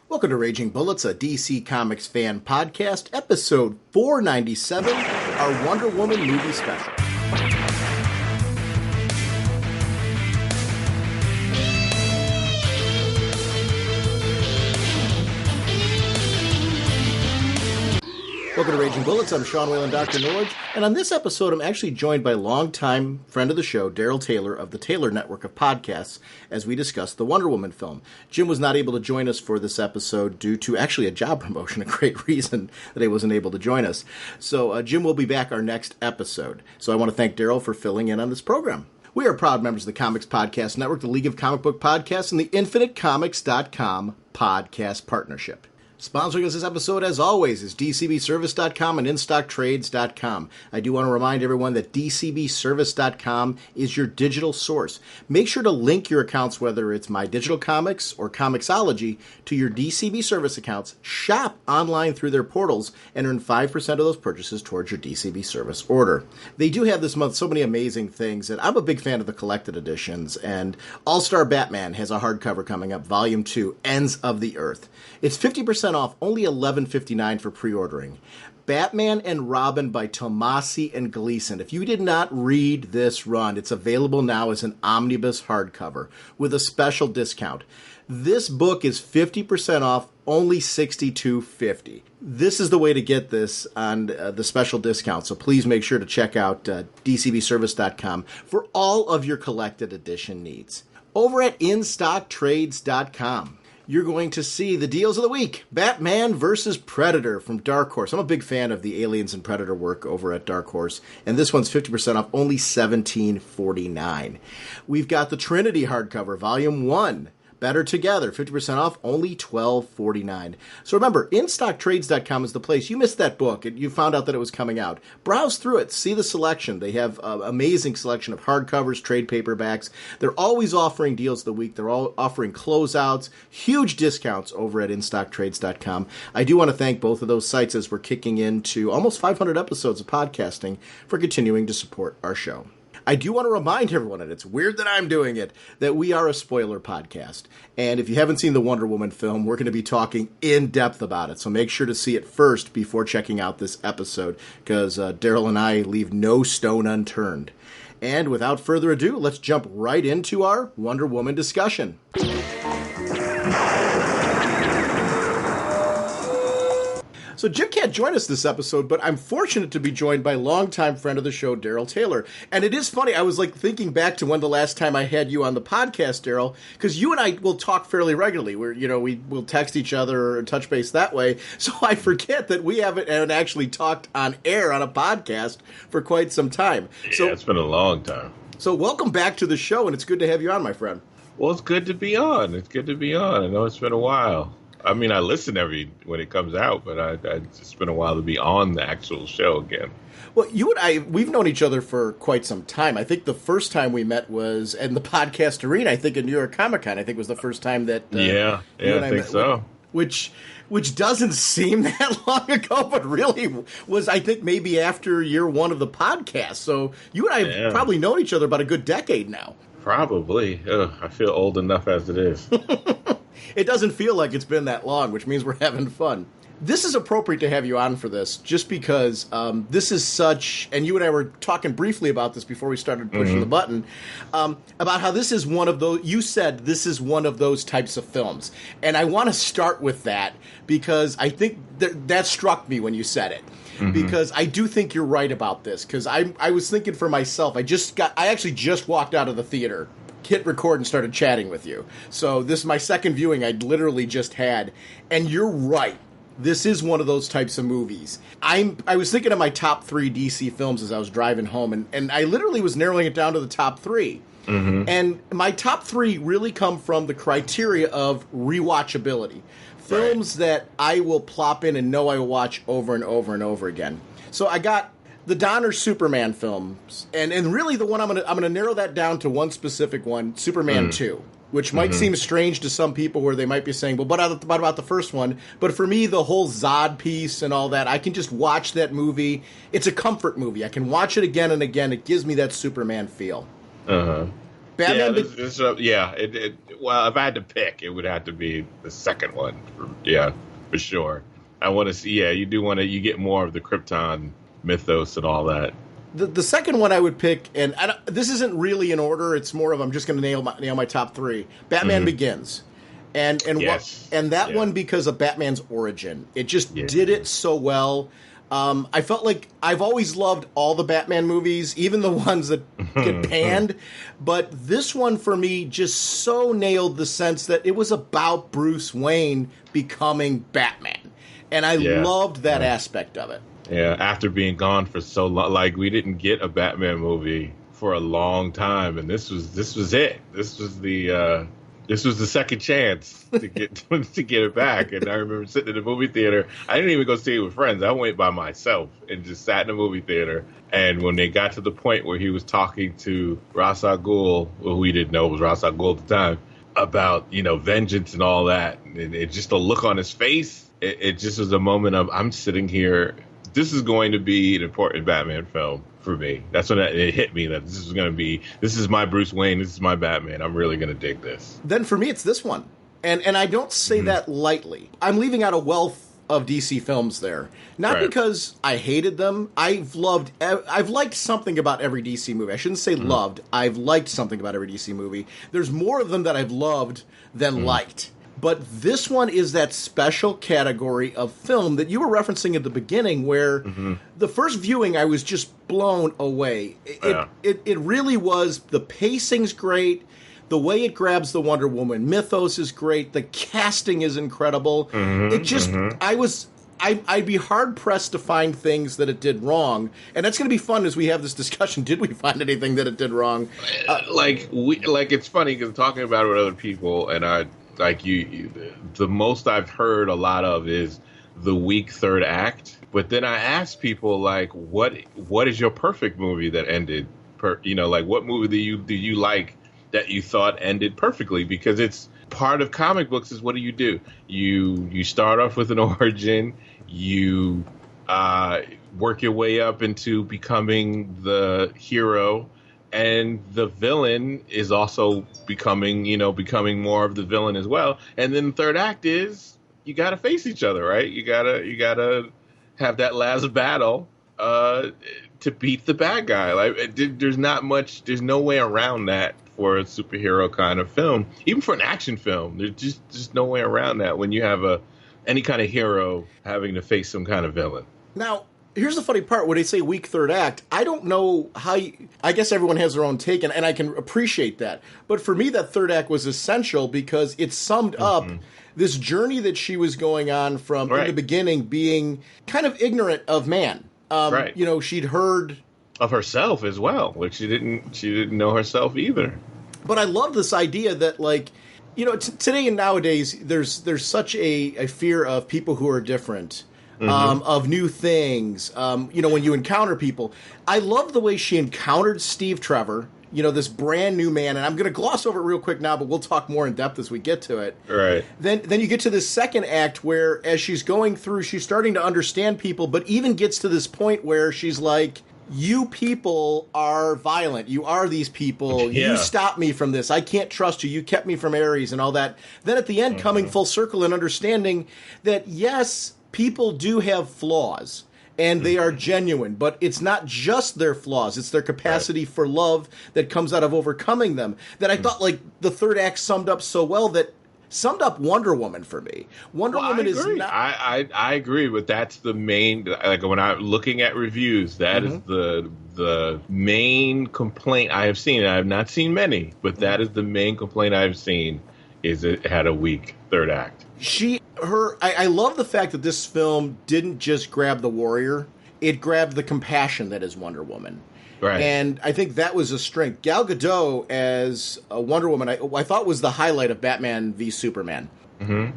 Welcome to Raging Bullets, a DC Comics fan podcast, episode 497, our Wonder Woman movie special. Welcome to Raging Bullets. I'm Sean Whalen, drnorge, and on this episode, I'm actually joined by longtime friend of the show, Darrell Taylor of the Taylor Network of Podcasts, as we discuss the Wonder Woman film. Jim was not able to join us for this episode due to actually a job promotion, a great reason that he wasn't able to join us. So Jim will be back our next episode. So I want to thank Darrell for filling in on this program. We are proud members of the Comics Podcast Network, the League of Comic Book Podcasts, and the InfiniteComics.com podcast partnership. Sponsoring us this episode, as always, is DCBService.com and InStockTrades.com. I do want to remind everyone that DCBService.com is your digital source. Make sure to link your accounts, whether it's My Digital Comics or Comixology, to your DCB Service accounts. Shop online through their portals and earn 5% of those purchases towards your DCB Service order. They do have this month so many amazing things, and I'm a big fan of the collected editions, and All-Star Batman has a hardcover coming up, Volume 2, Ends of the Earth. It's 50% off, only $11.59 for pre-ordering. Batman and Robin by Tomasi and Gleason. If you did not read this run, it's available now as an omnibus hardcover with a special discount. This book is 50% off, only $62.50. This is the way to get this on the special discount, so please make sure to check out DCBService.com for all of your collected edition needs. Over at InStockTrades.com, you're going to see the deals of the week. Batman vs. Predator from Dark Horse. I'm a big fan of the Aliens and Predator work over at Dark Horse, and this one's 50% off, only $17.49. We've got the Trinity hardcover, Volume 1. Better Together, 50% off, only $12.49. So remember, InStockTrades.com is the place. You missed that book, and you found out that it was coming out. Browse through it. See the selection. They have an amazing selection of hardcovers, trade paperbacks. They're always offering deals of the week. They're all offering closeouts, huge discounts over at InStockTrades.com. I do want to thank both of those sites as we're kicking into almost 500 episodes of podcasting for continuing to support our show. I do want to remind everyone, and it's weird that I'm doing it, that we are a spoiler podcast. And if you haven't seen the Wonder Woman film, we're going to be talking in depth about it. So make sure to see it first before checking out this episode, because Darrell and I leave no stone unturned. And without further ado, let's jump right into our Wonder Woman discussion. So Jim can't join us this episode, but I'm fortunate to be joined by longtime friend of the show, Darrell Taylor. And it is funny, I was thinking back to when the last time I had you on the podcast, Darrell, because you and I will talk fairly regularly. We will text each other or touch base that way. So I forget that we haven't actually talked on air on a podcast for quite some time. Yeah, it's been a long time. So welcome back to the show, and it's good to have you on, my friend. Well, it's good to be on. I know it's been a while. I mean, I listen when it comes out, but it's been a while to be on the actual show again. Well, you and I, we've known each other for quite some time. I think the first time we met was in the podcast arena, I think, in New York Comic Con. I think was the first time that I think met, so. Which doesn't seem that long ago, but really was, I think, maybe after year one of the podcast. So you and I have probably known each other about a good decade now. Probably. I feel old enough as it is. It doesn't feel like it's been that long, which means we're having fun. This is appropriate to have you on for this, just because this is such, and you and I were talking briefly about this before we started pushing the button, about how this is one of those, you said this is one of those types of films. And I want to start with that, because I think that struck me when you said it. Because I do think you're right about this, because I was thinking for myself, I actually just walked out of the theater, hit record and started chatting with you. So this is my second viewing I literally just had. And you're right. This is one of those types of movies. I was thinking of my top 3 DC films as I was driving home, and I literally was narrowing it down to the top 3. And my top 3 really come from the criteria of rewatchability. Films that I will plop in and know I will watch over and over and over again. So I got the Donner Superman films, and really the one I'm gonna narrow that down to one specific one, Superman 2, which might seem strange to some people, where they might be saying, well, what about the first one? But for me, the whole Zod piece and all that, I can just watch that movie. It's a comfort movie. I can watch it again and again. It gives me that Superman feel. Batman. Well, if I had to pick, it would have to be the second one. For sure. I want to see. Yeah, you do want to. You get more of the Krypton mythos and all that. The second one I would pick, and this isn't really in order. It's more of I'm just going to nail my top three. Batman Begins, and that one because of Batman's origin. It just did it so well. I felt like I've always loved all the Batman movies, even the ones that get panned. But this one for me just so nailed the sense that it was about Bruce Wayne becoming Batman, and I loved that aspect of it. Yeah, after being gone for so long, like we didn't get a Batman movie for a long time, and this was it. This was the second chance to get to get it back. And I remember sitting in the movie theater. I didn't even go see it with friends. I went by myself and just sat in the movie theater. And when they got to the point where he was talking to Ra's al Ghul, who we didn't know was Ra's al Ghul at the time, about vengeance and all that, and it just the look on his face, it just was a moment of I'm sitting here. This is going to be an important Batman film for me. That's when it hit me that this is my Bruce Wayne. This is my Batman. I'm really going to dig this. Then for me, it's this one. And I don't say that lightly. I'm leaving out a wealth of DC films there. Not because I hated them. I've liked something about every DC movie. I shouldn't say loved. I've liked something about every DC movie. There's more of them that I've loved than liked. But this one is that special category of film that you were referencing at the beginning where the first viewing I was just blown away. It really was. The pacing's great. The way it grabs the Wonder Woman mythos is great. The casting is incredible. I'd be hard-pressed to find things that it did wrong. And that's going to be fun as we have this discussion. Did we find anything that it did wrong? It's funny because talking about it with other people and the most I've heard a lot of is the weak third act. But then I ask people what is your perfect movie that ended? What movie do you like that you thought ended perfectly? Because it's part of comic books is what do? You start off with an origin, you work your way up into becoming the hero. And the villain is also becoming more of the villain as well. And then the third act is you got to face each other, right? You gotta have that last battle to beat the bad guy. There's no way around that for a superhero kind of film, even for an action film. There's just no way around that when you have any kind of hero having to face some kind of villain. Now, here's the funny part. When they say weak third act, I don't know how I guess everyone has their own take, and I can appreciate that. But for me, that third act was essential because it summed up this journey that she was going on from in the beginning being kind of ignorant of man. She'd heard of herself as well. She didn't know herself either. But I love this idea that today and nowadays there's such a fear of people who are different. Of new things, when you encounter people. I love the way she encountered Steve Trevor, this brand new man, and I'm going to gloss over it real quick now, but we'll talk more in depth as we get to it. Right. Then you get to this second act where, as she's going through, she's starting to understand people, but even gets to this point where she's like, you people are violent. You are these people. Yeah. You stopped me from this. I can't trust you. You kept me from Ares and all that. Then at the end, coming full circle and understanding that, yes, people do have flaws, and they are genuine, but it's not just their flaws. It's their capacity for love that comes out of overcoming them. That I thought, the third act summed up so well that summed up Wonder Woman for me. Wonder Woman is not... I agree, but that's the main... when I'm looking at reviews, that is the main complaint I have seen. I have not seen many, but that is the main complaint I have seen, is it had a weak third act. I love the fact that this film didn't just grab the warrior; it grabbed the compassion that is Wonder Woman. Right. And I think that was a strength. Gal Gadot as a Wonder Woman, I thought was the highlight of Batman v Superman. And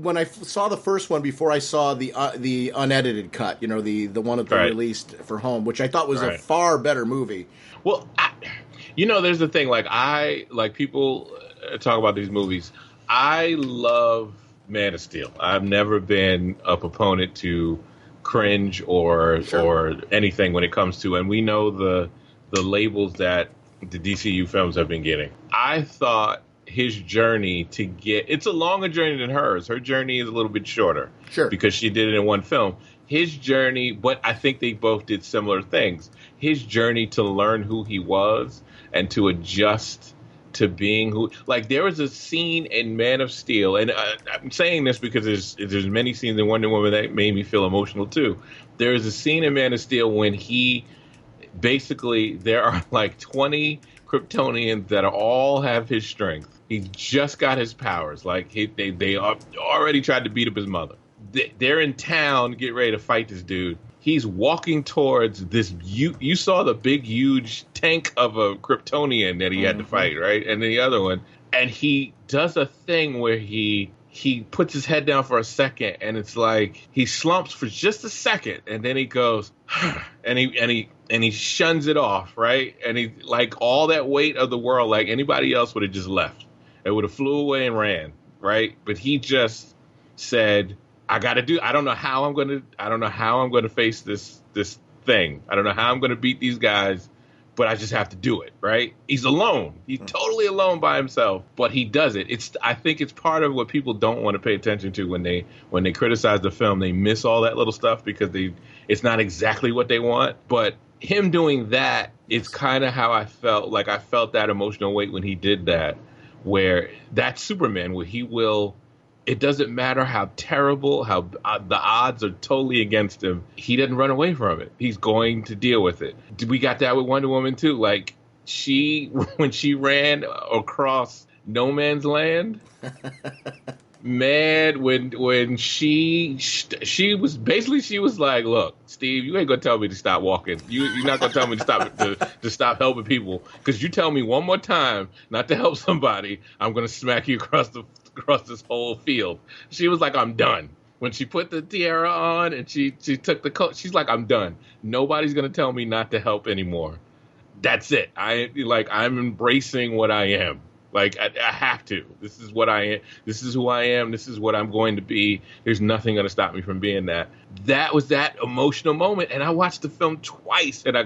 when I saw the first one before I saw the unedited cut, the one that they released for home, which I thought was a far better movie. Well, there's the thing. People talk about these movies. I love Man of Steel. I've never been a proponent to cringe or anything when it comes to, and we know the labels that the DCU films have been getting. I thought his journey to get, it's a longer journey than hers. Her journey is a little bit shorter. Sure. Because she did it in one film. His journey, but I think they both did similar things. His journey to learn who he was and to adjust to being who, like there was a scene in Man of Steel, and I'm saying this because there's many scenes in Wonder Woman that made me feel emotional too. There is a scene in Man of Steel when he basically, there are like 20 Kryptonians that all have his strength. He's just got his powers. Like they already tried to beat up his mother. They're in town, get ready to fight this dude. He's walking towards this. You saw the big, huge tank of a Kryptonian that he had to fight, right? And then the other one, and he does a thing where he puts his head down for a second, and it's like he slumps for just a second, and then he goes, and he shuns it off, right? And he, like, all that weight of the world, like anybody else would have just left. It would have flew away and ran, right? But he just said, I don't know how I'm going to face this thing. I don't know how I'm going to beat these guys, but I just have to do it, right? He's alone. He's totally alone by himself, but he does it. I think it's part of what people don't want to pay attention to when they criticize the film. They miss all that little stuff because it's not exactly what they want. But him doing that is kind of how I felt. Like I felt that emotional weight when he did that, where that's Superman, where he will. It doesn't matter how terrible, how the odds are totally against him. He doesn't run away from it. He's going to deal with it. We got that with Wonder Woman too. Like when she ran across no man's land, man, when she was like, look, Steve, you ain't gonna tell me to stop walking. You're not gonna tell me to stop helping people, because you tell me one more time not to help somebody, I'm gonna smack you across this whole field. She was like, I'm done. When she put the tiara on and she took the coat, she's like, I'm done. Nobody's going to tell me not to help anymore. That's it. I'm embracing what I am. Like, I have to. This is what I am. This is who I am. This is what I'm going to be. There's nothing going to stop me from being that. That was that emotional moment. And I watched the film twice, and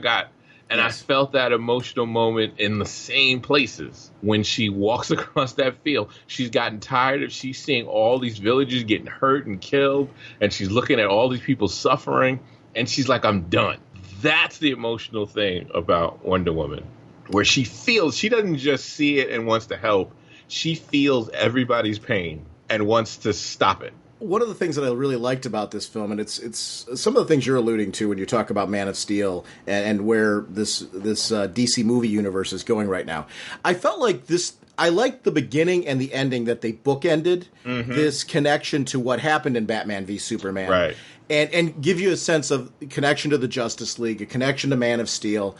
I felt that emotional moment in the same places. When she walks across that field, she's gotten tired of, she's seeing all these villagers getting hurt and killed, and she's looking at all these people suffering, and she's like, I'm done. That's the emotional thing about Wonder Woman, where she doesn't just see it and wants to help. She feels everybody's pain and wants to stop it. One of the things that I really liked about this film, and it's some of the things you're alluding to when you talk about Man of Steel and where this DC movie universe is going right now. I felt like this. I liked the beginning and the ending, that they bookended this connection to what happened in Batman v Superman, right? And give you a sense of connection to the Justice League, a connection to Man of Steel.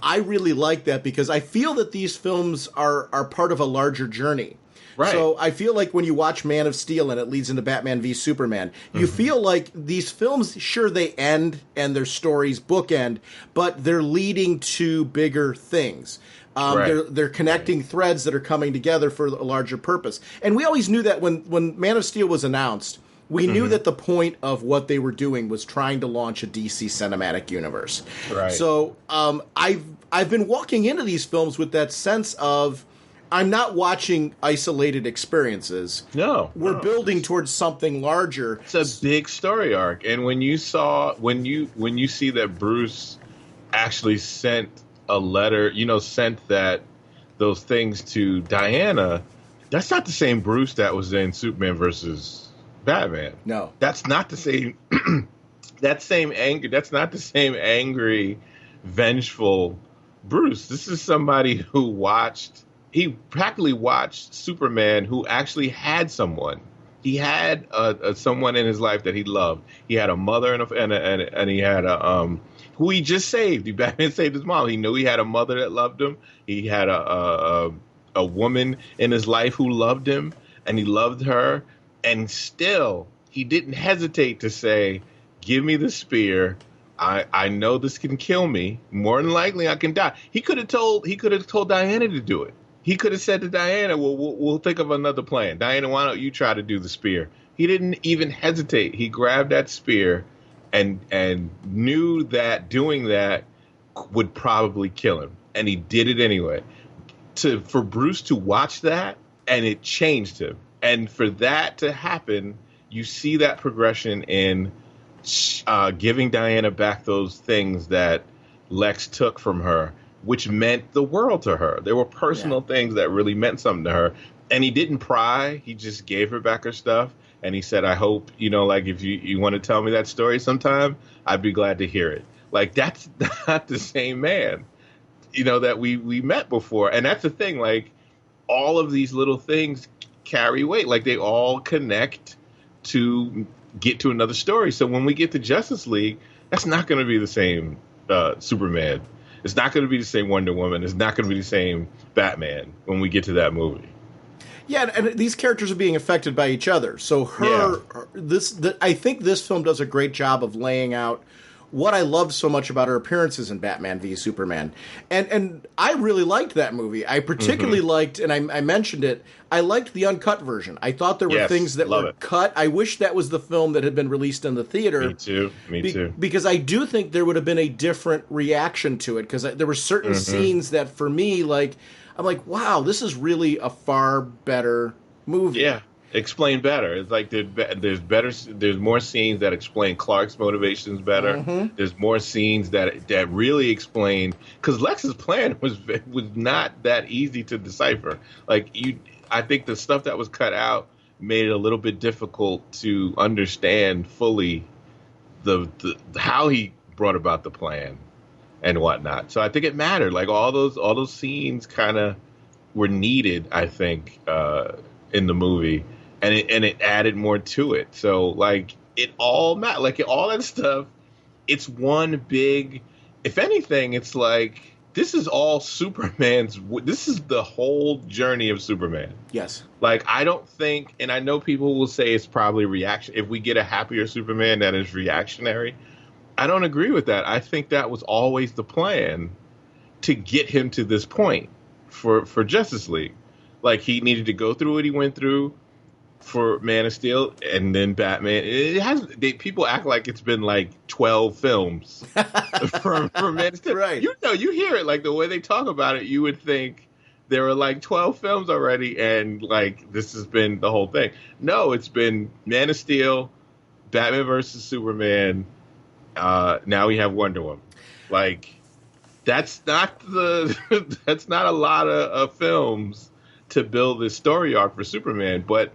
I really like that, because I feel that these films are part of a larger journey. Right. So I feel like when you watch Man of Steel and it leads into Batman v Superman, you feel like these films, sure, they end and their stories bookend, but they're leading to bigger things. They're connecting threads that are coming together for a larger purpose. And we always knew that when Man of Steel was announced, we knew that the point of what they were doing was trying to launch a DC cinematic universe. Right. So I've been walking into these films with that sense of, I'm not watching isolated experiences. No. We're building towards something larger. It's a big story arc. And when you see that Bruce actually sent a letter, sent those things to Diana, that's not the same Bruce that was in Superman versus Batman. No. That's not the same that's not the same angry, vengeful Bruce. This is somebody who he practically watched Superman, who actually had someone. He had someone in his life that he loved. He had a mother and he had who he just saved. Batman saved his mom. He knew he had a mother that loved him. He had a woman in his life who loved him, and he loved her. And still, he didn't hesitate to say, "Give me the spear. I know this can kill me. More than likely, I can die." He could have told Diana to do it. He could have said to Diana, we'll think of another plan. Diana, why don't you try to do the spear? He didn't even hesitate. He grabbed that spear and knew that doing that would probably kill him. and he did it anyway. For Bruce to watch that, and it changed him. And for that to happen, you see that progression in giving Diana back those things that Lex took from her, which meant the world to her. There were personal things that really meant something to her. And he didn't pry. He just gave her back her stuff. And he said, I hope, like, if you want to tell me that story sometime, I'd be glad to hear it. Like, that's not the same man, that we met before. And that's the thing. Like, all of these little things carry weight. Like, they all connect to get to another story. So when we get to Justice League, that's not going to be the same Superman. It's not going to be the same Wonder Woman. It's not going to be the same Batman when we get to that movie. Yeah, and these characters are being affected by each other. So I think this film does a great job of laying out what I loved so much about her appearances in Batman v Superman. And I really liked that movie. I particularly liked, and I mentioned it, I liked the uncut version. I thought there were things that were cut. I wish that was the film that had been released in the theater. Me too. Because I do think there would have been a different reaction to it, because there were certain scenes that, for me, like, I'm like, wow, this is really a far better movie. Yeah. Explain better. It's like there's more scenes that explain Clark's motivations better. There's more scenes that really explain, because Lex's plan was not that easy to decipher. Like, I think the stuff that was cut out made it a little bit difficult to understand fully the how he brought about the plan and whatnot. So I think it mattered. Like, all those scenes kind of were needed, I think, in the movie. And it added more to it. So, like, it all matters. Like, all that stuff, it's one big... If anything, it's like, this is all Superman's... This is the whole journey of Superman. Yes. Like, I don't think... And I know people will say it's probably reaction... If we get a happier Superman that is reactionary, I don't agree with that. I think that was always the plan to get him to this point for Justice League. Like, he needed to go through what he went through for Man of Steel, and then Batman. People act like it's been like 12 films from Man of Steel. Right. You hear it, like, the way they talk about it, you would think there were like 12 films already, and like this has been the whole thing. No, it's been Man of Steel, Batman versus Superman. Now we have Wonder Woman. Like, that's not a lot of films to build this story arc for Superman, but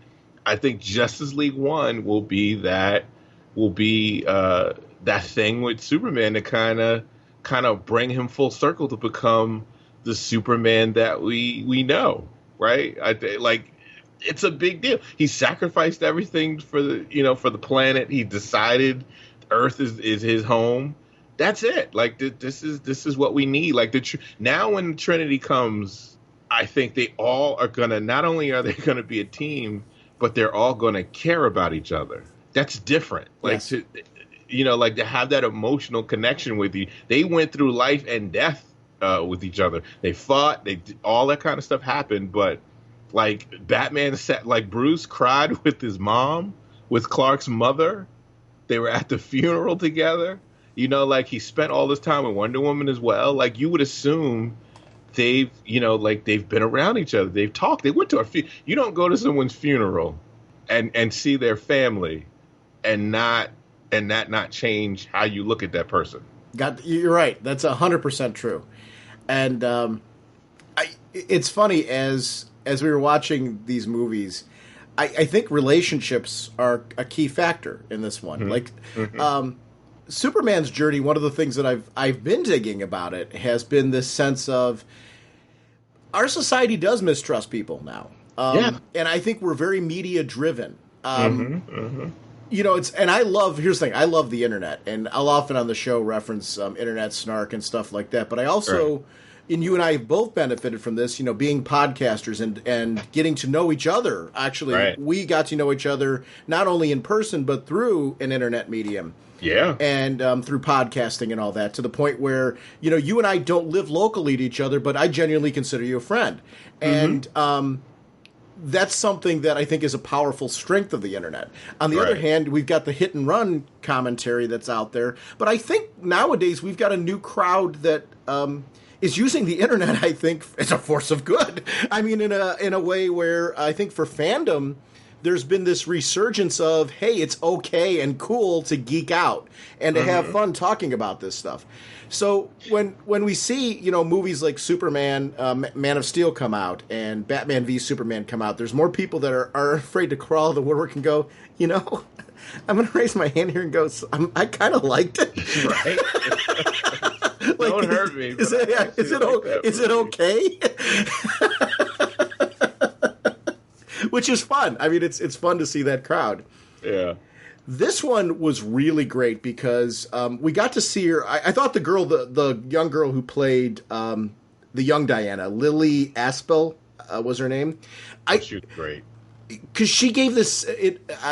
I think Justice League 1 will be that thing with Superman to kind of bring him full circle to become the Superman that we know, right? Like, it's a big deal. He sacrificed everything for the planet. He decided Earth is his home. That's it. Like, this is what we need. Like, now when the Trinity comes, I think they all are gonna. Not only are they gonna be a team, but they're all going to care about each other. That's different. Like, yes. Like, to have that emotional connection with you. They went through life and death with each other. They fought. All that kind of stuff happened. But, like, Batman sat, like, Bruce cried with his mom, with Clark's mother. They were at the funeral together. Like, he spent all this time with Wonder Woman as well. Like, you would assume they've been around each other. They've talked. They went to you don't go to someone's funeral and see their family and that not change how you look at that person. You're right. That's 100% true. And it's funny, as we were watching these movies, I think relationships are a key factor in this one. Like, Superman's journey, one of the things that I've been digging about it has been this sense of our society does mistrust people now. And I think we're very media driven. Here's the thing. I love the internet, and I'll often on the show reference internet snark and stuff like that. But I also, and you and I have both benefited from this, being podcasters and getting to know each other. Actually, we got to know each other not only in person, but through an internet medium. Yeah. And through podcasting and all that, to the point where, you and I don't live locally to each other, but I genuinely consider you a friend. And that's something that I think is a powerful strength of the internet. On the other hand, we've got the hit and run commentary that's out there. But I think nowadays we've got a new crowd that is using the internet, I think, as a force of good. I mean, in a way where I think for fandom, there's been this resurgence of, hey, it's okay and cool to geek out and to have fun talking about this stuff. So when we see, movies like Superman, Man of Steel come out and Batman v Superman come out, there's more people that are afraid to crawl the woodwork and go, I'm going to raise my hand here and go, I kind of liked it. Right. Like, don't hurt me. Is it okay? Which is fun. I mean, it's fun to see that crowd. Yeah. This one was really great because we got to see her. I thought the young girl who played the young Diana, Lily Aspel, was her name. She was great. Because she gave this,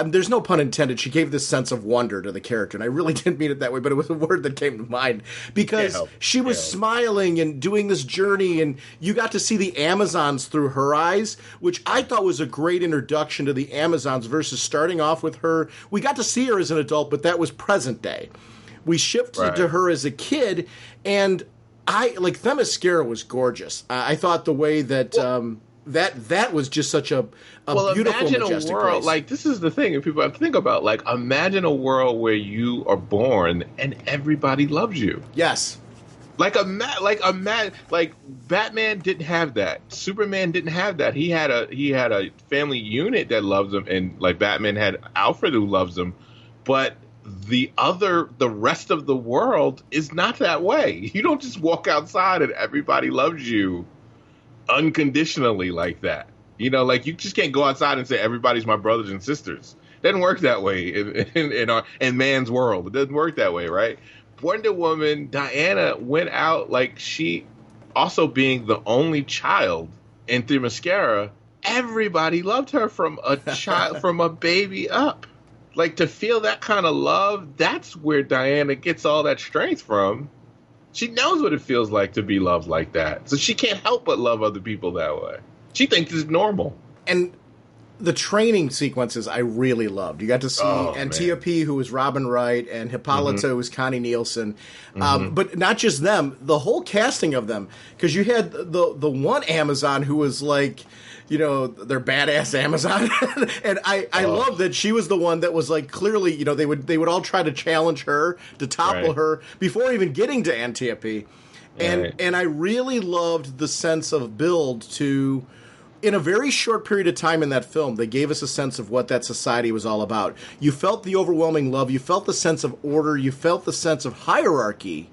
there's no pun intended, she gave this sense of wonder to the character. And I really didn't mean it that way, but it was a word that came to mind. Because she was smiling and doing this journey, and you got to see the Amazons through her eyes, which I thought was a great introduction to the Amazons versus starting off with her. We got to see her as an adult, but that was present day. We shifted to her as a kid, and Themyscira was gorgeous. I thought the way that... That was just such a beautiful, majestic a world place. like this is the thing that people have to think about. Like, imagine a world where you are born and everybody loves you. Yes. Like Batman didn't have that. Superman didn't have that. He had a family unit that loves him, and like Batman had Alfred who loves him, but the rest of the world is not that way. You don't just walk outside and everybody loves you unconditionally like that. Like, you just can't go outside and say everybody's my brothers and sisters. It doesn't work that way in man's world. It doesn't work that way, right? Wonder Woman, Diana went out, like, she also being the only child in Themyscira, everybody loved her from a child, from a baby up. Like, to feel that kind of love, that's where Diana gets all that strength from. She knows what it feels like to be loved like that. So she can't help but love other people that way. She thinks it's normal. And the training sequences I really loved. You got to see Antiope, who was Robin Wright, and Hippolyta, who was Connie Nielsen. But not just them, the whole casting of them. Because you had the one Amazon who was like... their badass Amazon. And I love that she was the one that was like, clearly, they would all try to challenge her, to topple her before even getting to Antiope. And I really loved the sense of build to, in a very short period of time in that film, they gave us a sense of what that society was all about. You felt the overwhelming love. You felt the sense of order. You felt the sense of hierarchy.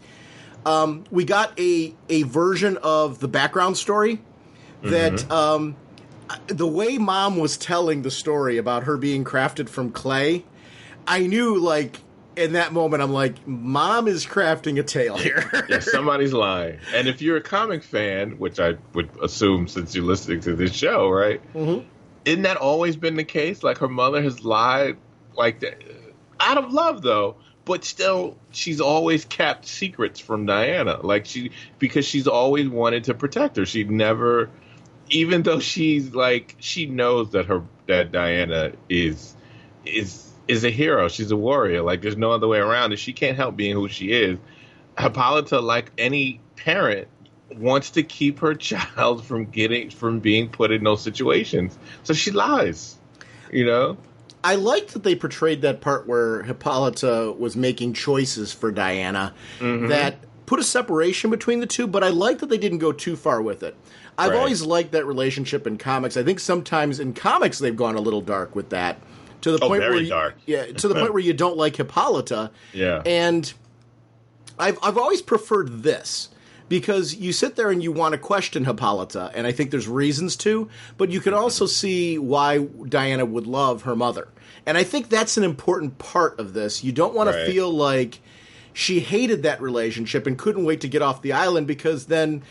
We got a version of the background story that... the way Mom was telling the story about her being crafted from clay, I knew, like, in that moment, I'm like, Mom is crafting a tale here. Yeah, somebody's lying. And if you're a comic fan, which I would assume since you're listening to this show, right? Mm-hmm. Isn't that always been the case? Like, her mother has lied, like, out of love, though. But still, she's always kept secrets from Diana. Like, because she's always wanted to protect her. She never... Even though she's like, she knows that Diana is a hero. She's a warrior. Like, there's no other way around it. She can't help being who she is. Hippolyta, like any parent, wants to keep her child from being put in those situations. So she lies, I liked that they portrayed that part where Hippolyta was making choices for Diana that put a separation between the two, but I like that they didn't go too far with it. I've always liked that relationship in comics. I think sometimes in comics they've gone a little dark with that, to the point where dark. To the point where you don't like Hippolyta. Yeah. And I've always preferred this because you sit there and you want to question Hippolyta, and I think there's reasons to, but you can also see why Diana would love her mother. And I think that's an important part of this. You don't want to feel like she hated that relationship and couldn't wait to get off the island, because then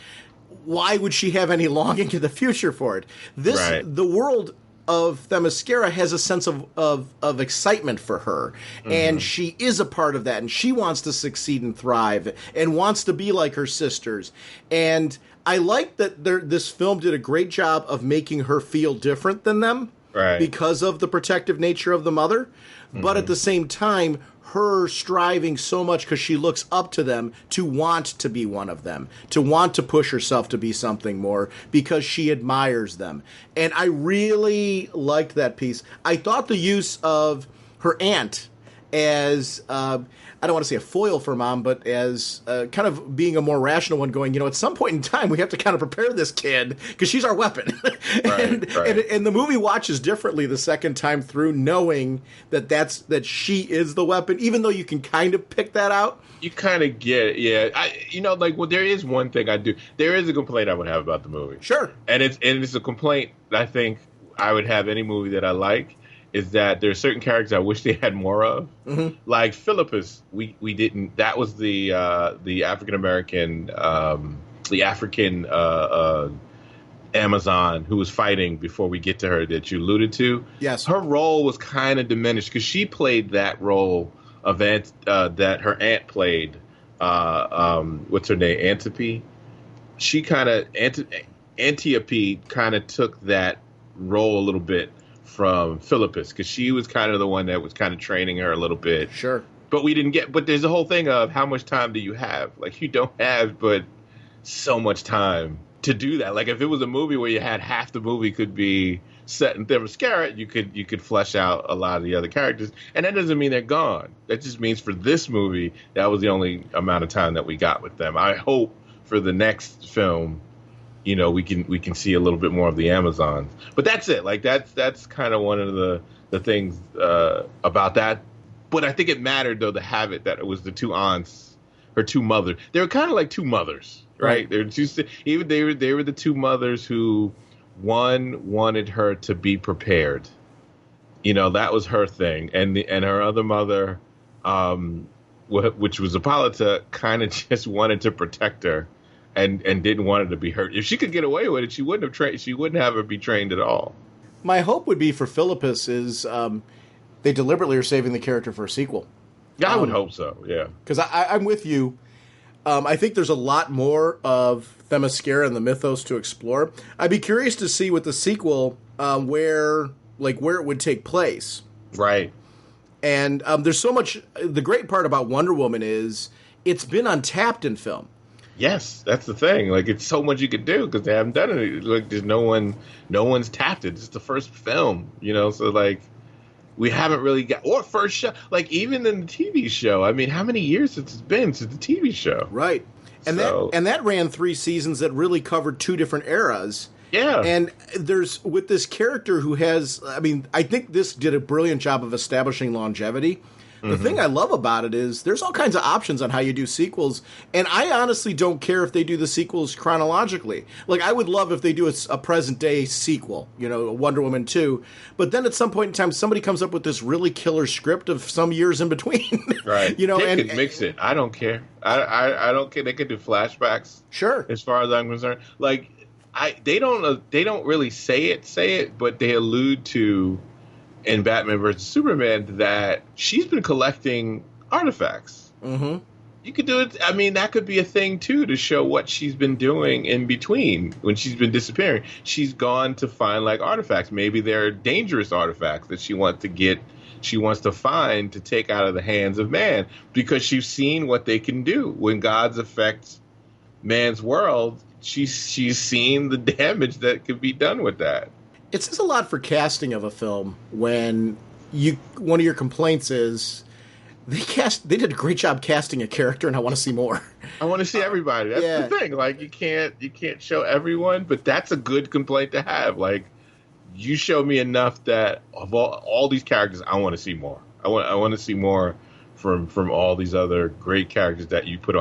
why would she have any longing in the future for it? The world of Themyscira has a sense of excitement for her, and she is a part of that, and she wants to succeed and thrive and wants to be like her sisters. And I like that this film did a great job of making her feel different than them. Right. because of the protective nature of the mother, but at the same time, her striving so much because she looks up to them to want to be one of them, to want to push herself to be something more because she admires them. And I really liked that piece. I thought the use of her aunt as, I don't want to say a foil for mom, but as kind of being a more rational one going, at some point in time, we have to kind of prepare this kid because she's our weapon. And the movie watches differently the second time through, knowing that she is the weapon, even though you can kind of pick that out. You kind of get it, yeah. There is one thing I do. There is a complaint I would have about the movie. Sure. And it's a complaint I think I would have any movie that I like. Is that there are certain characters I wish they had more of, like Philippus. We didn't. That was the African American, the African Amazon who was fighting before we get to her that you alluded to. Yes, her role was kind of diminished because she played that role of that her aunt played. What's her name? Antiope. She kind of Antiope kind of took that role a little bit from Philippus, because she was kind of the one that was kind of training her a little bit. Sure. But we didn't get, but there's a whole thing of how much time do you have? Like, you don't have but so much time to do that. Like, if it was a movie where you had half the movie could be set in Themyscira, you could flesh out a lot of the other characters. And that doesn't mean they're gone. That just means for this movie, that was the only amount of time that we got with them. I hope for the next film, we can see a little bit more of the Amazons, but that's it. Like that's kind of one of the things about that. But I think it mattered though to have it that it was the two aunts, her two mothers. They were kind of like two mothers, right? They were they were the two mothers who one wanted her to be prepared. That was her thing, and her other mother, which was Hippolyta, kind of just wanted to protect her. And didn't want her to be hurt. If she could get away with it, she wouldn't have her be trained at all. My hope would be for Philippus is they deliberately are saving the character for a sequel. Yeah, I would hope so. Yeah, because I'm with you. I think there's a lot more of Themyscira and the mythos to explore. I'd be curious to see with the sequel where it would take place. Right. And there's so much. The great part about Wonder Woman is it's been untapped in film. Yes, that's the thing. Like, it's so much you could do because they haven't done it. Like, there's no one's tapped it. It's the first film, So like, we haven't really got first show. Like, even in the TV show. I mean, how many years has it been since the TV show? Right, and that ran 3 seasons that really covered 2 different eras. Yeah, and there's with this character who has. I mean, I think this did a brilliant job of establishing longevity. The thing I love about it is there's all kinds of options on how you do sequels, and I honestly don't care if they do the sequels chronologically. Like, I would love if they do a present-day sequel, Wonder Woman 2, but then at some point in time, somebody comes up with this really killer script of some years in between. Right. They could mix it. I don't care. I don't care. They could do flashbacks. Sure. As far as I'm concerned. Like, they don't really say it, but they allude to in Batman vs. Superman that she's been collecting artifacts. Mm-hmm. You could do it. I mean, that could be a thing, too, to show what she's been doing in between when she's been disappearing. She's gone to find, artifacts. Maybe they're dangerous artifacts that she wants to find to take out of the hands of man because she's seen what they can do. When gods affect man's world, she's seen the damage that could be done with that. It says a lot for casting of a film when one of your complaints is they did a great job casting a character and I want to see more. I want to see everybody. That's the thing. Like, you can't show everyone, but that's a good complaint to have. Like, you show me enough that of all these characters, I want to see more. I want to see more from all these other great characters that you put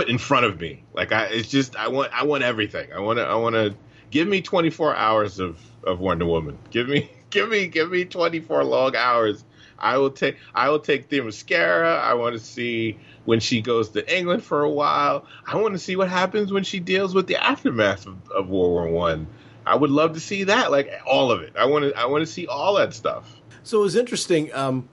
in front of me. Like, I want everything. I want to. Give me 24 hours of Wonder Woman. Give me 24 long hours. I will take Themyscira. I want to see when she goes to England for a while. I want to see what happens when she deals with the aftermath of World War I. I would love to see that, like all of it. I want to see all that stuff. So it was interesting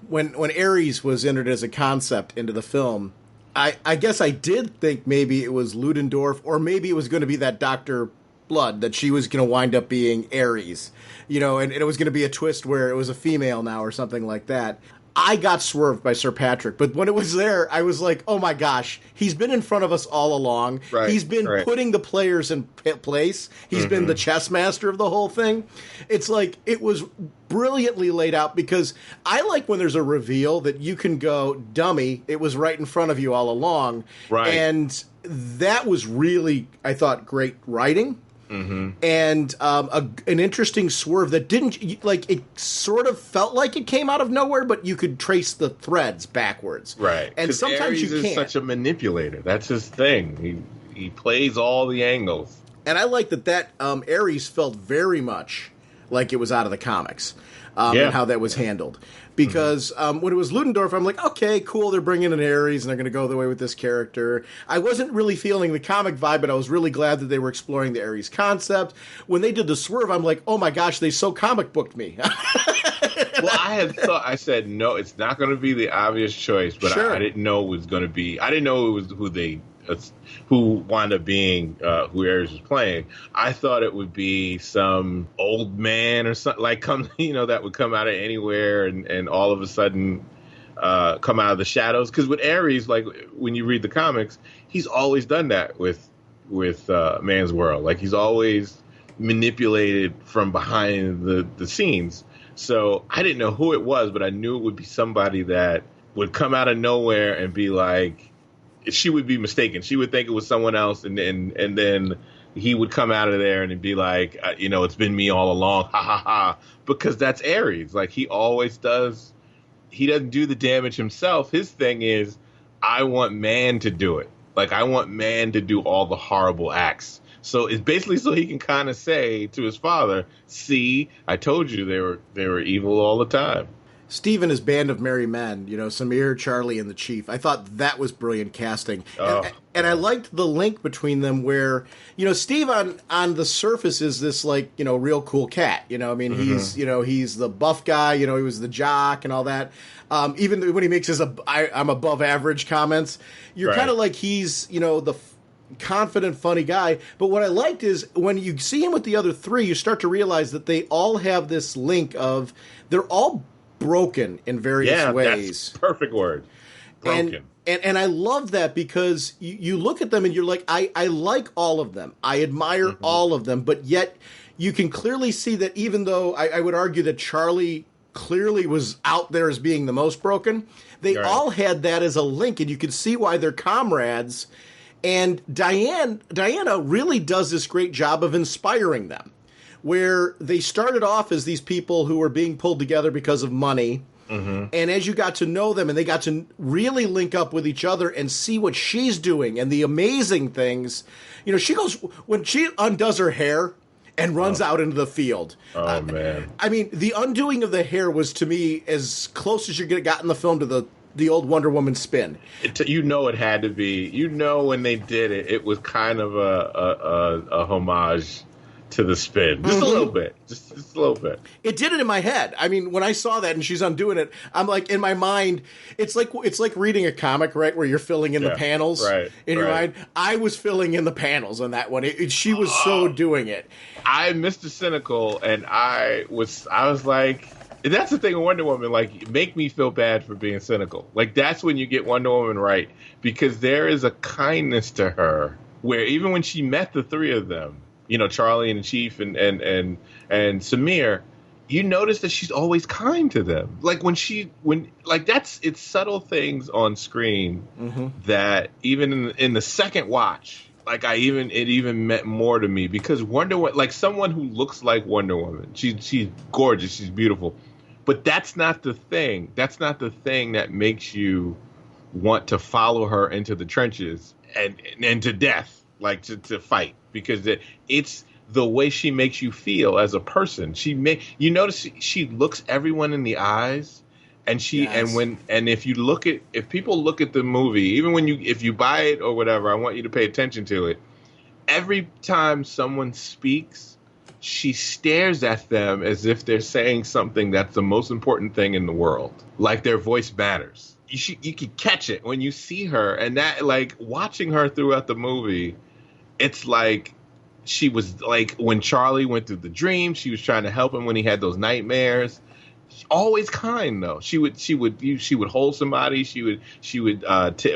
when Ares was entered as a concept into the film. I guess I did think maybe it was Ludendorff, or maybe it was going to be that Dr. blood, that she was going to wind up being Ares, and it was going to be a twist where it was a female now or something like that. I got swerved by Sir Patrick, but when it was there, I was like, oh my gosh, he's been in front of us all along. Right, he's been putting the players in place. He's been the chess master of the whole thing. It's like, it was brilliantly laid out, because I like when there's a reveal that you can go, dummy, it was right in front of you all along. Right. And that was really, I thought, great writing. And an interesting swerve that didn't, like, it sort of felt like it came out of nowhere, but you could trace the threads backwards. Right. And sometimes Ares you can't. is such a manipulator. That's his thing. He plays all the angles. And I like that Ares felt very much like it was out of the comics, and how that was handled. Because when it was Ludendorff, I'm like, okay, cool, they're bringing in Ares, and they're going to go the way with this character. I wasn't really feeling the comic vibe, but I was really glad that they were exploring the Ares concept. When they did the swerve, I'm like, oh my gosh, they so comic booked me. Well, I said, no, it's not going to be the obvious choice, but Sure. I didn't know it was going to be, I didn't know it was who wound up being who Ares was playing. I thought it would be some old man or something that would come out of anywhere and all of a sudden come out of the shadows. Because with Ares, like when you read the comics, he's always done that with Man's World. Like he's always manipulated from behind the scenes. So I didn't know who it was, but I knew it would be somebody that would come out of nowhere and be like, she would be mistaken. She would think it was someone else, and then he would come out of there and be like, it's been me all along, ha ha ha. Because that's Ares. Like he always does. He doesn't do the damage himself. His thing is, I want man to do it. Like I want man to do all the horrible acts. So it's basically so he can kind of say to his father, "See, I told you they were evil all the time." Steve and his band of merry men, Samir, Charlie, and the Chief. I thought that was brilliant casting. And I liked the link between them where, Steve on the surface is this, like, real cool cat. He's the buff guy, he was the jock and all that. Even when he makes his I'm above average comments, you're kind of like he's, the confident, funny guy. But what I liked is when you see him with the other three, you start to realize that they all have this link of, they're all broken in various ways. That's perfect word. Broken. And I love that because you look at them and you're like, I like all of them. I admire all of them. But yet you can clearly see that even though I would argue that Charlie clearly was out there as being the most broken, they all had that as a link, and you could see why they're comrades. And Diana really does this great job of inspiring them, where they started off as these people who were being pulled together because of money. And as you got to know them and they got to really link up with each other and see what she's doing and the amazing things, she goes, when she undoes her hair and runs out into the field. Oh, man. I mean, the undoing of the hair was, to me, as close as you got in the film to the old Wonder Woman spin. It had to be. When they did it, it was kind of a homage to the spin. Just a little bit. Just a little bit. It did it in my head. I mean, when I saw that and she's undoing it, I'm like, in my mind, it's like reading a comic, right, where you're filling in the panels in your mind. I was filling in the panels on that one. She was so doing it. I'm Mr. Cynical, and I was like, that's the thing with Wonder Woman, like, make me feel bad for being cynical. Like, that's when you get Wonder Woman right, because there is a kindness to her where even when she met the three of them, Charlie and the Chief and Samir, you notice that she's always kind to them. Like it's subtle things on screen that even in the second watch, like it even meant more to me, because Wonder Woman, like someone who looks like Wonder Woman, she's gorgeous, she's beautiful, but that's not the thing. That's not the thing that makes you want to follow her into the trenches and to death, like to fight. Because it's the way she makes you feel as a person. You notice she looks everyone in the eyes, and if people look at the movie, even if you buy it or whatever, I want you to pay attention to it. Every time someone speaks, she stares at them as if they're saying something that's the most important thing in the world. Like their voice matters. You can catch it when you see her, and that, like, watching her throughout the movie, it's like she was like, when Charlie went through the dream, she was trying to help him when he had those nightmares. Always kind though. She would hold somebody. She would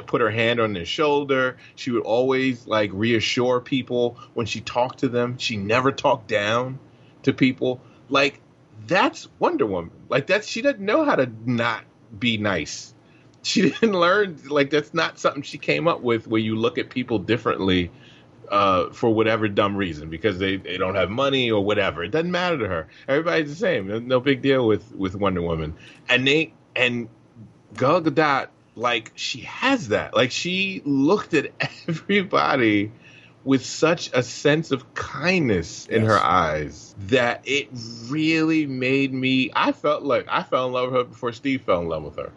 put her hand on their shoulder. She would always like reassure people when she talked to them. She never talked down to people. Like, that's Wonder Woman. Like, she doesn't know how to not be nice. She didn't learn, like, that's not something she came up with, where you look at people differently for whatever dumb reason, because they don't have money or whatever. It doesn't matter to her. Everybody's the same. No big deal with Wonder Woman. And Gal Gadot, like, she has that. Like, she looked at everybody with such a sense of kindness in her eyes that it really made me, I felt like I fell in love with her before Steve fell in love with her.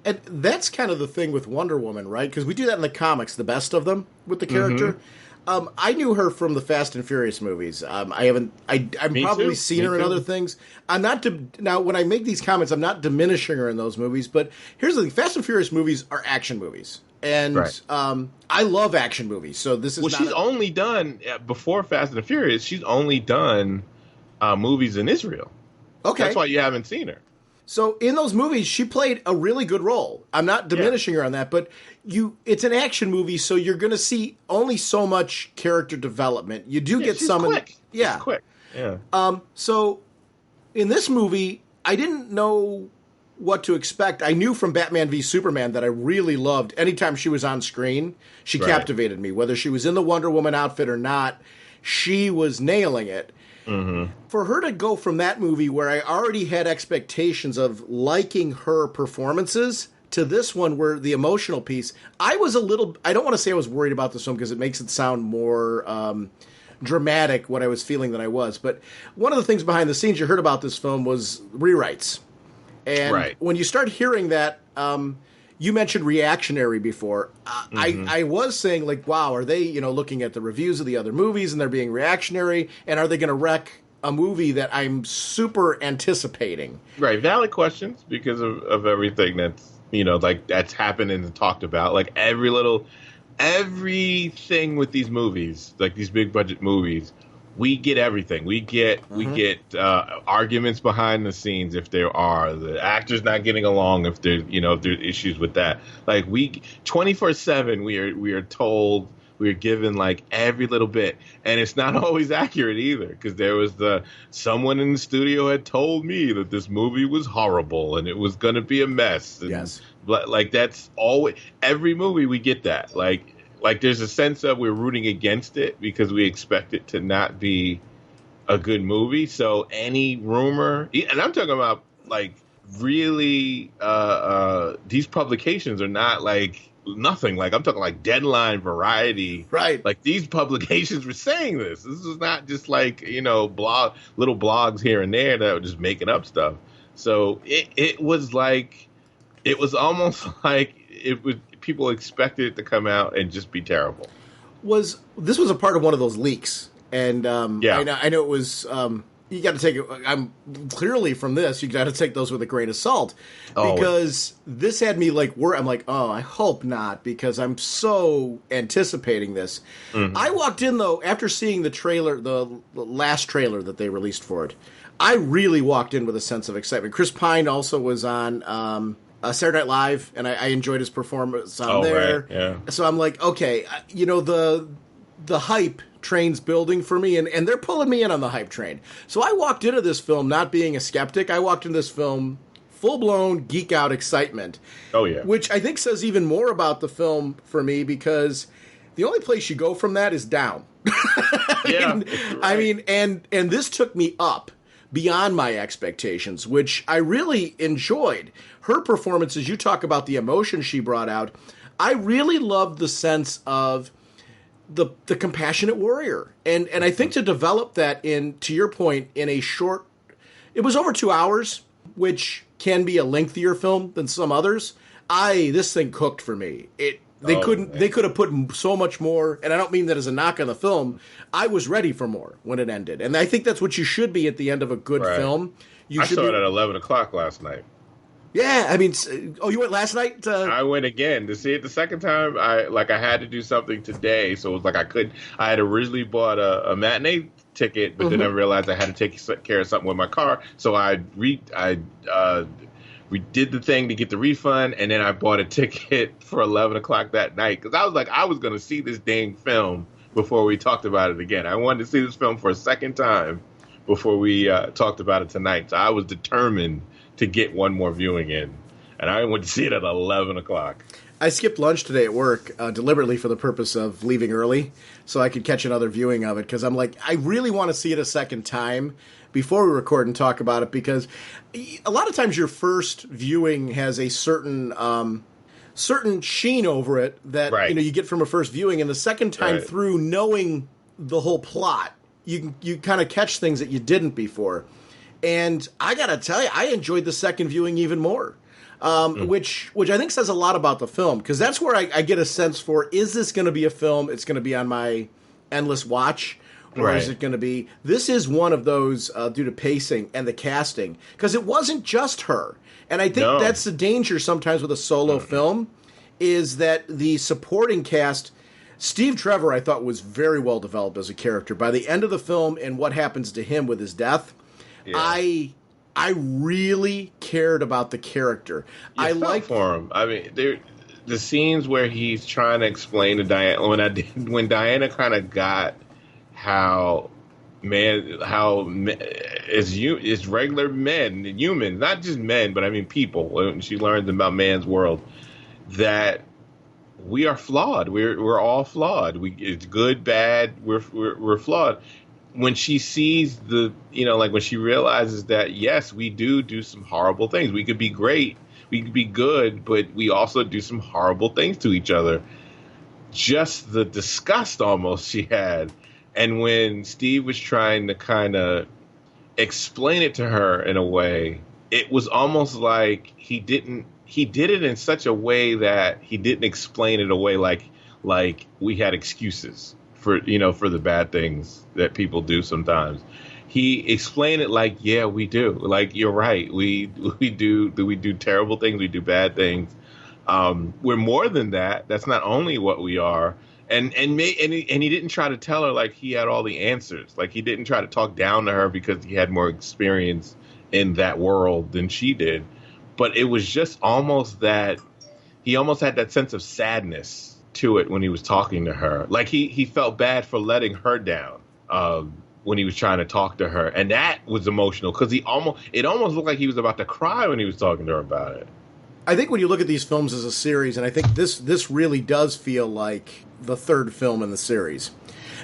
And that's kind of the thing with Wonder Woman, right? Because we do that in the comics, the best of them, with the character. I knew her from the Fast and Furious movies. I've probably seen her in other things. I'm not now when I make these comments, I'm not diminishing her in those movies. But here's the thing: Fast and Furious movies are action movies, and I love action movies. So this is she's only done before Fast and Furious. She's only done movies in Israel. Okay, that's why you haven't seen her. So in those movies, she played a really good role. I'm not diminishing her on that, but it's an action movie, so you're going to see only so much character development. You do get some. Quick. Yeah, she's quick. Yeah. So in this movie, I didn't know what to expect. I knew from Batman v Superman that I really loved. Anytime she was on screen, she captivated me. Whether she was in the Wonder Woman outfit or not, she was nailing it. Mm-hmm. For her to go from that movie where I already had expectations of liking her performances to this one where the emotional piece, I was a little, I don't want to say I was worried about this film because it makes it sound more dramatic what I was feeling than I was. But one of the things behind the scenes you heard about this film was rewrites. And when you start hearing that, you mentioned reactionary before. I was saying, like, wow, are they, looking at the reviews of the other movies and they're being reactionary? And are they going to wreck a movie that I'm super anticipating? Right. Valid questions because of everything that's, that's happened and talked about. Like, everything with these movies, like these big budget movies, we get everything. We get arguments behind the scenes if there are, the actors not getting along if there if there's issues with that. Like, 24/7 we are told, we are given like every little bit, and it's not always accurate either, because there was someone in the studio had told me that this movie was horrible and it was going to be a mess. And like, that's always, every movie we get that. Like, there's a sense of we're rooting against it because we expect it to not be a good movie. So any rumor, and I'm talking about, like, really, these publications are not like nothing. Like, I'm talking like Deadline, Variety. Right. Like, these publications were saying this. This is not just like, little blogs here and there that were just making up stuff. So it was like, it was almost like it was, people expected it to come out and just be terrible. This was a part of one of those leaks, and I know it was. You got to take it. I'm clearly from this. You got to take those with a grain of salt, because this had me like, I'm like, oh, I hope not, because I'm so anticipating this. Mm-hmm. I walked in though after seeing the trailer, the last trailer that they released for it. I really walked in with a sense of excitement. Chris Pine also was on Saturday Night Live, and I enjoyed his performance on there. Right. Yeah. So I'm like, okay, the hype train's building for me, and they're pulling me in on the hype train. So I walked into this film not being a skeptic. I walked into this film full-blown geek-out excitement. Oh, yeah. Which I think says even more about the film for me, because the only place you go from that is down. I mean, and this took me up beyond my expectations, which I really enjoyed. Her performance, as you talk about the emotion she brought out, I really loved the sense of the compassionate warrior. And I think to develop that to your point, in a short, it was over 2 hours, which can be a lengthier film than some others. This thing cooked for me. They could have put so much more, and I don't mean that as a knock on the film. I was ready for more when it ended, and I think that's what you should be at the end of a good film. I saw it at 11 o'clock last night. Yeah, I mean, you went last night? I went again to see it the second time. I had to do something today, so it was like I couldn't. I had originally bought a matinee ticket, but then I realized I had to take care of something with my car, so we did the thing to get the refund, and then I bought a ticket for 11 o'clock that night because I was like, I was going to see this dang film before we talked about it again. I wanted to see this film for a second time before we talked about it tonight. So I was determined to get one more viewing in, and I went to see it at 11 o'clock. I skipped lunch today at work deliberately for the purpose of leaving early so I could catch another viewing of it because I'm like, I really want to see it a second time before we record and talk about it, because a lot of times your first viewing has a certain sheen over it that you get from a first viewing, and the second time through, knowing the whole plot, you kind of catch things that you didn't before. And I gotta tell you, I enjoyed the second viewing even more, which I think says a lot about the film, because that's where I get a sense for, is this going to be a film it's going to be on my endless watch? Or is it going to be... This is one of those, due to pacing and the casting, because it wasn't just her. And I think that's the danger sometimes with a solo film, is that the supporting cast... Steve Trevor, I thought, was very well developed as a character. By the end of the film and what happens to him with his death, I really cared about the character. I like for him. I mean, the scenes where he's trying to explain to Diana... When Diana kind of got... How is regular men, humans, not just men, but I mean people. When she learns about man's world, that we are flawed. We're all flawed. It's good, bad. We're flawed. When she sees when she realizes that yes, we do some horrible things. We could be great, we could be good, but we also do some horrible things to each other. Just the disgust almost she had. And when Steve was trying to kind of explain it to her in a way, it was almost like he did it in such a way that he didn't explain it away like we had excuses for the bad things that people do sometimes. He explained it like, yeah, we do. Like, you're right. We do terrible things. We do bad things. We're more than that. That's not only what we are. And he didn't try to tell her like he had all the answers. Like, he didn't try to talk down to her because he had more experience in that world than she did. But it was just almost that he almost had that sense of sadness to it when he was talking to her. Like he felt bad for letting her down when he was trying to talk to her. And that was emotional because it almost looked like he was about to cry when he was talking to her about it. I think when you look at these films as a series, and I think this really does feel like the third film in the series,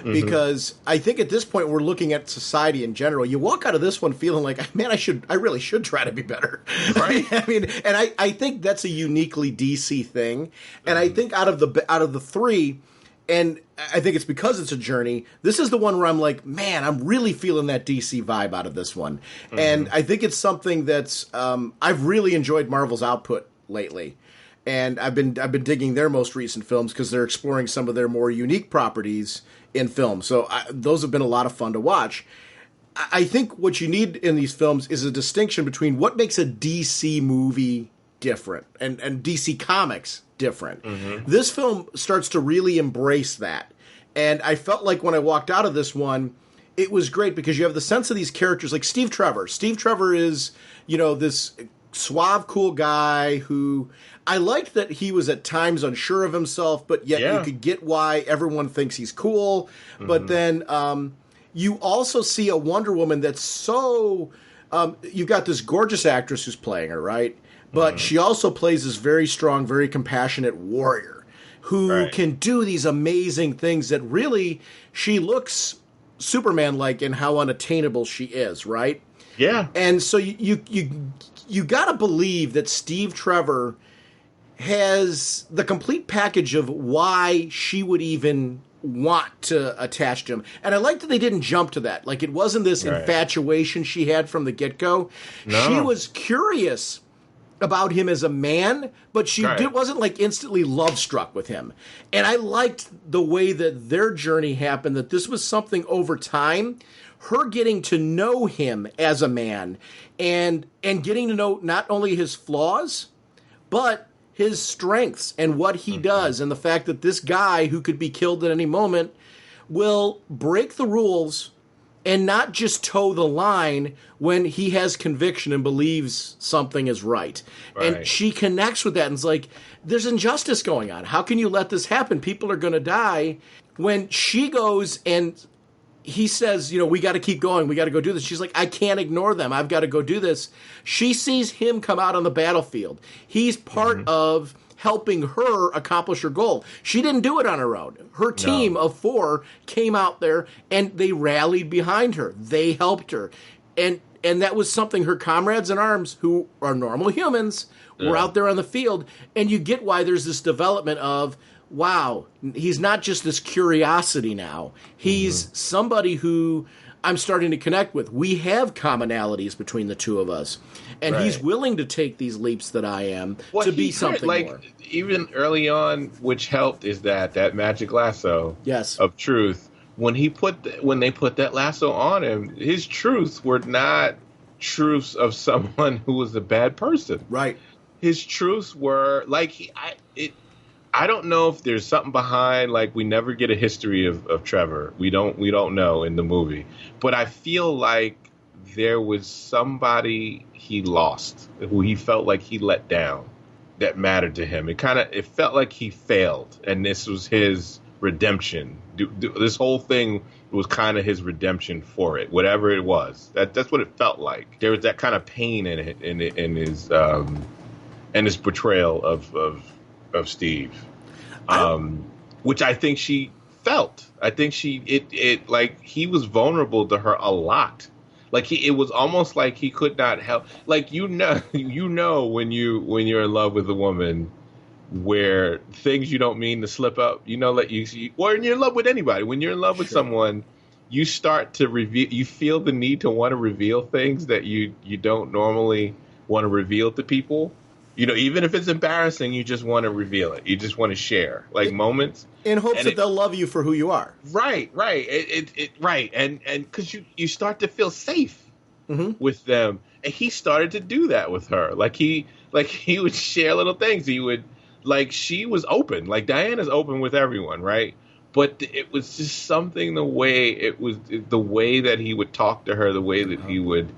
because I think at this point we're looking at society in general. You walk out of this one feeling like, man, I really should try to be better. Right? I mean, and I think that's a uniquely DC thing. And I think out of the three, and I think it's because it's a journey, this is the one where I'm like, man, I'm really feeling that DC vibe out of this one. And I think it's something that's I've really enjoyed Marvel's output lately. And I've been digging their most recent films because they're exploring some of their more unique properties in film. So those have been a lot of fun to watch. I think what you need in these films is a distinction between what makes a DC movie different and DC Comics different. This film starts to really embrace that. And I felt like when I walked out of this one, it was great because you have the sense of these characters like Steve Trevor. Steve Trevor is, this suave, cool guy who I liked that he was at times unsure of himself, but yet you could get why everyone thinks he's cool. But then you also see a Wonder Woman that's so... you've got this gorgeous actress who's playing her, right? But she also plays this very strong, very compassionate warrior who can do these amazing things that really she looks Superman-like in how unattainable she is, right? Yeah. And so you got to believe that Steve Trevor has the complete package of why she would even want to attach to him. And I like that they didn't jump to that. Like, it wasn't this infatuation she had from the get-go. No. She was curious about him as a man, but she wasn't like instantly love struck with him. And I liked the way that their journey happened, that this was something over time her getting to know him as a man and getting to know not only his flaws, but his strengths and what he does, and the fact that this guy who could be killed at any moment will break the rules and not just toe the line when he has conviction and believes something is right. And she connects with that and is like, there's injustice going on. How can you let this happen? People are going to die. When she goes and he says, we got to keep going. We got to go do this. She's like, I can't ignore them. I've got to go do this. She sees him come out on the battlefield. He's part of helping her accomplish her goal. She didn't do it on her own. Her team of 4 came out there and they rallied behind her. They helped her. And that was something her comrades in arms, who are normal humans, were out there on the field. And you get why there's this development of, wow, he's not just this curiosity now. He's somebody who I'm starting to connect with. We have commonalities between the two of us. And he's willing to take these leaps that I am to be something more. Even early on, which helped, is that magic lasso of truth. When they put that lasso on him, his truths were not truths of someone who was a bad person. Right. His truths were like, I don't know if there's something behind, like, we never get a history of Trevor. We don't know in the movie. But I feel like there was somebody he lost, who he felt like he let down, that mattered to him. It felt like he failed, and this was his redemption. This whole thing was kind of his redemption for it, whatever it was. That's what it felt like. There was that kind of pain in it, in his portrayal of Steve, which I think she felt. I think like, he was vulnerable to her a lot. Like, it was almost like he could not help. Like, when you're in love with a woman, where things you don't mean to slip up, like or when you're in love with anybody, when you're in love with someone, you start to reveal. You feel the need to want to reveal things that you don't normally want to reveal to people. Even if it's embarrassing, you just want to reveal it. You just want to share, like, moments. In hopes that they'll love you for who you are. Right. Right. And because you start to feel safe with them. And he started to do that with her. Like, he would share little things. He would, like, she was open. Like, Diana's open with everyone, right? But it was just something, the way that he would talk to her, the way that he would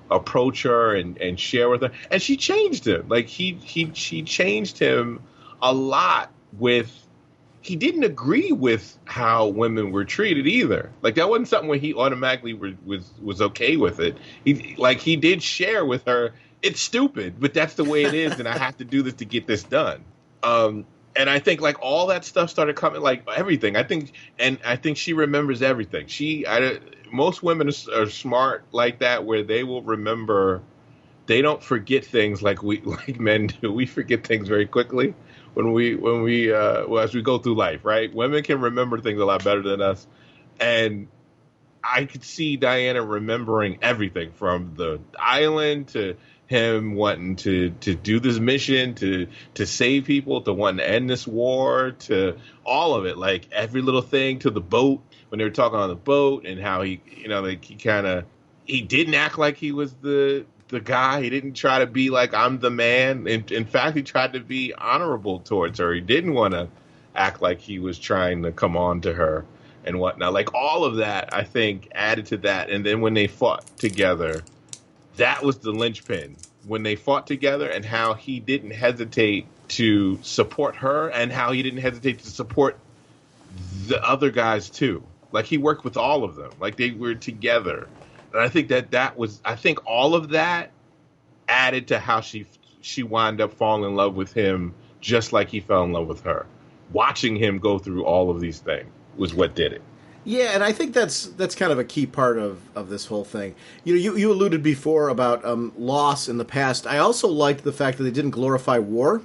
approach her and share with her, and she changed him. Like, she changed him a lot. He didn't agree with how women were treated either. Like, that wasn't something where he automatically was okay with it. He did share with her, it's stupid, but that's the way it is, and I have to do this to get this done. And I think, like, all that stuff started coming, like, everything. I think she remembers everything. Most women are smart like that, where they will remember. They don't forget things like men do. We forget things very quickly as we go through life, right? Women can remember things a lot better than us, and I could see Diana remembering everything, from the island to him wanting to do this mission, to save people, to wanting to end this war, to all of it, like, every little thing, to the boat, when they were talking on the boat, and how he didn't act like he was the guy. He didn't try to be like, I'm the man. In fact, he tried to be honorable towards her. He didn't want to act like he was trying to come on to her and whatnot. Like, all of that, I think, added to that. And then when they fought together, that was the linchpin. When they fought together, and how he didn't hesitate to support her, and how he didn't hesitate to support the other guys too. Like, he worked with all of them. Like, they were together. And I think I think all of that added to how she wound up falling in love with him, just like he fell in love with her. Watching him go through all of these things was what did it. Yeah, and I think that's kind of a key part of this whole thing. You alluded before about loss in the past. I also liked the fact that they didn't glorify war.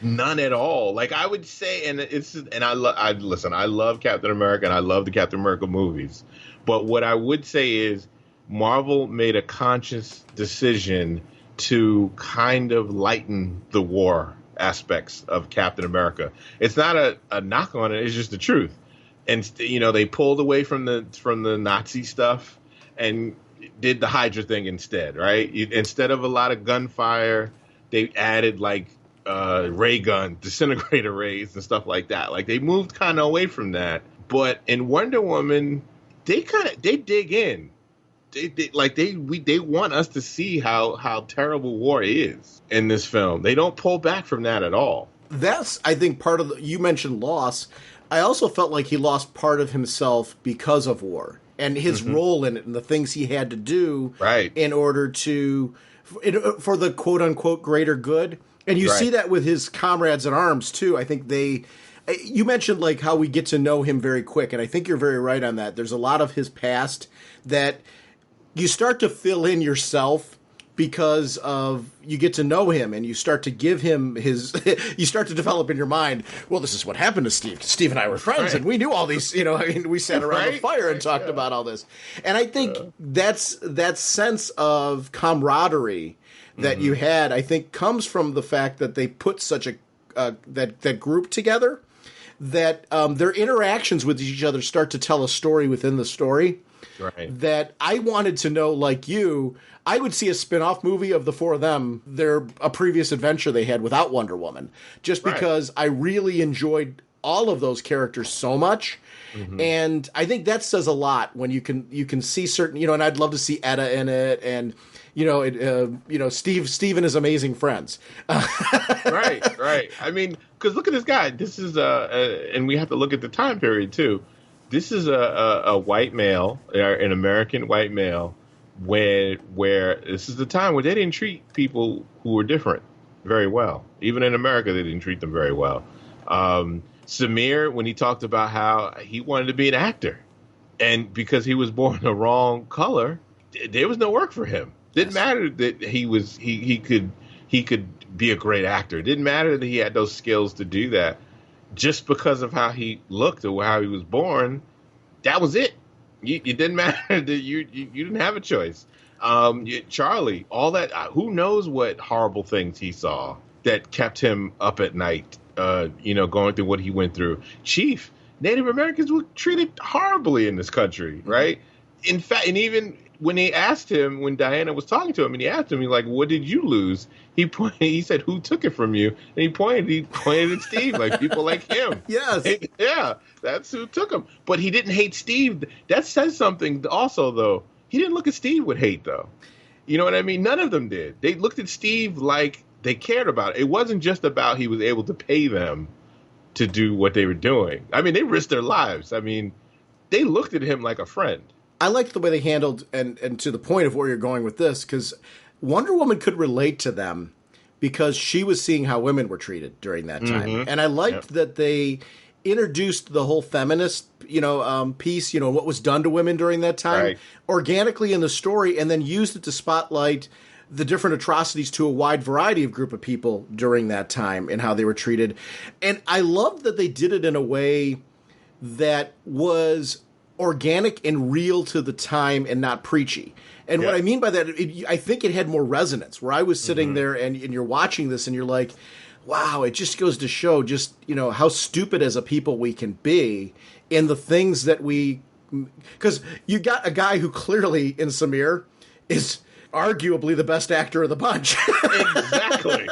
None at all. Like, I would say, I love Captain America, and I love the Captain America movies. But what I would say is, Marvel made a conscious decision to kind of lighten the war aspects of Captain America. It's not a knock on it. It's just the truth. And they pulled away from the Nazi stuff, and did the Hydra thing instead, right? Instead of a lot of gunfire, they added like ray gun, disintegrator rays and stuff like that. Like they moved kind of away from that. But in Wonder Woman, they dig in. They want us to see how terrible war is in this film. They don't pull back from that at all. That's, I think, part of you mentioned loss. I also felt like he lost part of himself because of war and his role in it and the things he had to do in order to, for the quote unquote greater good. And you see that with his comrades in arms too. I think you mentioned like how we get to know him very quick. And I think you're very right on that. There's a lot of his past that you start to fill in yourself because of you get to know him and you start to give him you start to develop in your mind, well, this is what happened to Steve. Steve and I were friends and we knew all these, we sat around the fire and talked about all this. And I think that's that sense of camaraderie that you had, I think, comes from the fact that they put such that group together, that their interactions with each other start to tell a story within the story. Right. That I wanted to know, like you, I would see a spin-off movie of the four of them, a previous adventure they had without Wonder Woman, just because I really enjoyed all of those characters so much. And I think that says a lot when you can see certain, and I'd love to see Etta in it and, Steve and his amazing friends. Right. I mean, because look at this guy. This is, and we have to look at the time period too. This is a white male, an American white male, where this is the time where they didn't treat people who were different very well. Even in America, they didn't treat them very well. Samir, when he talked about how he wanted to be an actor, and because he was born the wrong color, there was no work for him. Didn't matter that he could be a great actor. It didn't matter that he had those skills to do that. Just because of how he looked or how he was born, that was it. It didn't matter that you didn't have a choice. Charlie, all that, who knows what horrible things he saw that kept him up at night, going through what he went through. Chief, Native Americans were treated horribly in this country, right? In fact, and even when they asked him, when Diana was talking to him, and he asked him, he's like, "What did you lose?" He said, "Who took it from you?" And he pointed at Steve, like people like him. Yes. Yeah, that's who took him. But he didn't hate Steve. That says something also, though. He didn't look at Steve with hate, though. You know what I mean? None of them did. They looked at Steve like they cared about it. It wasn't just about he was able to pay them to do what they were doing. I mean, they risked their lives. I mean, they looked at him like a friend. I liked the way they handled, and to the point of where you're going with this, because Wonder Woman could relate to them because she was seeing how women were treated during that time. And I liked that they introduced the whole feminist, piece, what was done to women during that time organically in the story, and then used it to spotlight the different atrocities to a wide variety of group of people during that time and how they were treated. And I love that they did it in a way that was organic and real to the time and not preachy. And what I mean by that, I think it had more resonance, where I was sitting there and you're watching this and you're like, wow, it just goes to show just, how stupid as a people we can be in the things that because you got a guy who clearly in Samir is arguably the best actor of the bunch. Exactly.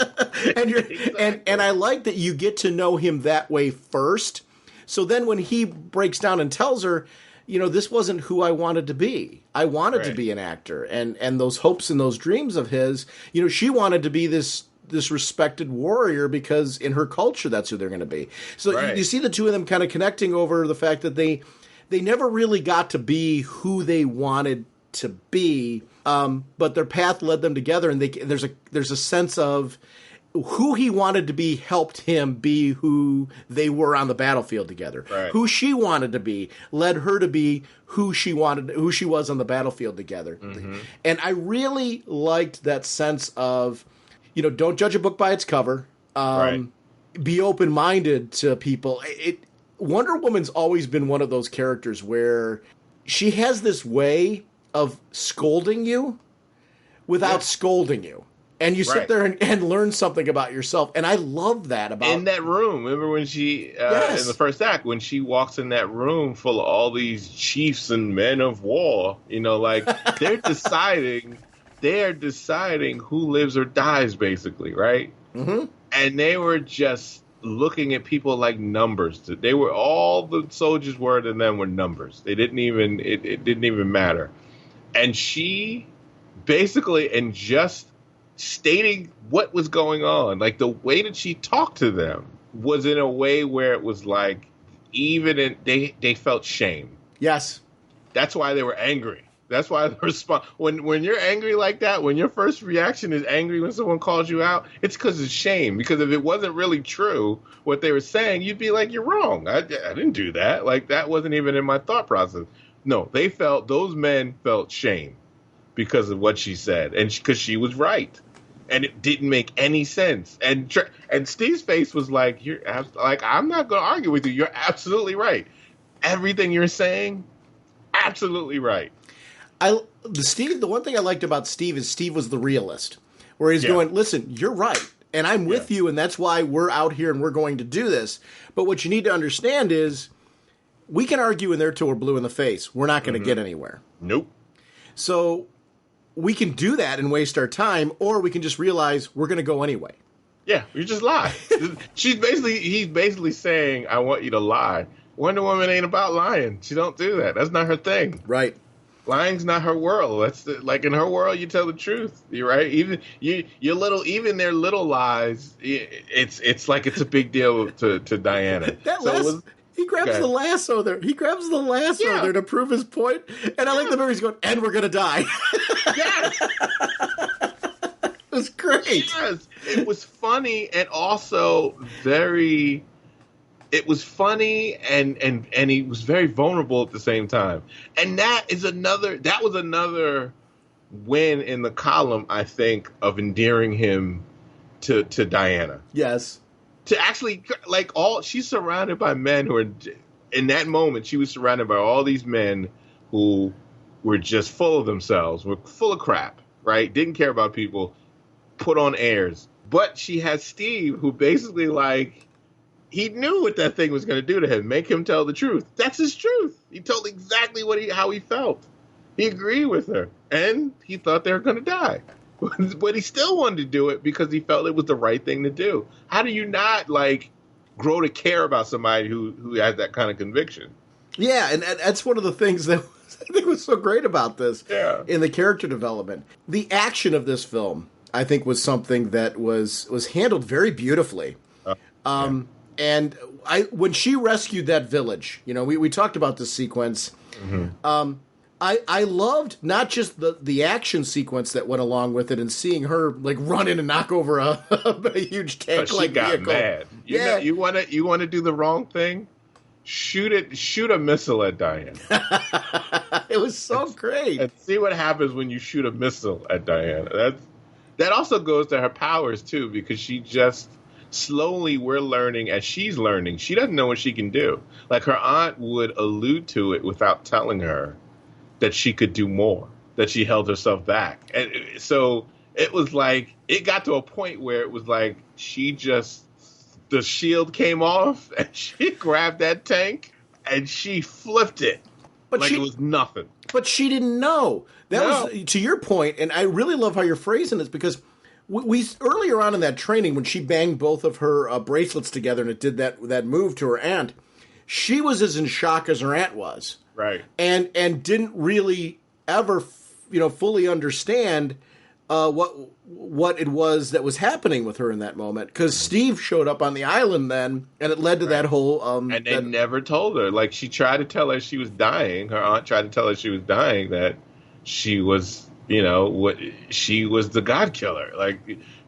And I like that you get to know him that way first. So then when he breaks down and tells her, this wasn't who I wanted to be. I wanted to be an actor. And those hopes and those dreams of his, she wanted to be this respected warrior because in her culture, that's who they're going to be. So you see the two of them kind of connecting over the fact that they never really got to be who they wanted to be, but their path led them together. And there's a sense of who he wanted to be helped him be who they were on the battlefield together. Who she wanted to be led her to be who she was on the battlefield together. And I really liked that sense of, don't judge a book by its cover. Be open-minded to people. Wonder Woman's always been one of those characters where she has this way of scolding you without scolding you. And you sit there and learn something about yourself. And I love that about... In that room. Remember when she, in the first act, when she walks in that room full of all these chiefs and men of war, like they're deciding who lives or dies, basically, right? Mm-hmm. And they were just looking at people like numbers. They were, all the soldiers were to them were numbers. They didn't even, it didn't even matter. And she basically, and just stating what was going on, like the way that she talked to them was in a way where it was like, they felt shame. Yes. That's why they were angry. That's why the response, when you're angry like that, when your first reaction is angry when someone calls you out, it's because of shame. Because if it wasn't really true what they were saying, you'd be like, you're wrong. I didn't do that. Like, that wasn't even in my thought process. No, those men felt shame because of what she said, and because she was right. And it didn't make any sense. And Steve's face was like, I'm not going to argue with you. You're absolutely right. Everything you're saying, absolutely right. The one thing I liked about Steve is Steve was the realist, where he's going, listen, you're right, and I'm with you, and that's why we're out here and we're going to do this. But what you need to understand is we can argue in there till we're blue in the face. We're not going to get anywhere. Nope. So we can do that and waste our time, or we can just realize we're going to go anyway. Yeah, you just lie. He's basically saying, I want you to lie. Wonder Woman ain't about lying. She don't do that. That's not her thing. Right. Lying's not her world. That's like, in her world, you tell the truth. You're right. Even even their little lies, it's like it's a big deal to Diana. He grabs the lasso there. There to prove his point. And I like the movie. He's going, and we're gonna die. Yes. It was great. Yes, it was funny and also very. It was funny and he was very vulnerable at the same time. And that was another win in the column, I think, of endearing him to Diana. Yes. To actually, like, she's surrounded by men who are, in that moment, she was surrounded by all these men who were just full of themselves, were full of crap, right? Didn't care about people, put on airs. But she has Steve, who basically, like, he knew what that thing was going to do to him, make him tell the truth. That's his truth. He told exactly how he felt. He agreed with her, and he thought they were going to die. But he still wanted to do it because he felt it was the right thing to do. How do you not, like, grow to care about somebody who has that kind of conviction? Yeah, and that's one of the things that I think was so great about this in the character development. The action of this film, I think, was something that was handled very beautifully. And when she rescued that village, we talked about this sequence. Mm-hmm. I loved not just the action sequence that went along with it, and seeing her like run in and knock over a huge tank like vehicle. She got mad. You want to do the wrong thing? Shoot a missile at Diana. It was so great. And see what happens when you shoot a missile at Diana. That also goes to her powers too, because she just. Slowly, we're learning as she's learning. She doesn't know what she can do. Like, her aunt would allude to it without telling her that she could do more, that she held herself back. And so it was like, it got to a point where it was like, the shield came off and she grabbed that tank and she flipped it. It was nothing. But she didn't know. That was, to your point, and I really love how you're phrasing this, because we earlier on in that training, when she banged both of her bracelets together and it did that move to her aunt, she was as in shock as her aunt was, right? And didn't really ever, fully understand what it was that was happening with her in that moment. Because Steve showed up on the island then, and it led to that whole. And they never told her. Like, she tried to tell her she was dying. Her aunt tried to tell her she was dying, that she was. She was the God killer,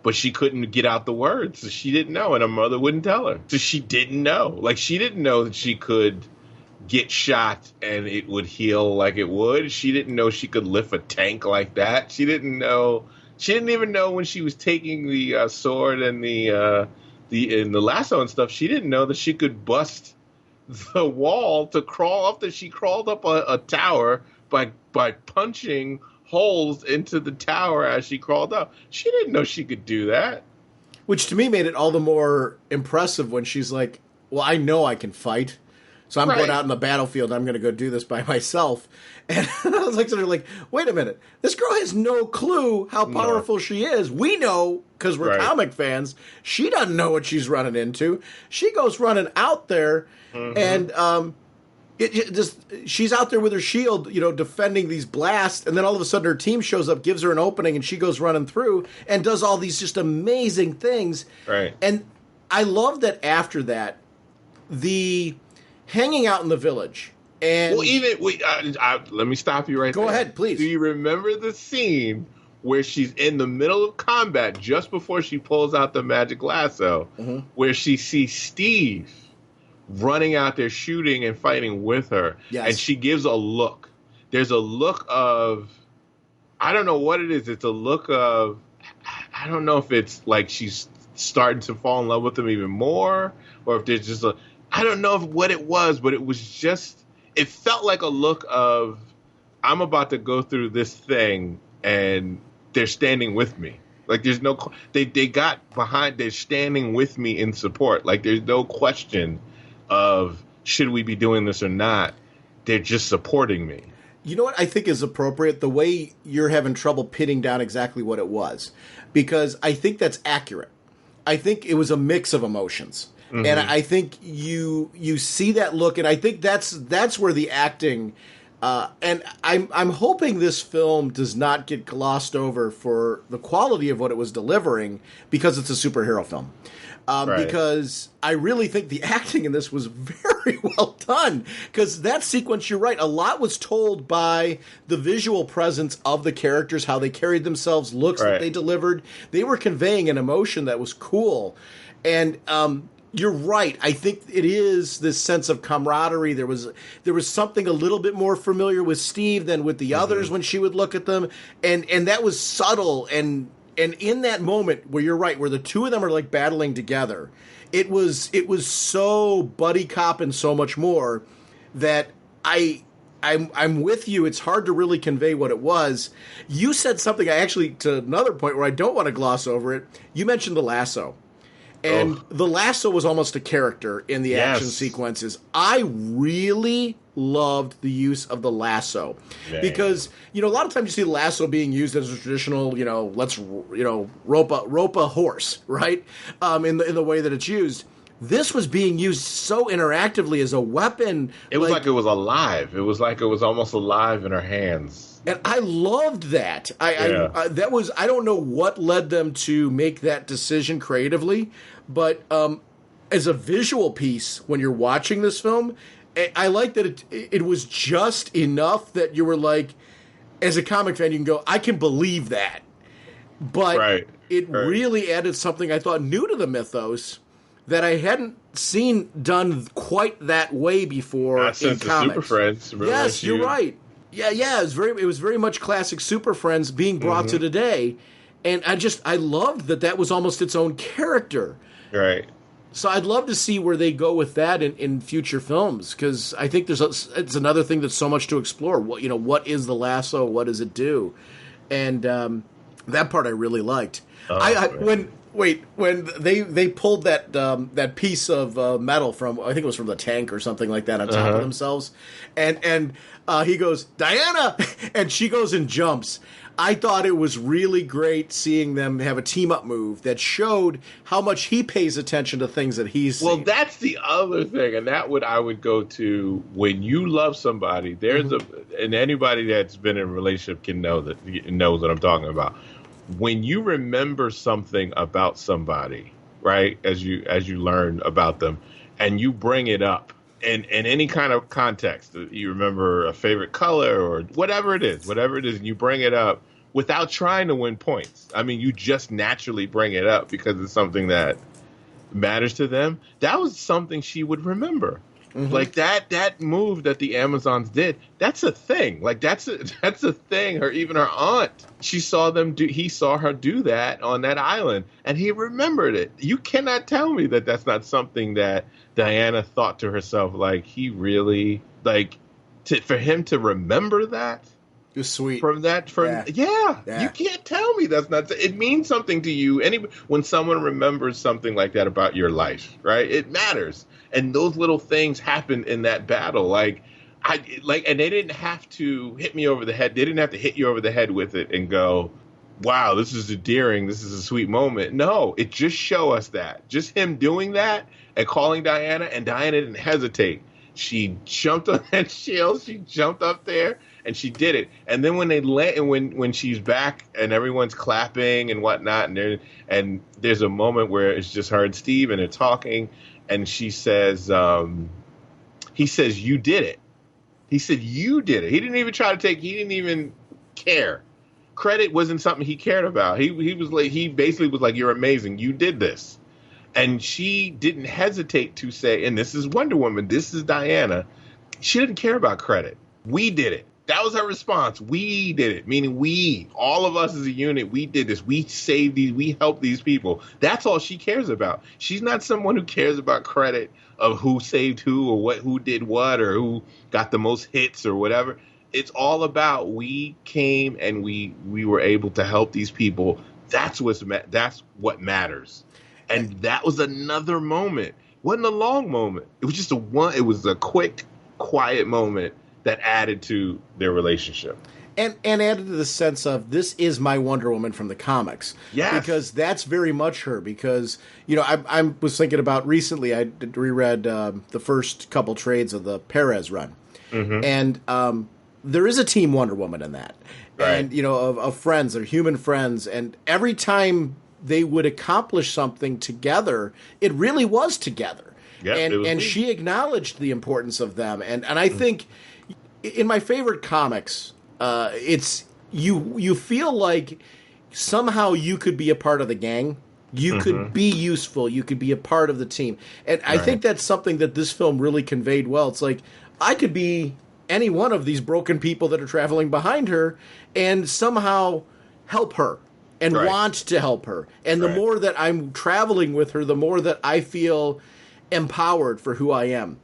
but she couldn't get out the words. So she didn't know, and her mother wouldn't tell her. So she didn't know. Like, she didn't know that she could get shot and it would heal like it would. She didn't know she could lift a tank like that. She didn't know. She didn't even know when she was taking the sword and the lasso and stuff. She didn't know that she could bust the wall to crawl up. She crawled up a tower by punching holes into the tower as she crawled up. She didn't know she could do that. Which to me made it all the more impressive when she's like, well, I know I can fight. So I'm going out in the battlefield. I'm going to go do this by myself. And I was like, sort of like, wait a minute. This girl has no clue how powerful she is. We know because we're comic fans. She doesn't know what she's running into. She goes running out there, and she's out there with her shield, defending these blasts. And then all of a sudden, her team shows up, gives her an opening, and she goes running through and does all these just amazing things. Right. And I love that after that, the hanging out in the village. And let me stop you right there. Go ahead, please. Do you remember the scene where she's in the middle of combat just before she pulls out the magic lasso, where she sees Steve running out there shooting and fighting with her, and she gives a look. There's a look of, I don't know what it is. It's a look of, I don't know if it's like she's starting to fall in love with him even more, or if there's just I don't know what it was, but it was just, it felt like a look of, I'm about to go through this thing and they're standing with me. Like there's no, they got behind, they're standing with me in support. Like there's no question of should we be doing this or not. They're just supporting me. You know what I think is appropriate? The way you're having trouble pinning down exactly what it was. Because I think that's accurate. I think it was a mix of emotions. And I think you see that look, and I think that's where the acting, and I'm hoping this film does not get glossed over for the quality of what it was delivering because it's a superhero film. Because I really think the acting in this was very well done. Because that sequence, you're right, a lot was told by the visual presence of the characters, how they carried themselves, looks that they delivered. They were conveying an emotion that was cool. And you're right. I think it is this sense of camaraderie. There was something a little bit more familiar with Steve than with the others when she would look at them. And that was subtle. And in that moment where you're right, where the two of them are like battling together, it was so buddy cop and so much more that I'm with you. It's hard to really convey what it was. You said something to another point where I don't want to gloss over it. You mentioned the lasso. And the lasso was almost a character in the action sequences. I really loved the use of the lasso. Because, a lot of times you see the lasso being used as a traditional, let's, rope a horse, right? In the way that it's used. This was being used so interactively as a weapon. It was like it was alive. It was like it was almost alive in her hands. And I loved that. I don't know what led them to make that decision creatively, but as a visual piece, when you're watching this film, I like that it was just enough that you were like, as a comic fan, you can go, I can believe that. But it really added something I thought new to the mythos that I hadn't seen done quite that way before in since comics. The Super Friends. Yes, you're right. Yeah, it was very much classic Super Friends being brought to today, and I loved that was almost its own character. Right. So I'd love to see where they go with that in future films, because I think it's another thing that's so much to explore. What is the lasso? What does it do? And that part I really liked. When they pulled that piece of metal from, I think it was from the tank or something like that, on top of themselves, and he goes, Diana, and she goes and jumps. I thought it was really great seeing them have a team-up move that showed how much he pays attention to things that he's seen. Well, that's the other thing, and I would go to when you love somebody. There's and anybody that's been in a relationship knows what I'm talking about. When you remember something about somebody, right, as you learn about them, and you bring it up in any kind of context, you remember a favorite color or whatever it is, and you bring it up without trying to win points. I mean, you just naturally bring it up because it's something that matters to them. That was something she would remember. Like that move that the Amazons did, that's a thing. Like that's a thing. Even her aunt, he saw her do that on that island, and he remembered it. You cannot tell me that that's not something that Diana thought to herself. Like he really for him to remember that. It was sweet. Yeah. You can't tell me that's not. It means something to you. When someone remembers something like that about your life, right? It matters. And those little things happen in that battle. And they didn't have to hit me over the head. They didn't have to hit you over the head with it and go, wow, this is endearing. This is a sweet moment. No, it just show us that. Just him doing that and calling Diana, and Diana didn't hesitate. She jumped on that shield. She jumped up there. And she did it. And then when when she's back and everyone's clapping and whatnot, and there's a moment where it's just her and Steve and they're talking, and she says, he says, "You did it." He said, "You did it." He didn't even he didn't even care. Credit wasn't something he cared about. He basically was like, "You're amazing. You did this." And she didn't hesitate to say, and this is Wonder Woman. This is Diana. She didn't care about credit. We did it. That was her response. We did it, meaning we, all of us as a unit, we did this. We saved these, we helped these people. That's all she cares about. She's not someone who cares about credit of who saved who or who did what or who got the most hits or whatever. It's all about we came and we were able to help these people. That's what matters. And that was another moment. It wasn't a long moment. It was just it was a quick, quiet moment that added to their relationship. And added to the sense of, this is my Wonder Woman from the comics. Yes. Because that's very much her. Because, I was thinking about recently, I reread the first couple trades of the Perez run. Mm-hmm. And there is a Team Wonder Woman in that. Right. And, of friends, they're human friends. And every time they would accomplish something together, it really was together. Yep, and she acknowledged the importance of them. And I think... in my favorite comics, it's you feel like somehow you could be a part of the gang. You could be useful. You could be a part of the team. And I think that's something that this film really conveyed well. It's like, I could be any one of these broken people that are traveling behind her and somehow help her and want to help her. And the more that I'm traveling with her, the more that I feel empowered for who I am.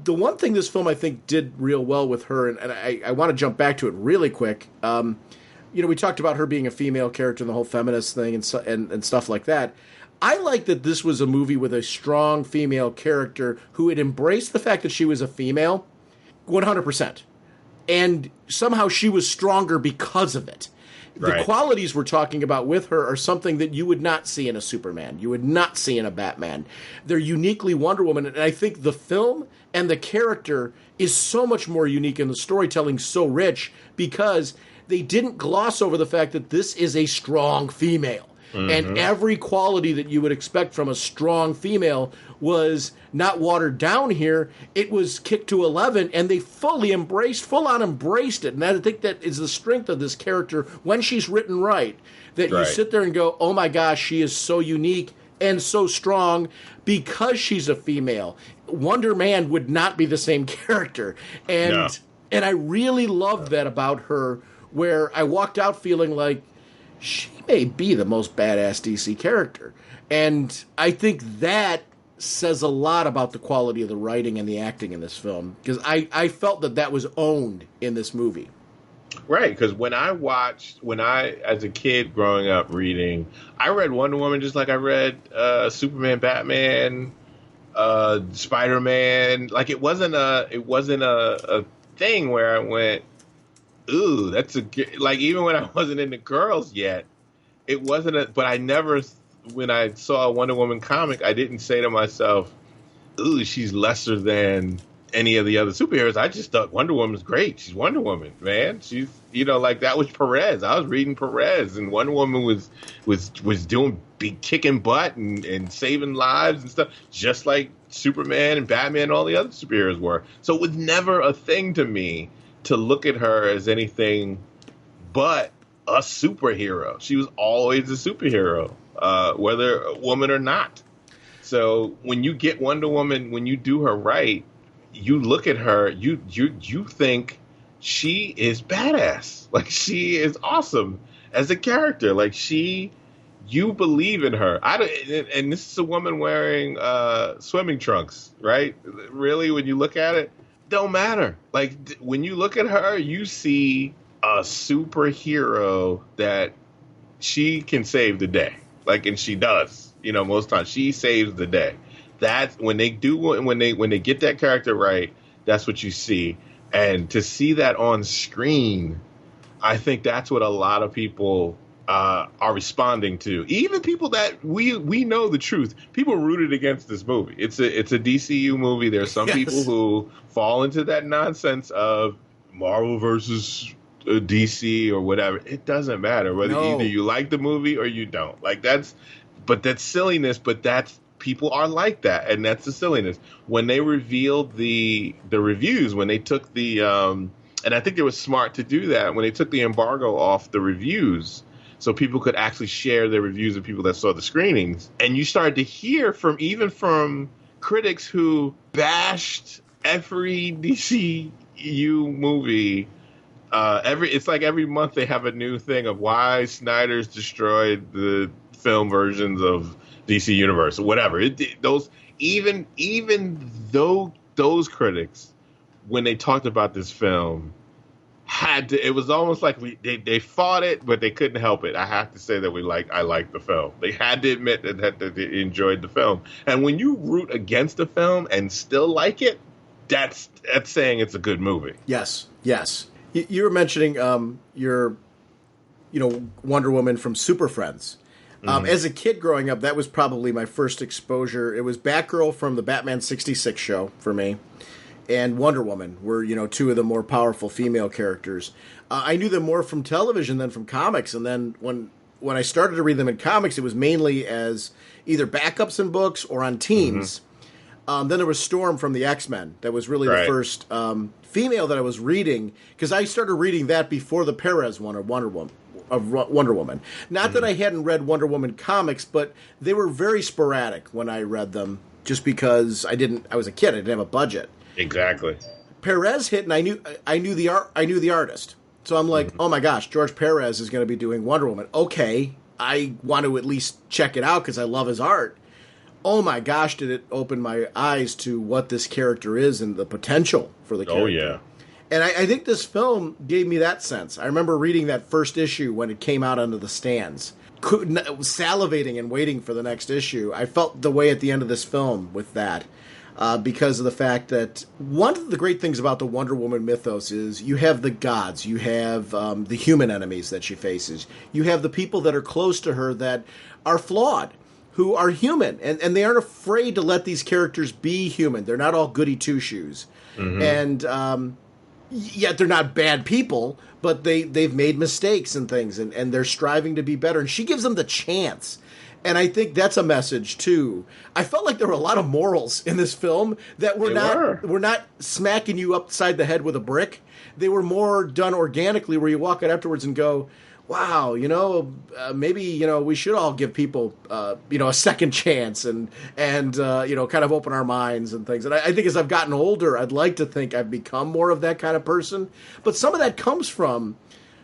The one thing this film, I think, did real well with her, and I want to jump back to it really quick. We talked about her being a female character and the whole feminist thing and stuff like that. I like that this was a movie with a strong female character who had embraced the fact that she was a female 100%. And somehow she was stronger because of it. The qualities we're talking about with her are something that you would not see in a Superman. You would not see in a Batman. They're uniquely Wonder Woman. And I think the film and the character is so much more unique and the storytelling so rich because they didn't gloss over the fact that this is a strong female. Mm-hmm. And every quality that you would expect from a strong female was not watered down here. It was kicked to 11, and they full on embraced it. And I think that is the strength of this character when she's written right. That you sit there and go, oh my gosh, she is so unique and so strong because she's a female. Wonder Man would not be the same character. And I really loved that about her, where I walked out feeling like, she may be the most badass DC character. And I think that says a lot about the quality of the writing and the acting in this film. Because I felt that was owned in this movie. Right, because when I, as a kid growing up reading, I read Wonder Woman just like I read Superman, Batman, Spider-Man. Like, it wasn't a thing where I went, ooh, that's like, even when I wasn't into girls yet, it wasn't but I never, when I saw a Wonder Woman comic, I didn't say to myself, ooh, she's lesser than any of the other superheroes. I just thought Wonder Woman's great. She's Wonder Woman, man. She's, like, that was Perez. I was reading Perez, and Wonder Woman was doing kicking butt and saving lives and stuff, just like Superman and Batman and all the other superheroes were. So it was never a thing to me to look at her as anything but a superhero. She was always a superhero, whether a woman or not. So when you get Wonder Woman, when you do her right, you look at her, you think she is badass. Like, she is awesome as a character. Like, you believe in her. And this is a woman wearing swimming trunks, right? Really, when you look at it, don't matter. Like, when you look at her, you see a superhero that she can save the day. Like, and she does. You know, most times she saves the day. That's when they get that character right. That's what you see, and to see that on screen, I think that's what a lot of people are responding to. Even people that we know the truth. People rooted against this movie. It's a DCU movie. There's some people who fall into that nonsense of Marvel versus DC or whatever. It doesn't matter whether either you like the movie or you don't. Like that's silliness. But that's people are like that, and that's the silliness. When they revealed the reviews, when they took the and I think it was smart to do that when they took the embargo off the reviews, so people could actually share their reviews of people that saw the screenings. And you started to hear from critics who bashed every DCU movie. It's like every month they have a new thing of why Snyder's destroyed the film versions of DC Universe or whatever. Even though those critics, when they talked about this film, it was almost like they fought it, but they couldn't help it. I have to say that I liked the film. They had to admit that they enjoyed the film. And when you root against a film and still like it, that's saying it's a good movie. Yes. You were mentioning your Wonder Woman from Super Friends. As a kid growing up, that was probably my first exposure. It was Batgirl from the Batman 66 show for me, and Wonder Woman were, two of the more powerful female characters. I knew them more from television than from comics, and then when I started to read them in comics, it was mainly as either backups in books or on teams. Then there was Storm from the X-Men. That was really the first female that I was reading, because I started reading that before the Perez one of Wonder Woman. Not that I hadn't read Wonder Woman comics, but they were very sporadic when I read them, just because I was a kid. I didn't have a budget. Exactly. Perez hit, and I knew the artist. So I'm like, oh my gosh, George Perez is going to be doing Wonder Woman. Okay, I want to at least check it out because I love his art. Oh my gosh, did it open my eyes to what this character is and the potential for the character. Oh yeah. And I think this film gave me that sense. I remember reading that first issue when it came out onto the stands, salivating and waiting for the next issue. I felt the way at the end of this film with that, because of the fact that one of the great things about the Wonder Woman mythos is you have the gods, you have the human enemies that she faces, you have the people that are close to her that are flawed, who are human, and they aren't afraid to let these characters be human. They're not all goody two-shoes. And yet they're not bad people, but they've made mistakes and things, and they're striving to be better. And she gives them the chance. And I think that's a message, too. I felt like there were a lot of morals in this film that were not smacking you upside the head with a brick. They were more done organically, where you walk out afterwards and go, wow, maybe, we should all give people, a second chance and kind of open our minds and things. And I think as I've gotten older, I'd like to think I've become more of that kind of person. But some of that comes from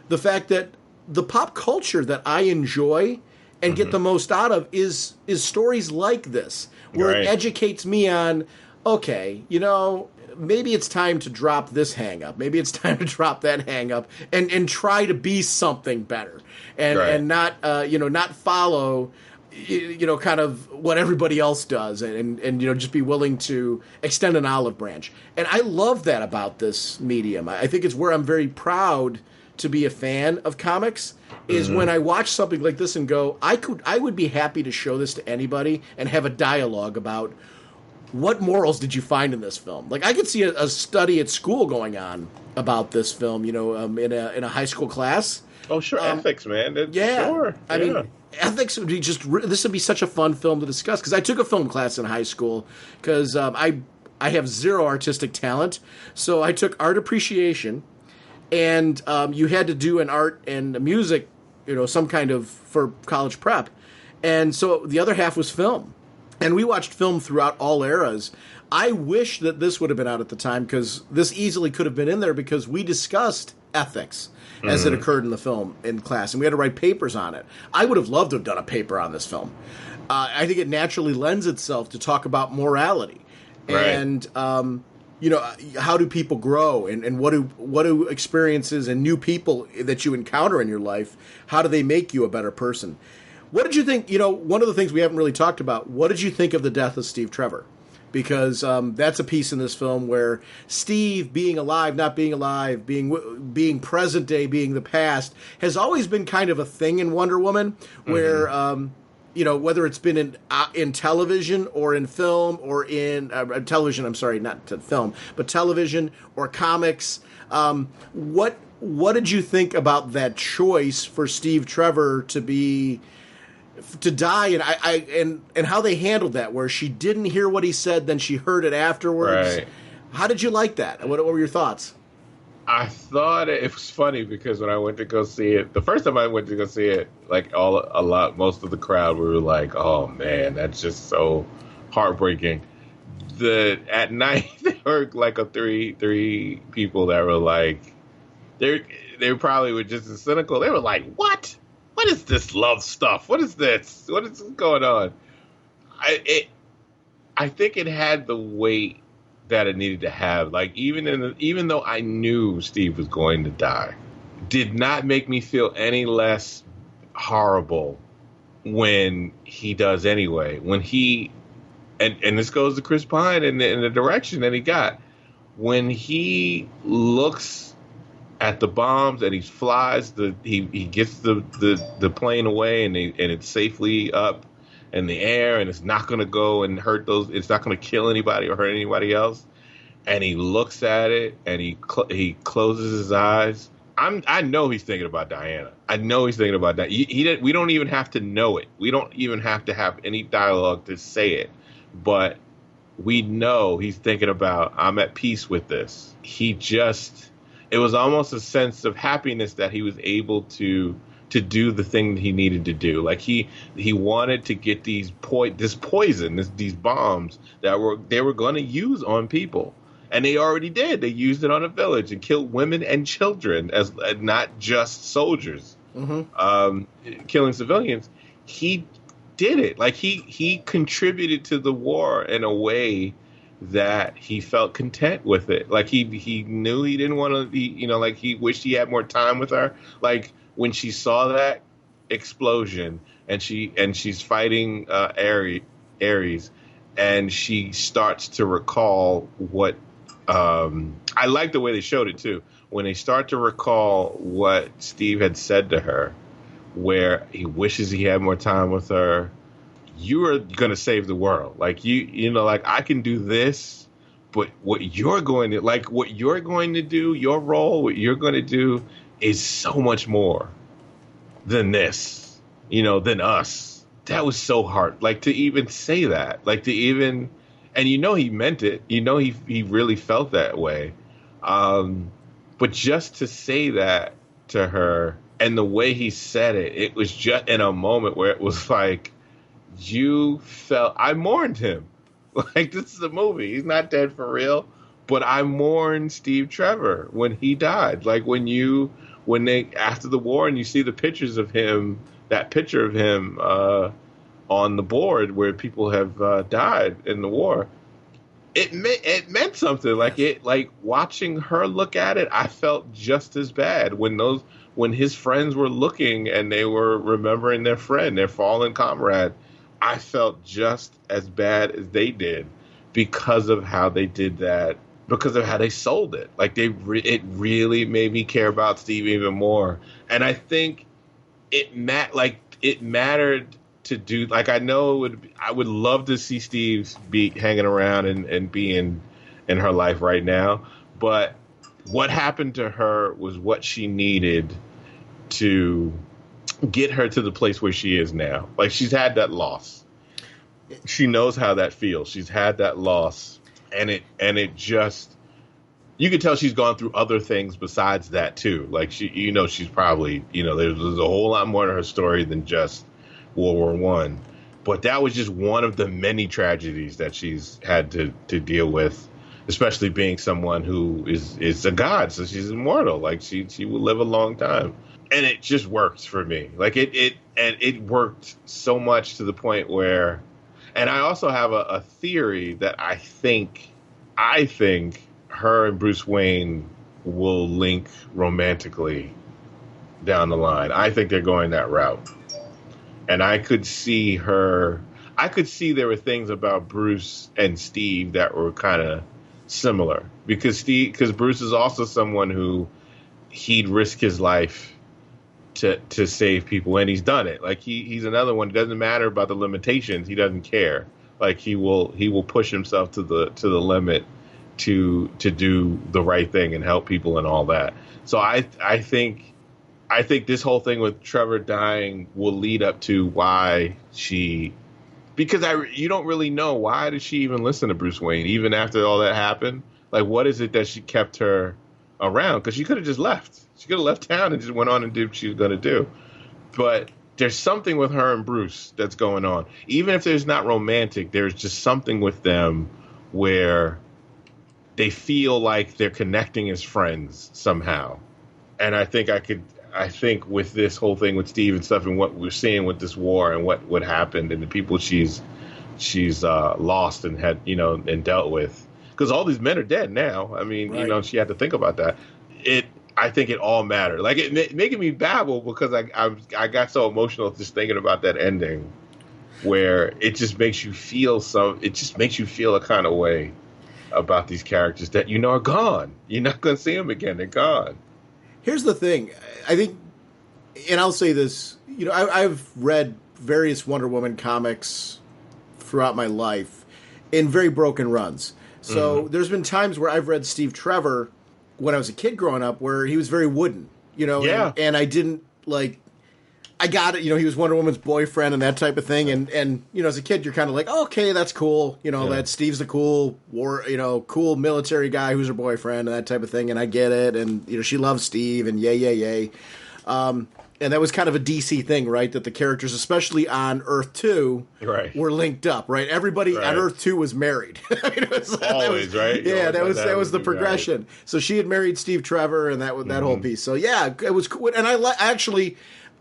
the fact that the pop culture that I enjoy and get the most out of is stories like this, where it educates me on, okay, maybe it's time to drop this hang up. Maybe it's time to drop that hang up and try to be something better and not, not follow, kind of what everybody else does and just be willing to extend an olive branch. And I love that about this medium. I think it's where I'm very proud to be a fan of comics is when I watch something like this and go, I would be happy to show this to anybody and have a dialogue about what morals did you find in this film? Like, I could see a study at school going on about this film, in a high school class. Oh, sure, ethics, man. Sure. I mean, ethics would be this would be such a fun film to discuss, because I took a film class in high school because I have zero artistic talent, so I took art appreciation, and you had to do an art and music, some kind of for college prep, and so the other half was film. And we watched film throughout all eras. I wish that this would have been out at the time, because this easily could have been in there, because we discussed ethics as it occurred in the film in class, and we had to write papers on it. I would have loved to have done a paper on this film. I think it naturally lends itself to talk about morality. Right. And, how do people grow, and what do experiences and new people that you encounter in your life, how do they make you a better person? What did you think? One of the things we haven't really talked about, what did you think of the death of Steve Trevor? Because that's a piece in this film where Steve being alive, not being alive, being present day, being the past, has always been kind of a thing in Wonder Woman, where whether it's been in television or in film or in television, I'm sorry, not to film, but television or comics. What did you think about that choice for Steve Trevor to die, and how they handled that, where she didn't hear what he said, then she heard it afterwards? Right. How did you like that? What were your thoughts? I thought it was funny because when I went to go see it, the first time I went to go see it, like most of the crowd were like, "Oh man, that's just so heartbreaking." At night there were like three people that were like, they probably were just as cynical. They were like, "What? What is this love stuff? What is this? What is going on?" I think it had the weight that it needed to have. Like even though I knew Steve was going to die, did not make me feel any less horrible when he does anyway. When he and this goes to Chris Pine and the direction that he got, when he looks at the bombs and he flies he gets the plane away and it's safely up in the air and it's not going to go and hurt it's not going to kill anybody or hurt anybody else, and he looks at it and he closes his eyes. I know he's thinking about Diana. I know he's thinking about that. We don't even have to know it. We don't even have to have any dialogue to say it, but we know he's thinking about, I'm at peace with this. It was almost a sense of happiness that he was able to do the thing that he needed to do. Like he wanted to get these bombs that they were going to use on people, and they already did. They used it on a village and killed women and children, as not just soldiers, killing civilians. He did it. Like he contributed to the war in a way that he felt content with it. Like he knew he didn't want to be, like he wished he had more time with her. Like when she saw that explosion and she's fighting Ares, and she starts to recall what I like the way they showed it too. When they start to recall what Steve had said to her, where he wishes he had more time with her. You are going to save the world. Like like I can do this, but what you're going to do, your role, what you're going to do is so much more than this, than us. That was so hard. Like to even say that, and he meant it, he really felt that way. But just to say that to her and the way he said it, it was just in a moment where it was like, I mourned him. Like, this is a movie. He's not dead for real, but I mourned Steve Trevor when he died. Like after the war and you see the pictures of him, that picture of him on the board where people have died in the war, it meant something. Like watching her look at it, I felt just as bad when his friends were looking and they were remembering their friend, their fallen comrade. I felt just as bad as they did because of how they did that, because of how they sold it. Like it really made me care about Steve even more. And I think it mattered to do. Like I would love to see Steve be hanging around and be in her life right now. But what happened to her was what she needed to get her to the place where she is now. Like she's had that loss. She knows how that feels. She's had that loss, and it just, you can tell she's gone through other things besides that too. Like she's probably, there's a whole lot more to her story than just World War I. But that was just one of the many tragedies that she's had to deal with, especially being someone who is a god, so she's immortal. Like she will live a long time. And it just works for me. Like it worked so much to the point where, and I also have a theory that I think her and Bruce Wayne will link romantically down the line. I think they're going that route. And I could see there were things about Bruce and Steve that were kind of similar, because Bruce is also someone who he'd risk his life to save people, and he's done it. Like he's another one. It doesn't matter about the limitations. He doesn't care. Like he will push himself to the limit to do the right thing and help people and all that. So I think this whole thing with Trevor dying will lead up to why because you don't really know, why did she even listen to Bruce Wayne even after all that happened? Like, what is it that she kept her around? Because she could have just left. She could have left town and just went on and did what she was going to do. But there's something with her and Bruce that's going on. Even if there's not romantic, there's just something with them where they feel like they're connecting as friends somehow. And I think with this whole thing with Steve and stuff, and what we're seeing with this war and what happened and the people she's lost and had, and dealt with, because all these men are dead now. I mean, right. She had to think about that. I think it all mattered. Like, it making me babble because I got so emotional just thinking about that ending, where it just makes you feel a kind of way about these characters that are gone. You're not going to see them again. They're gone. Here's the thing. I think, and I'll say this, I've read various Wonder Woman comics throughout my life in very broken runs. So there's been times where I've read Steve Trevor when I was a kid growing up where he was very wooden, Yeah. and I didn't I got it, he was Wonder Woman's boyfriend and that type of thing. And as a kid, you're kind of like, oh, okay, that's cool. That Steve's the cool cool military guy who's her boyfriend and that type of thing. And I get it. And, she loves Steve and yay. And that was kind of a DC thing, right? That the characters, especially on Earth 2, right, were linked up, right? Everybody on Earth 2 was married. Always, right? Yeah, that was the progression. Right. So she had married Steve Trevor and that whole piece. So yeah, it was cool. And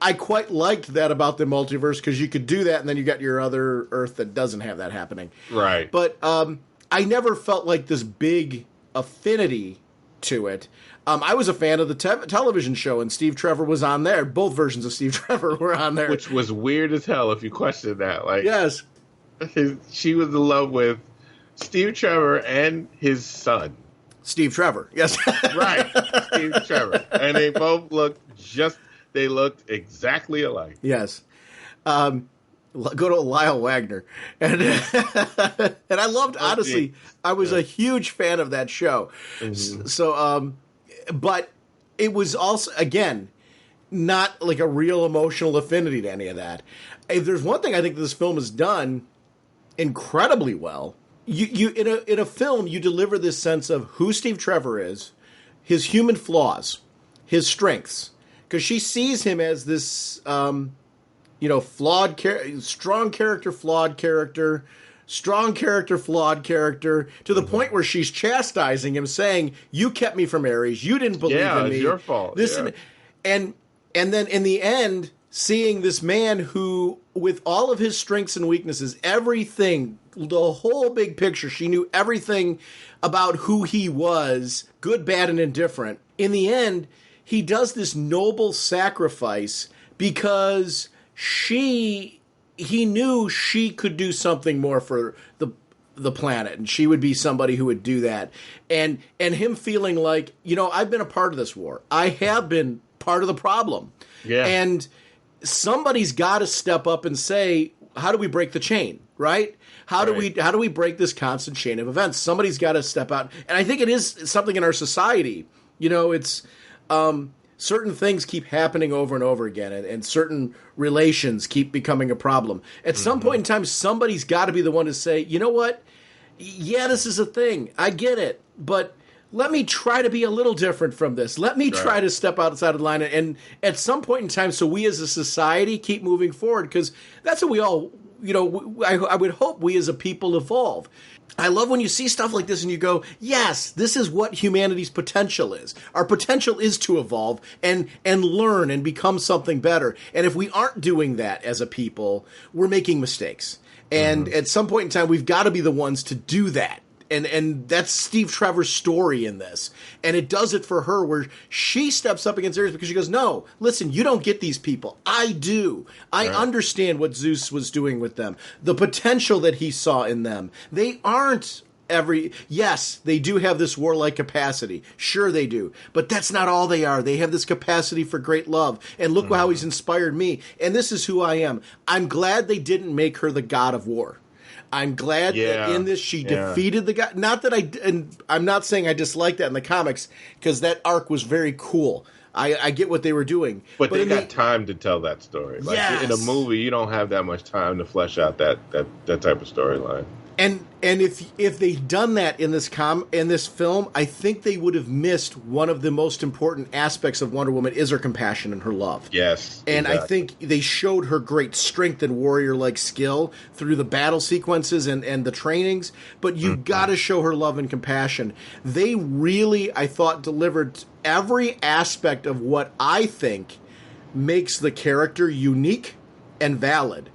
I quite liked that about the multiverse, because you could do that, and then you got your other Earth that doesn't have that happening. Right. But I never felt like this big affinity to it. I was a fan of the television show, and Steve Trevor was on there. Both versions of Steve Trevor were on there. Which was weird as hell if you question that. Like, yes. She was in love with Steve Trevor and his son. Steve Trevor, yes. Right, Steve Trevor. And they both looked exactly alike. Yes. Go to Lyle Wagner. And and I loved, honestly, I was a huge fan of that show. Mm-hmm. So, but it was also, again, not like a real emotional affinity to any of that. If there's one thing I think this film has done incredibly well, you in a film, you deliver this sense of who Steve Trevor is, his human flaws, his strengths, because she sees him as this, flawed strong character, flawed character, strong character, flawed character, to the point where she's chastising him, saying, "You kept me from Ares. You didn't believe in me. It's your fault." And then in the end, seeing this man who, with all of his strengths and weaknesses, everything, the whole big picture, she knew everything about who he was, good, bad, and indifferent. In the end, he does this noble sacrifice because he knew she could do something more for the planet, and she would be somebody who would do that. And him feeling like, I've been a part of this war. I have been part of the problem. Yeah. And somebody's got to step up and say, how do we break the chain, right? How do we break this constant chain of events? Somebody's got to step out. And I think it is something in our society. It's certain things keep happening over and over again, and certain relations keep becoming a problem. At some point in time, somebody's got to be the one to say, you know what? Yeah, this is a thing. I get it. But let me try to be a little different from this. Let me try to step outside of the line. And at some point in time, so we as a society keep moving forward, because that's what we all, I would hope we as a people evolve. I love when you see stuff like this and you go, yes, this is what humanity's potential is. Our potential is to evolve and learn and become something better. And if we aren't doing that as a people, we're making mistakes. And at some point in time, we've got to be the ones to do that. And that's Steve Trevor's story in this. And it does it for her where she steps up against Ares because she goes, no, listen, you don't get these people. I do. I understand what Zeus was doing with them. The potential that he saw in them. They aren't yes, they do have this warlike capacity. Sure they do. But that's not all they are. They have this capacity for great love. And look how he's inspired me. And this is who I am. I'm glad they didn't make her the god of war. I'm glad that in this she defeated the god. Not that and I'm not saying I dislike that in the comics, because that arc was very cool. I get what they were doing. But they got time to tell that story. Like in a movie, you don't have that much time to flesh out that type of storyline. And if they'd done that in this film, I think they would have missed one of the most important aspects of Wonder Woman is her compassion and her love. Yes. And exactly. I think they showed her great strength and warrior-like skill through the battle sequences and the trainings, but you got to show her love and compassion. They really, I thought, delivered every aspect of what I think makes the character unique and valid.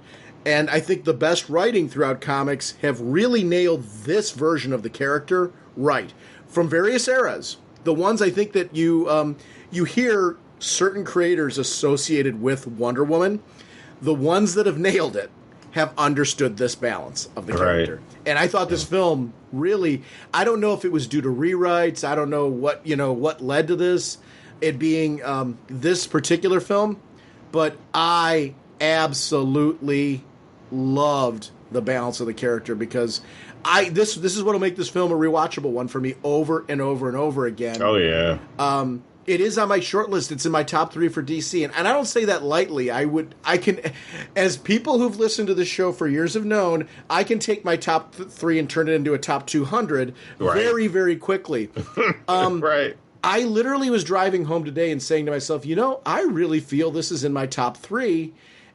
And I think the best writing throughout comics have really nailed this version of the character right. From various eras, the ones I think that you hear certain creators associated with Wonder Woman, the ones that have nailed it have understood this balance of the character. Right. And I thought this film really, I don't know if it was due to rewrites, I don't know what led to this, it being this particular film, but I absolutely loved the balance of the character because this is what'll make this film a rewatchable one for me over and over and over again. Oh yeah. It is on my short list. It's in my top 3 for DC, and I don't say that lightly. I can, as people who've listened to this show for years have known, I can take my top 3 and turn it into a top 200 very, very quickly. Right. I literally was driving home today and saying to myself, I really feel this is in my top 3.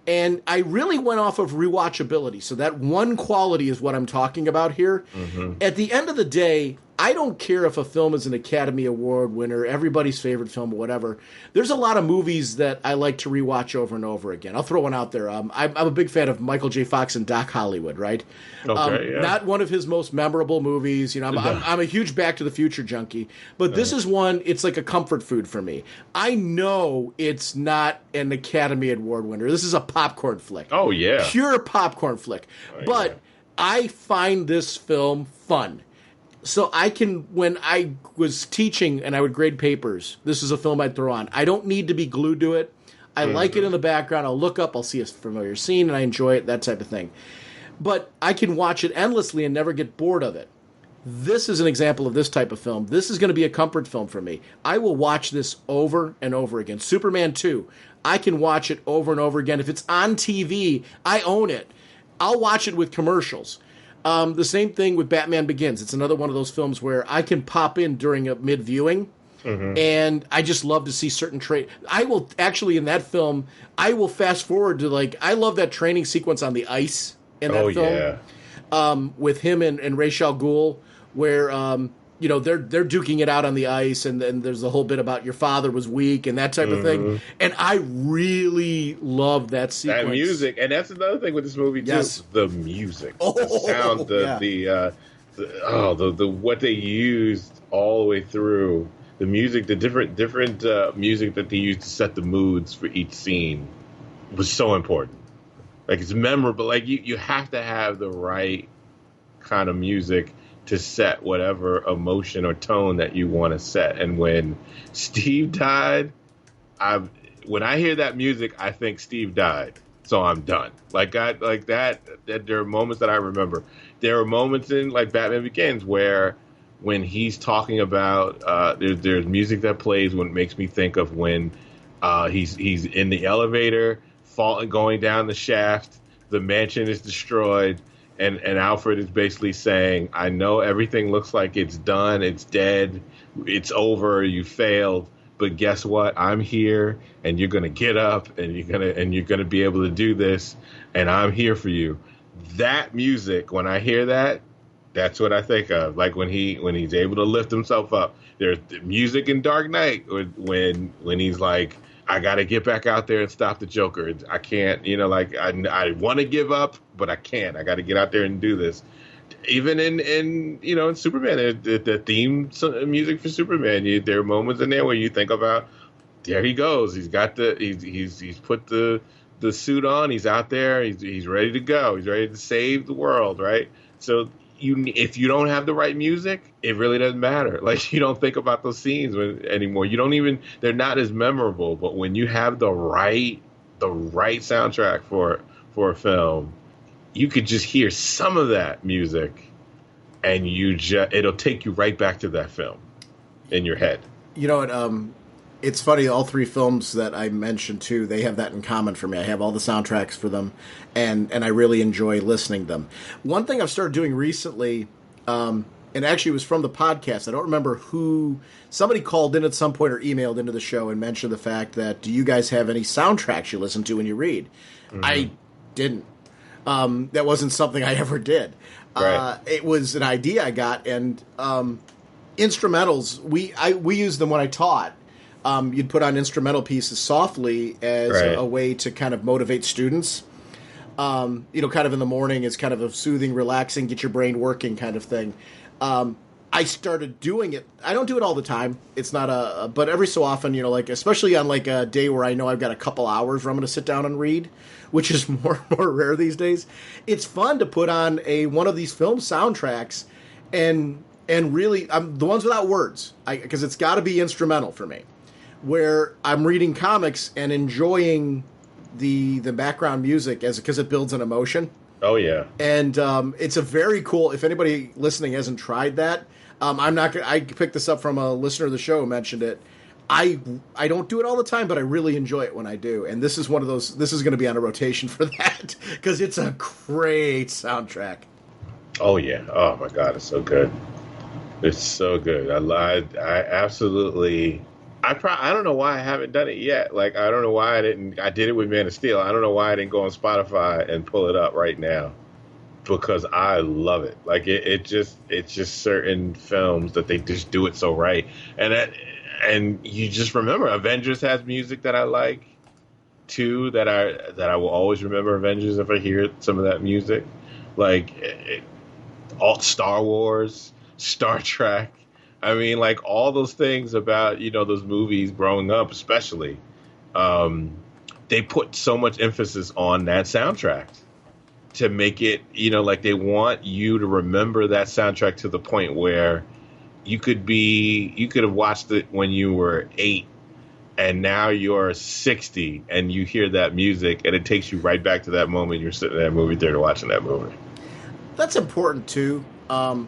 And I really went off of rewatchability. So that one quality is what I'm talking about here. Mm-hmm. At the end of the day, I don't care if a film is an Academy Award winner, everybody's favorite film or whatever. There's a lot of movies that I like to rewatch over and over again. I'll throw one out there. I'm a big fan of Michael J. Fox and Doc Hollywood, right? Okay, Not one of his most memorable movies. I'm a huge Back to the Future junkie. But this is one, it's like a comfort food for me. I know it's not an Academy Award winner. This is a popcorn flick. Oh, yeah. Pure popcorn flick. But I find this film fun. So when I was teaching and I would grade papers, this is a film I'd throw on. I don't need to be glued to it. I like it in the background. I'll look up, I'll see a familiar scene, and I enjoy it, that type of thing. But I can watch it endlessly and never get bored of it. This is an example of this type of film. This is going to be a comfort film for me. I will watch this over and over again. Superman 2, I can watch it over and over again. If it's on TV, I own it. I'll watch it with commercials. The same thing with Batman Begins. It's another one of those films where I can pop in during a mid-viewing, and I just love to see certain I will actually, in that film, I will fast forward to, I love that training sequence on the ice in that film. Yeah. With him and Ra's al Ghul, where they're duking it out on the ice, and then there's the whole bit about your father was weak and that type of thing. And I really love that sequence. That music, and that's another thing with this movie too. Yes. The music, the sound, the what they used all the way through. The music, the different music that they used to set the moods for each scene was so important. Like, it's memorable. Like, you have to have the right kind of music to set whatever emotion or tone that you want to set. And when Steve died, when I hear that music, I think Steve died. So I'm done. That there are moments that I remember. There are moments in Batman Begins where when he's talking about there's music that plays when it makes me think of when he's in the elevator, going down the shaft, the mansion is destroyed. And Alfred is basically saying, I know everything looks like it's done, it's dead, it's over, you failed, but guess what? I'm here, and you're gonna get up, and you're gonna be able to do this, and I'm here for you. That music, when I hear that, that's what I think of. Like when he's able to lift himself up. There's music in Dark Knight when he's like, I got to get back out there and stop the Joker. I can't, I want to give up, but I can't. I got to get out there and do this. even in in Superman, the theme music for Superman, there are moments in there where you think about, there he goes, he's put the suit on, he's out there, he's ready to go, he's ready to save the world, right? So if you don't have the right music, it really doesn't matter. Like, you don't think about those scenes anymore. They're not as memorable. But when you have the right soundtrack for a film, you could just hear some of that music, and it'll take you right back to that film in your head. You know what? It's funny. All three films that I mentioned too, they have that in common for me. I have all the soundtracks for them, and I really enjoy listening to them. One thing I've started doing recently, and actually it was from the podcast. I don't remember who. Somebody called in at some point or emailed into the show and mentioned the fact that, do you guys have any soundtracks you listen to when you read? Mm-hmm. I didn't. That wasn't something I ever did. Right. It was an idea I got, and instrumentals. We use them when I taught. You'd put on instrumental pieces softly as a way to kind of motivate students. Kind of in the morning is kind of a soothing, relaxing, get your brain working kind of thing. I started doing it. I don't do it all the time. It's not but every so often, like, especially on like a day where I know I've got a couple hours where I'm going to sit down and read, which is more rare these days. It's fun to put on one of these film soundtracks and really, the ones without words, because it's got to be instrumental for me, where I'm reading comics and enjoying the background music because it builds an emotion. Oh yeah, and it's a very cool. If anybody listening hasn't tried that, I'm not gonna. I picked this up from a listener of the show who mentioned it. I don't do it all the time, but I really enjoy it when I do. And this is one of those. This is going to be on a rotation for that because it's a great soundtrack. Oh yeah. Oh my God, it's so good. It's so good. I absolutely. I don't know why I haven't done it yet. Like, I don't know why I didn't. I did it with Man of Steel. I don't know why I didn't go on Spotify and pull it up right now, because I love it. Like, it's just certain films that they just do it so right, and you just remember. Avengers has music that I like too. That I will always remember Avengers if I hear some of that music. Like, all Star Wars, Star Trek. I mean, like, all those things about, those movies growing up, especially, they put so much emphasis on that soundtrack to make it, like, they want you to remember that soundtrack to the point where you could have watched it when you were 8 and now you're 60 and you hear that music and it takes you right back to that moment you're sitting in that movie theater watching that movie. That's important too. And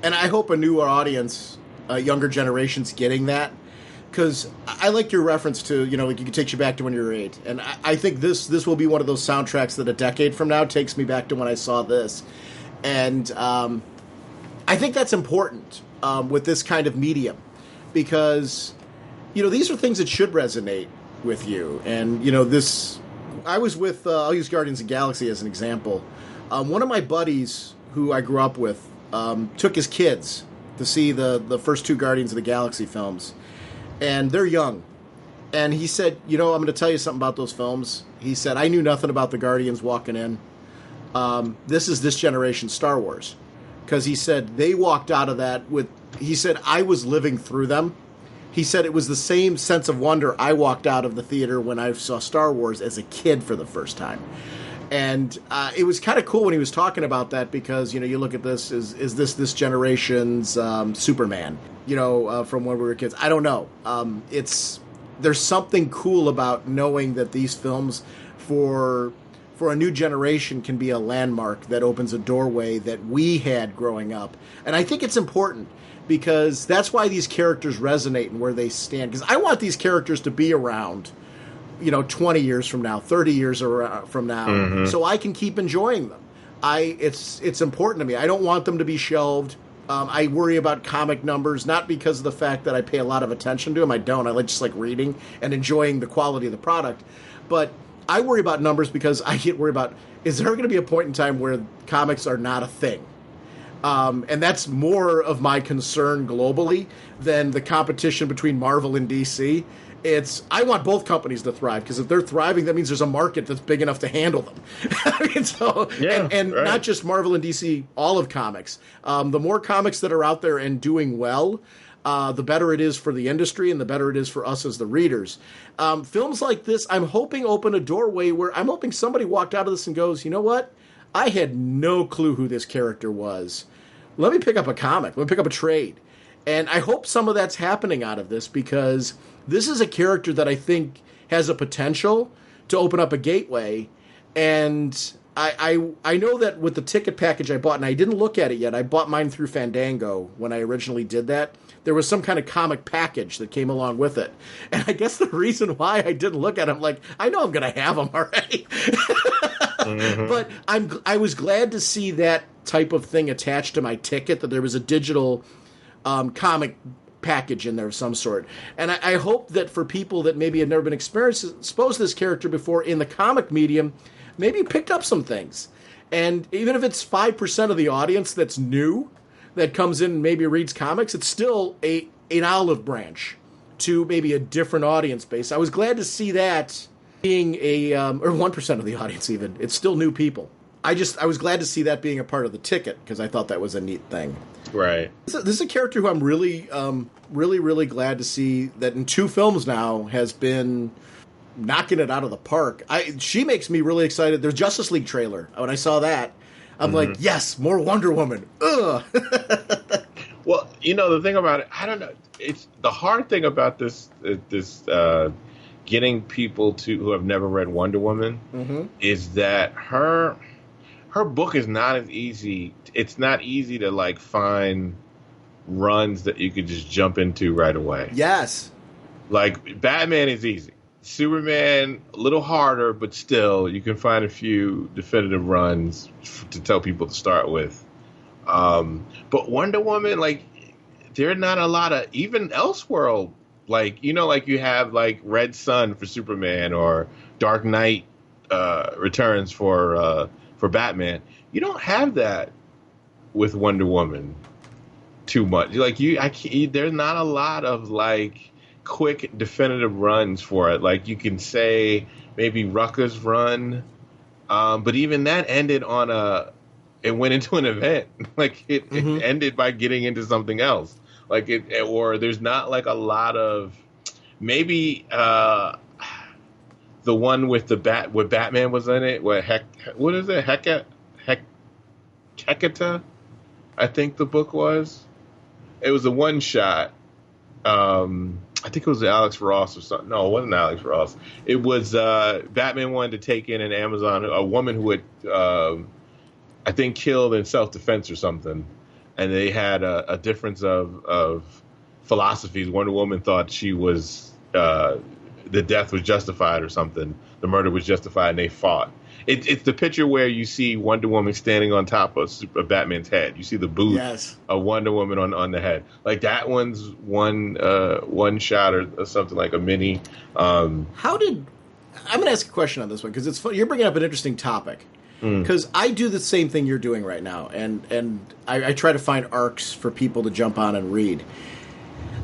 I hope a newer audience, younger generations, getting that, because I like your reference to, like, it takes you back to when you were 8, and I think this will be one of those soundtracks that a decade from now takes me back to when I saw this, and I think that's important with this kind of medium, because these are things that should resonate with you, and this. I was with I'll use Guardians of the Galaxy as an example. One of my buddies who I grew up with took his kids to see the first 2 Guardians of the Galaxy films. And they're young. And he said, I'm going to tell you something about those films. He said, I knew nothing about the Guardians walking in. This is this generation's Star Wars. Because he said they walked out of that he said, I was living through them. He said it was the same sense of wonder I walked out of the theater when I saw Star Wars as a kid for the first time. And it was kind of cool when he was talking about that, because, you look at this, is this generation's Superman, from when we were kids? I don't know. There's something cool about knowing that these films for a new generation can be a landmark that opens a doorway that we had growing up. And I think it's important, because that's why these characters resonate and where they stand. Because I want these characters to be around 20 years from now, 30 years from now, so I can keep enjoying them. It's important to me. I don't want them to be shelved. I worry about comic numbers, not because of the fact that I pay a lot of attention to them. I don't. I just like reading and enjoying the quality of the product. But I worry about numbers because I get worried about, is there going to be a point in time where comics are not a thing? And that's more of my concern globally than the competition between Marvel and DC. I want both companies to thrive, because if they're thriving, that means there's a market that's big enough to handle them. I mean, so, and right. Not just Marvel and DC, all of comics. The more comics that are out there and doing well, the better it is for the industry and the better it is for us as the readers. Films like this, I'm hoping open a doorway where I'm hoping somebody walked out of this and goes, you know what? I had no clue who this character was. Let me pick up a comic. Let me pick up a trade. And I hope some of that's happening out of this, because this is a character that I think has a potential to open up a gateway. And I know that with the ticket package I bought, and I didn't look at it yet. I bought mine through Fandango when I originally did that. There was some kind of comic package that came along with it. And I guess the reason why I didn't look at them, like, I know I'm going to have them already. But I was glad to see that type of thing attached to my ticket, that there was a digital comic package in there of some sort. And I hope that for people that maybe have never been exposed to this character before in the comic medium, maybe picked up some things. And even if it's 5% of the audience that's new, that comes in and maybe reads comics, it's still an olive branch to maybe a different audience base. I was glad to see that being or 1% of the audience even. It's still new people. I was glad to see that being a part of the ticket, because I thought that was a neat thing. Right. This is a character who I'm really, really glad to see that in 2 films now has been knocking it out of the park. She makes me really excited. There's Justice League trailer. When I saw that, I'm like, yes, more Wonder Woman. Ugh. Well, the thing about it, I don't know. It's the hard thing about this getting people who have never read Wonder Woman is that her book is not as easy. It's not easy to like find runs that you could just jump into right away. Yes. Like Batman is easy. Superman, a little harder, but still, you can find a few definitive runs to tell people to start with. But Wonder Woman, like, there are not a lot of, even Elseworld, like, like you have, like, Red Sun for Superman or Dark Knight Returns for Batman. You don't have that with Wonder Woman too much. Like, there's not a lot of, like, quick definitive runs for it. Like, you can say maybe Rucka's run, but even that ended it went into an event. Like it ended by getting into something else. Like or there's not like a lot of, maybe the one with where Batman was in it, what is it? Hecata, I think the book was. It was a one shot. I think it was Alex Ross or something. No, it wasn't Alex Ross. It was Batman wanted to take in an Amazon, a woman who had, I think, killed in self-defense or something. And they had a difference of philosophies. Wonder Woman thought she was, the death was justified or something. The murder was justified, and they fought. It's the picture where you see Wonder Woman standing on top of Batman's head. You see the boot of Wonder Woman on the head. Like that one's one shot or something, like a mini. I'm going to ask a question on this one, because it's fun. You're bringing up an interesting topic. Because I do the same thing you're doing right now, and I try to find arcs for people to jump on and read.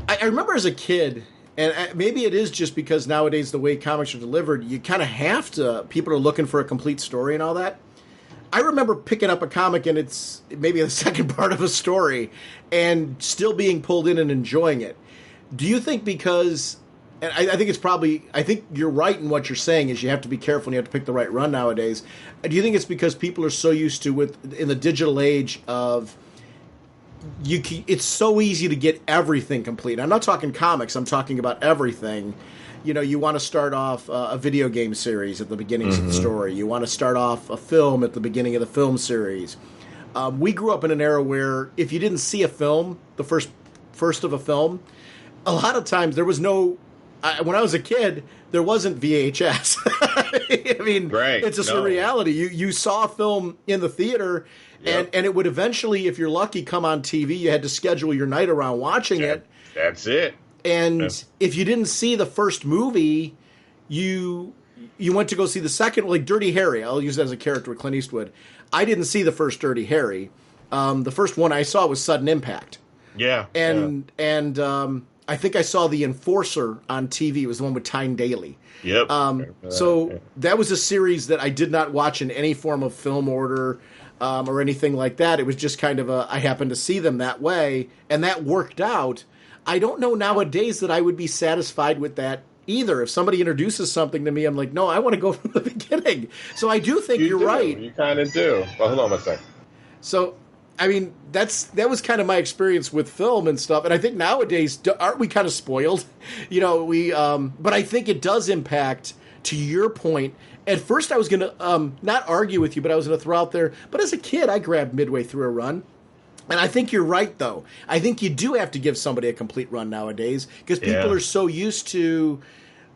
I remember as a kid. And maybe it is just because nowadays the way comics are delivered, you kind of have to, people are looking for a complete story and all that. I remember picking up a comic and it's maybe the second part of a story and still being pulled in and enjoying it. Do you think because, and I think it's probably, I think you're right in what you're saying is you have to be careful and you have to pick the right run nowadays. Do you think it's because people are so used to, in the digital age of, it's so easy to get everything complete. I'm not talking comics. I'm talking about everything. You want to start off a video game series at the beginning of the story. You want to start off a film at the beginning of the film series. We grew up in an era where if you didn't see a film, the first of a film, a lot of times there was no. When I was a kid, there wasn't VHS. I mean, it's just a reality. You saw a film in the theater. Yep. And it would eventually, if you're lucky, come on TV. You had to schedule your night around watching it. That's it. And if you didn't see the first movie, you went to go see the second, like Dirty Harry. I'll use that as a character with Clint Eastwood. I didn't see the first Dirty Harry. The first one I saw was Sudden Impact. Yeah. And I think I saw The Enforcer on TV. It was the one with Tyne Daly. Yep. So that was a series that I did not watch in any form of film order or anything like that. It was just kind of I happened to see them that way, and that worked out. I don't know nowadays that I would be satisfied with that either. If somebody introduces something to me, I'm like, no, I want to go from the beginning. So I do think you're right. You kind of do. Well, hold on a second. So, I mean, that was kind of my experience with film and stuff. And I think nowadays, aren't we kind of spoiled? But I think it does impact, to your point. At first, I was going to not argue with you, but I was going to throw out there. But as a kid, I grabbed midway through a run. And I think you're right, though. I think you do have to give somebody a complete run nowadays because people are so used to,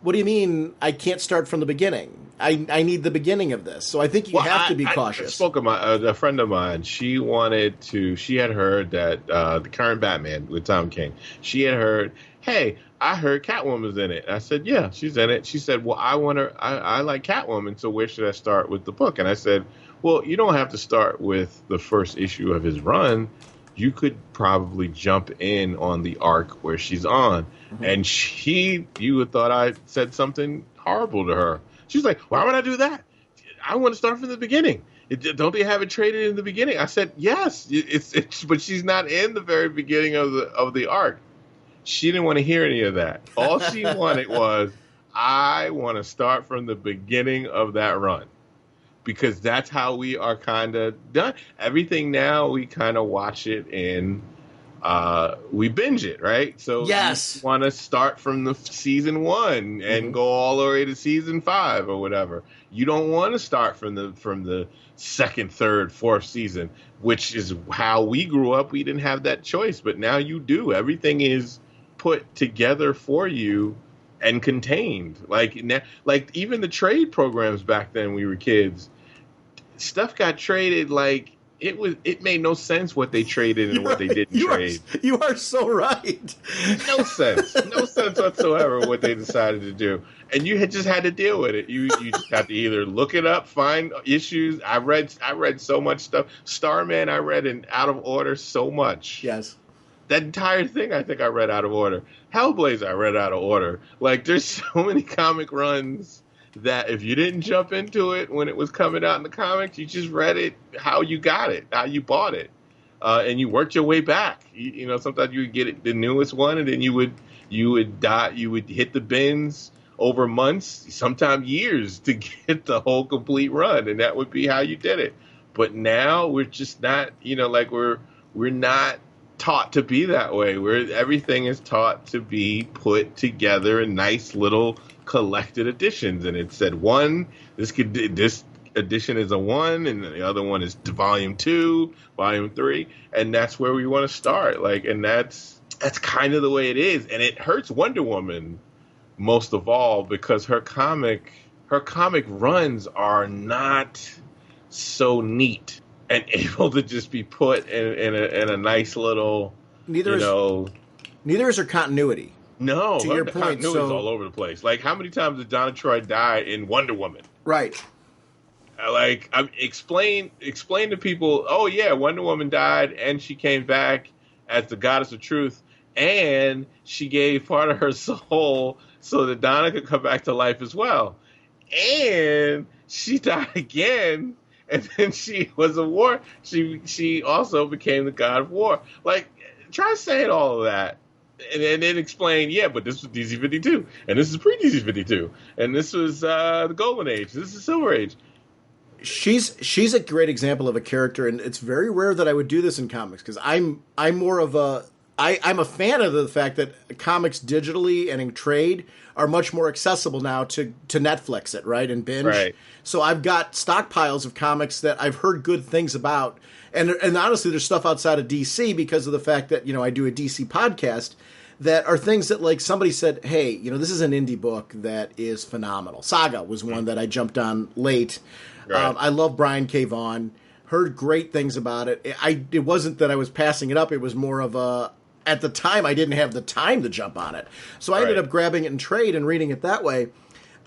what do you mean I can't start from the beginning? I need the beginning of this. So I think you have to be cautious. I spoke of a friend of mine. She had heard that the current Batman with Tom King, she had heard, hey, I heard Catwoman's in it. I said, yeah, she's in it. She said, well, I like Catwoman, so where should I start with the book? And I said, well, you don't have to start with the first issue of his run. You could probably jump in on the arc where she's on. Mm-hmm. And you would thought I said something horrible to her. She's like, why would I do that? I want to start from the beginning. Don't they have it traded in the beginning? I said, yes, but she's not in the very beginning of the arc. She didn't want to hear any of that. All she wanted was, I want to start from the beginning of that run. Because that's how we are kind of done. Everything now, we kind of watch it and we binge it, right? So yes, you want to start from the season 1 and go all the way to season 5 or whatever. You don't want to start from the second, third, fourth season, which is how we grew up. We didn't have that choice, but now you do. Everything is put together for you and contained. Like even the trade programs back then, we were kids. Stuff got traded like it made no sense what they traded and what they didn't trade. You are so right. No sense whatsoever what they decided to do, and you just had to deal with it. You just have to either look it up, find issues. I read so much stuff. Starman, I read in out of order so much. Yes. That entire thing, I think I read out of order. Hellblazer, I read out of order. Like, there's so many comic runs that if you didn't jump into it when it was coming out in the comics, you just read it how you got it, how you bought it, and you worked your way back. You know, sometimes you would get the newest one, and then you would hit the bins over months, sometimes years, to get the whole complete run, and that would be how you did it. But now we're just not, like we're not taught to be that way, where everything is taught to be put together in nice little collected editions, and it said this edition is a 1 and the other one is volume 2, volume 3, and that's where we want to start. Like, and that's kind of the way it is, and it hurts Wonder Woman most of all because her comic runs are not so neat and able to just be put in a nice little, Neither is her continuity. No, to your point, continuity is all over the place. Like, how many times did Donna Troy die in Wonder Woman? Right. Explain to people, oh yeah, Wonder Woman died and she came back as the goddess of truth, and she gave part of her soul so that Donna could come back to life as well. And she died again. And then she was a war. She also became the god of war. Like, try saying all of that, and then explain. Yeah, but this was DC-52, and this is pre-DC-52, and this was the Golden Age. This is the Silver Age. She's a great example of a character, and it's very rare that I would do this in comics because I'm more of I'm a fan of the fact that comics digitally and in trade are much more accessible now to Netflix it, right, and binge. Right. So I've got stockpiles of comics that I've heard good things about. And honestly, there's stuff outside of DC because of the fact that, I do a DC podcast that are things that, like, somebody said, hey, this is an indie book that is phenomenal. Saga was one that I jumped on late. Right. I love Brian K. Vaughan. Heard great things about it. It wasn't that I was passing it up. It was more of at the time, I didn't have the time to jump on it. So I ended up grabbing it in trade and reading it that way.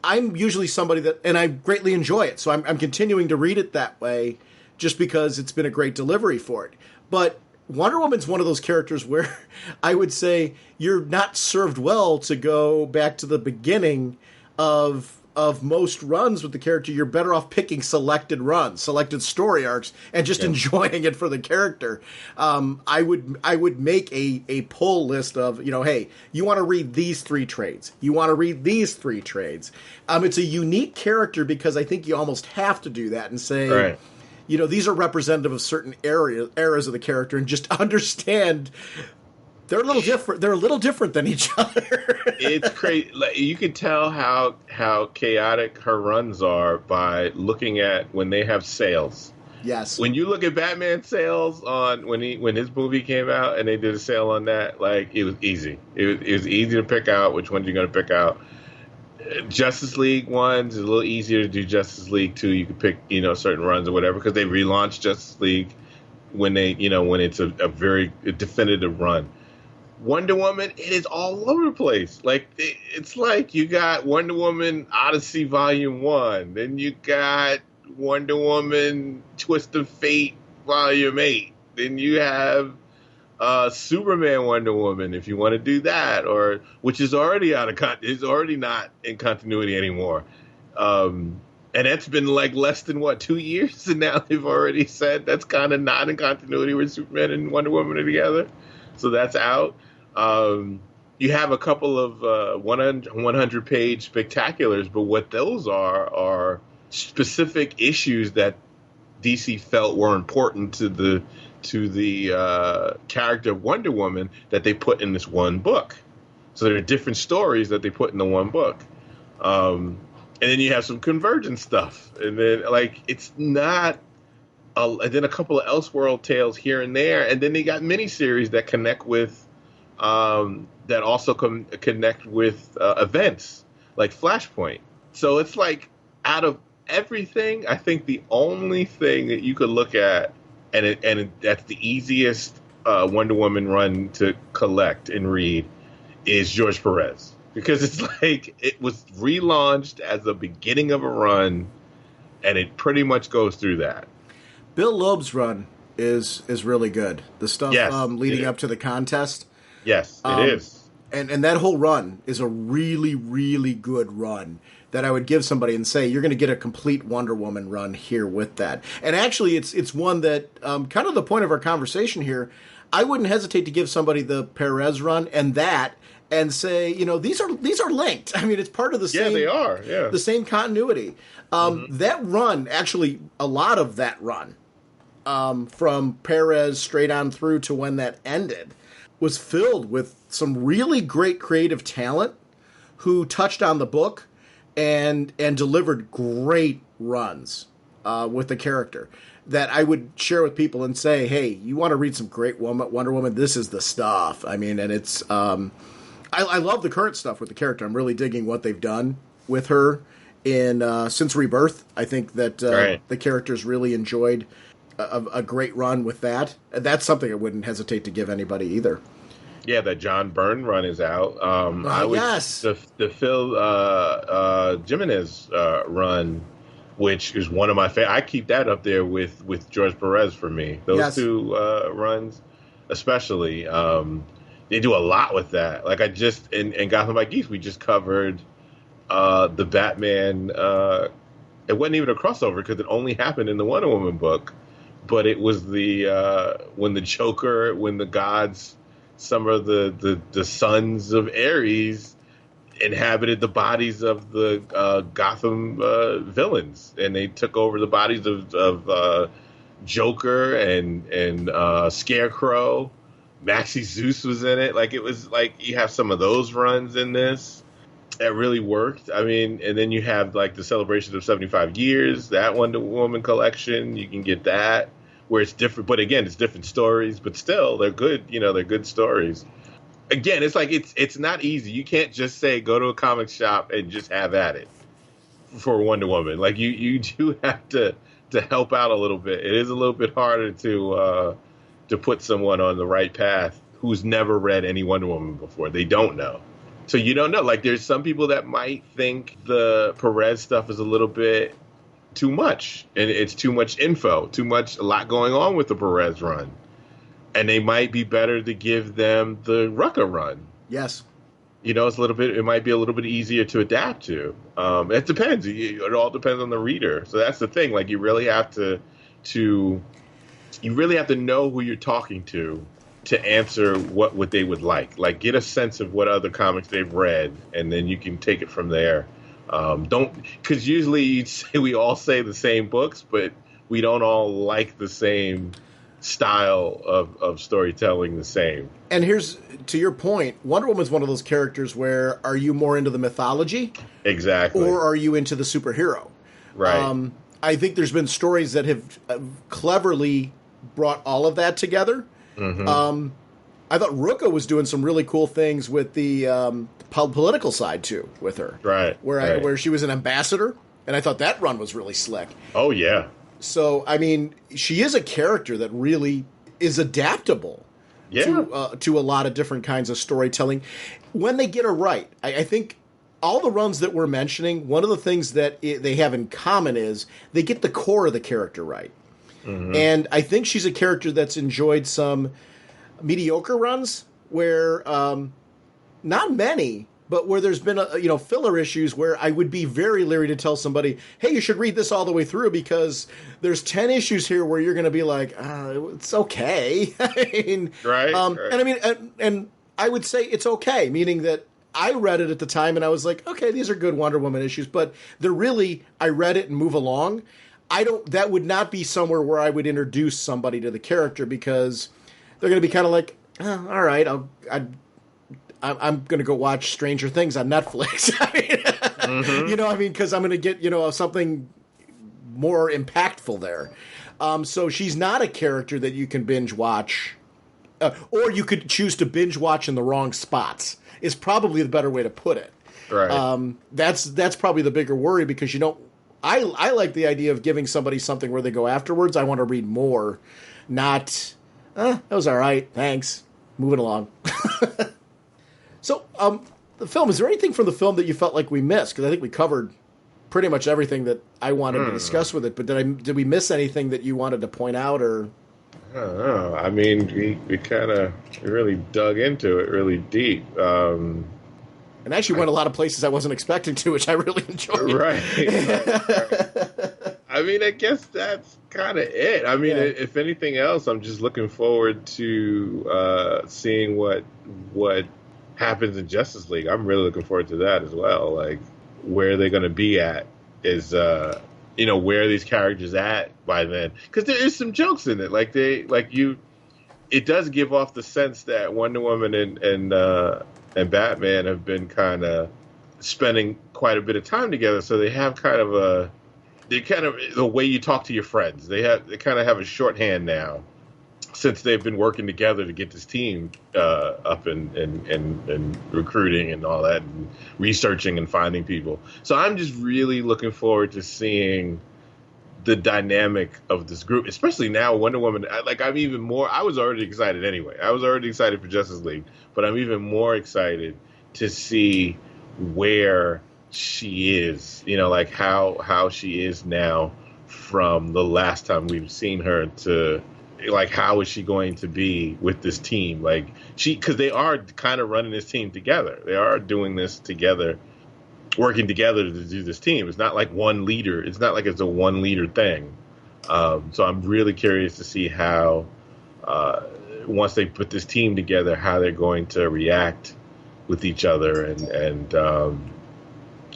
I'm usually somebody and I greatly enjoy it. So I'm continuing to read it that way just because it's been a great delivery for it. But Wonder Woman's one of those characters where I would say you're not served well to go back to the beginning of most runs with the character. You're better off picking selected runs, selected story arcs, and just enjoying it for the character. I would make a pull list of, hey, you want to read these 3 trades. You want to read these 3 trades. It's a unique character because I think you almost have to do that and say, right. These are representative of certain eras of the character, and just understand they're a little different. They're a little different than each other. It's crazy. Like, you can tell how chaotic her runs are by looking at when they have sales. Yes. When you look at Batman sales on when his movie came out and they did a sale on that, like, it was easy. It was easy to pick out which ones you're going to pick out. Justice League ones is a little easier to do. Justice League 2, you can pick, certain runs or whatever, because they relaunched Justice League when it's a very definitive run. Wonder Woman, it is all over the place. Like, it's like you got Wonder Woman Odyssey Volume 1, then you got Wonder Woman Twist of Fate Volume 8, then you have Superman Wonder Woman, if you want to do that, or which is already is already not in continuity anymore. And that's been like less than 2 years, and now they've already said that's kind of not in continuity where Superman and Wonder Woman are together. So that's out. You have a couple of 100-page spectaculars, but what those are specific issues that DC felt were important to the character of Wonder Woman that they put in this one book. So there are different stories that they put in the one book. And then you have some Convergent stuff. And then, it's not... and then a couple of Elseworld tales here and there. And then they got miniseries that connect with... that also connect with events, like Flashpoint. So it's like, out of everything, I think the only thing that you could look at, and that's the easiest Wonder Woman run to collect and read, is George Perez. Because it's like, it was relaunched as the beginning of a run, and it pretty much goes through that. Bill Loeb's run is really good. The stuff leading up to the contest. Yes, it is. And that whole run is a really, really good run that I would give somebody and say, you're going to get a complete Wonder Woman run here with that. And actually, it's one that, kind of the point of our conversation here, I wouldn't hesitate to give somebody the Perez run and say, these are linked. I mean, it's part of the same. Yeah, they are. Yeah, the same continuity. That run, actually, a lot of that run, from Perez straight on through to when that ended, was filled with some really great creative talent who touched on the book and delivered great runs with the character that I would share with people and say, hey, you want to read some great Wonder Woman? This is the stuff. I mean, and it's I love the current stuff with the character. I'm really digging what they've done with her in since Rebirth. I think that the character's really enjoyed a great run with that. That's something I wouldn't hesitate to give anybody either. Yeah, the John Byrne run is out. Yes. The Phil Jimenez run, which is one of my favorite. I keep that up there with George Perez for me. Those two runs, especially, they do a lot with that. Like, I just in Gotham by Geeks, we just covered the Batman. It wasn't even a crossover because it only happened in the Wonder Woman book, but it was when the Joker, when the gods, some of the sons of Ares inhabited the bodies of the Gotham villains, and they took over the bodies of Joker and Scarecrow. Maxie Zeus was in it. Like, it was like you have some of those runs in this that really worked. I mean, and then you have like the celebration of 75 years, that Wonder Woman collection. You can get that where it's different, but again, it's different stories, but still they're good. They're good stories. Again, it's like it's not easy. You can't just say go to a comic shop and just have at it for Wonder Woman. Like, you do have to help out a little bit. It is a little bit harder to put someone on the right path who's never read any Wonder Woman before. They don't know. So you don't know. Like, there's some people that might think the Perez stuff is a little bit too much, and it's too much info, a lot going on with the Perez run. and they might be better to give them the Rucka run. Yes. You know, it might be a little bit easier to adapt to. It depends. It all depends on the reader. So that's the thing. Like, you really have to know who you're talking to answer what they would like. Like, get a sense of what other comics they've read, and then you can take it from there. Because usually you'd say we all say the same books, but we don't all like the same style of storytelling the same. And here's, to your point, Wonder Woman's one of those characters where, are you more into the mythology? Exactly. Or are you into the superhero? Right. I think there's been stories that have cleverly brought all of that together. Mm-hmm. I thought Rucka was doing some really cool things with the political side, too, with her. Right. Where she was an ambassador, and I thought that run was really slick. Oh, yeah. So, I mean, she is a character that really is adaptable to a lot of different kinds of storytelling when they get her right. I think all the runs that we're mentioning, one of the things that they have in common is they get the core of the character right. Mm-hmm. And I think she's a character that's enjoyed some mediocre runs where, not many, but where there's been filler issues where I would be very leery to tell somebody, hey, you should read this all the way through because there's 10 issues here where you're going to be like, it's okay. I mean, right. And I mean, and I would say it's okay, meaning that I read it at the time and I was like, okay, these are good Wonder Woman issues, but they're really, I read it and move along. That would not be somewhere where I would introduce somebody to the character because they're going to be kind of like, all right, I'm going to go watch Stranger Things on Netflix. I mean, mm-hmm. Because I'm going to get, something more impactful there. So she's not a character that you can binge watch, or you could choose to binge watch in the wrong spots, is probably the better way to put it. Right. That's probably the bigger worry because I like the idea of giving somebody something where they go afterwards, I want to read more, not, that was all right, thanks, moving along. So, the film, is there anything from the film that you felt like we missed? Because I think we covered pretty much everything that I wanted to discuss with it, but did we miss anything that you wanted to point out, or? I don't know. I mean, we kind of really dug into it really deep. And actually went a lot of places I wasn't expecting to, which I really enjoyed. Right. I mean, I guess that's kind of it. I mean, if anything else, I'm just looking forward to seeing what happens in Justice League. I'm really looking forward to that as well. Like, where they're going to be at is, where are these characters at by then? Because there is some jokes in it. It does give off the sense that Wonder Woman and Batman have been kind of spending quite a bit of time together. So they have the way you talk to your friends. They kind of have a shorthand now, since they've been working together to get this team up and recruiting and all that, and researching and finding people. So I'm just really looking forward to seeing the dynamic of this group, especially now Wonder Woman. I'm even more. I was already excited anyway. I was already excited for Justice League, but I'm even more excited to see where she is. How she is now from the last time we've seen her to. How is she going to be with this team? Because they are kind of running this team together. They are doing this together, working together to do this team. It's not like one leader. It's not like it's a one leader thing. So I'm really curious to see how, once they put this team together, how they're going to react with each other. And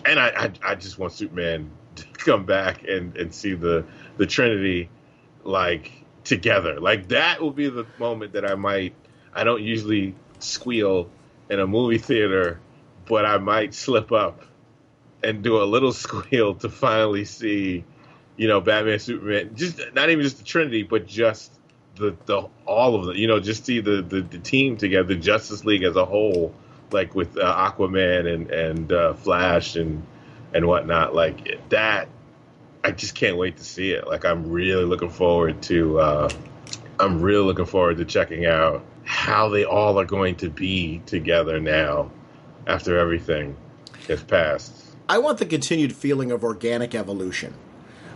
I just want Superman to come back and see the Trinity, together. That will be the moment that I don't usually squeal in a movie theater, but I might slip up and do a little squeal to finally see, Batman, Superman, just not even just the Trinity, but just the all of them, just see the team together, the Justice League as a whole, with Aquaman and Flash and whatnot, that. I just can't wait to see it. I'm really looking forward to checking out how they all are going to be together now after everything has passed. I want the continued feeling of organic evolution.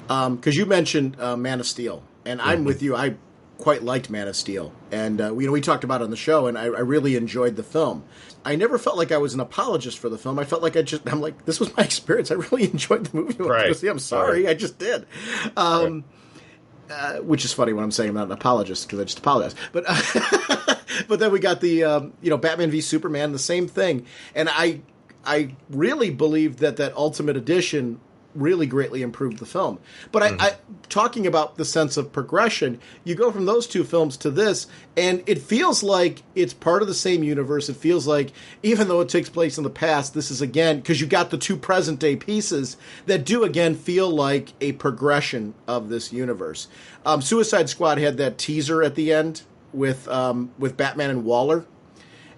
Because you mentioned Man of Steel, and I'm with you. quite liked Man of Steel, and we talked about it on the show, and I really enjoyed the film. I never felt like I was an apologist for the film. I felt like I'm like, this was my experience. I really enjoyed the movie. Right. I'm sorry, I just did. Which is funny when I'm saying I'm not an apologist because I just apologize. But but then we got the Batman v Superman, the same thing, and I really believed that Ultimate Edition really greatly improved the film. But I talking about the sense of progression, you go from those two films to this, and it feels like it's part of the same universe. It feels like, even though it takes place in the past, this is, again, because you got the two present-day pieces that do, again, feel like a progression of this universe. Suicide Squad had that teaser at the end with Batman and Waller,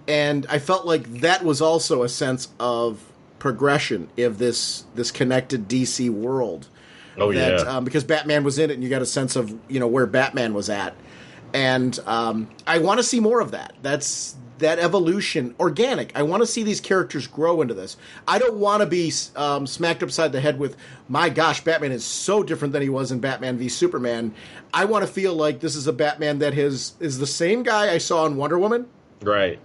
and I felt like that was also a sense of progression of this connected DC world. Because Batman was in it, and you got a sense of where Batman was at, and I want to see more of that. That's that evolution, organic. I want to see these characters grow into this. I don't want to be smacked upside the head with, my gosh, Batman is so different than he was in Batman v Superman. I want to feel like this is a Batman that is the same guy I saw in Wonder Woman, right?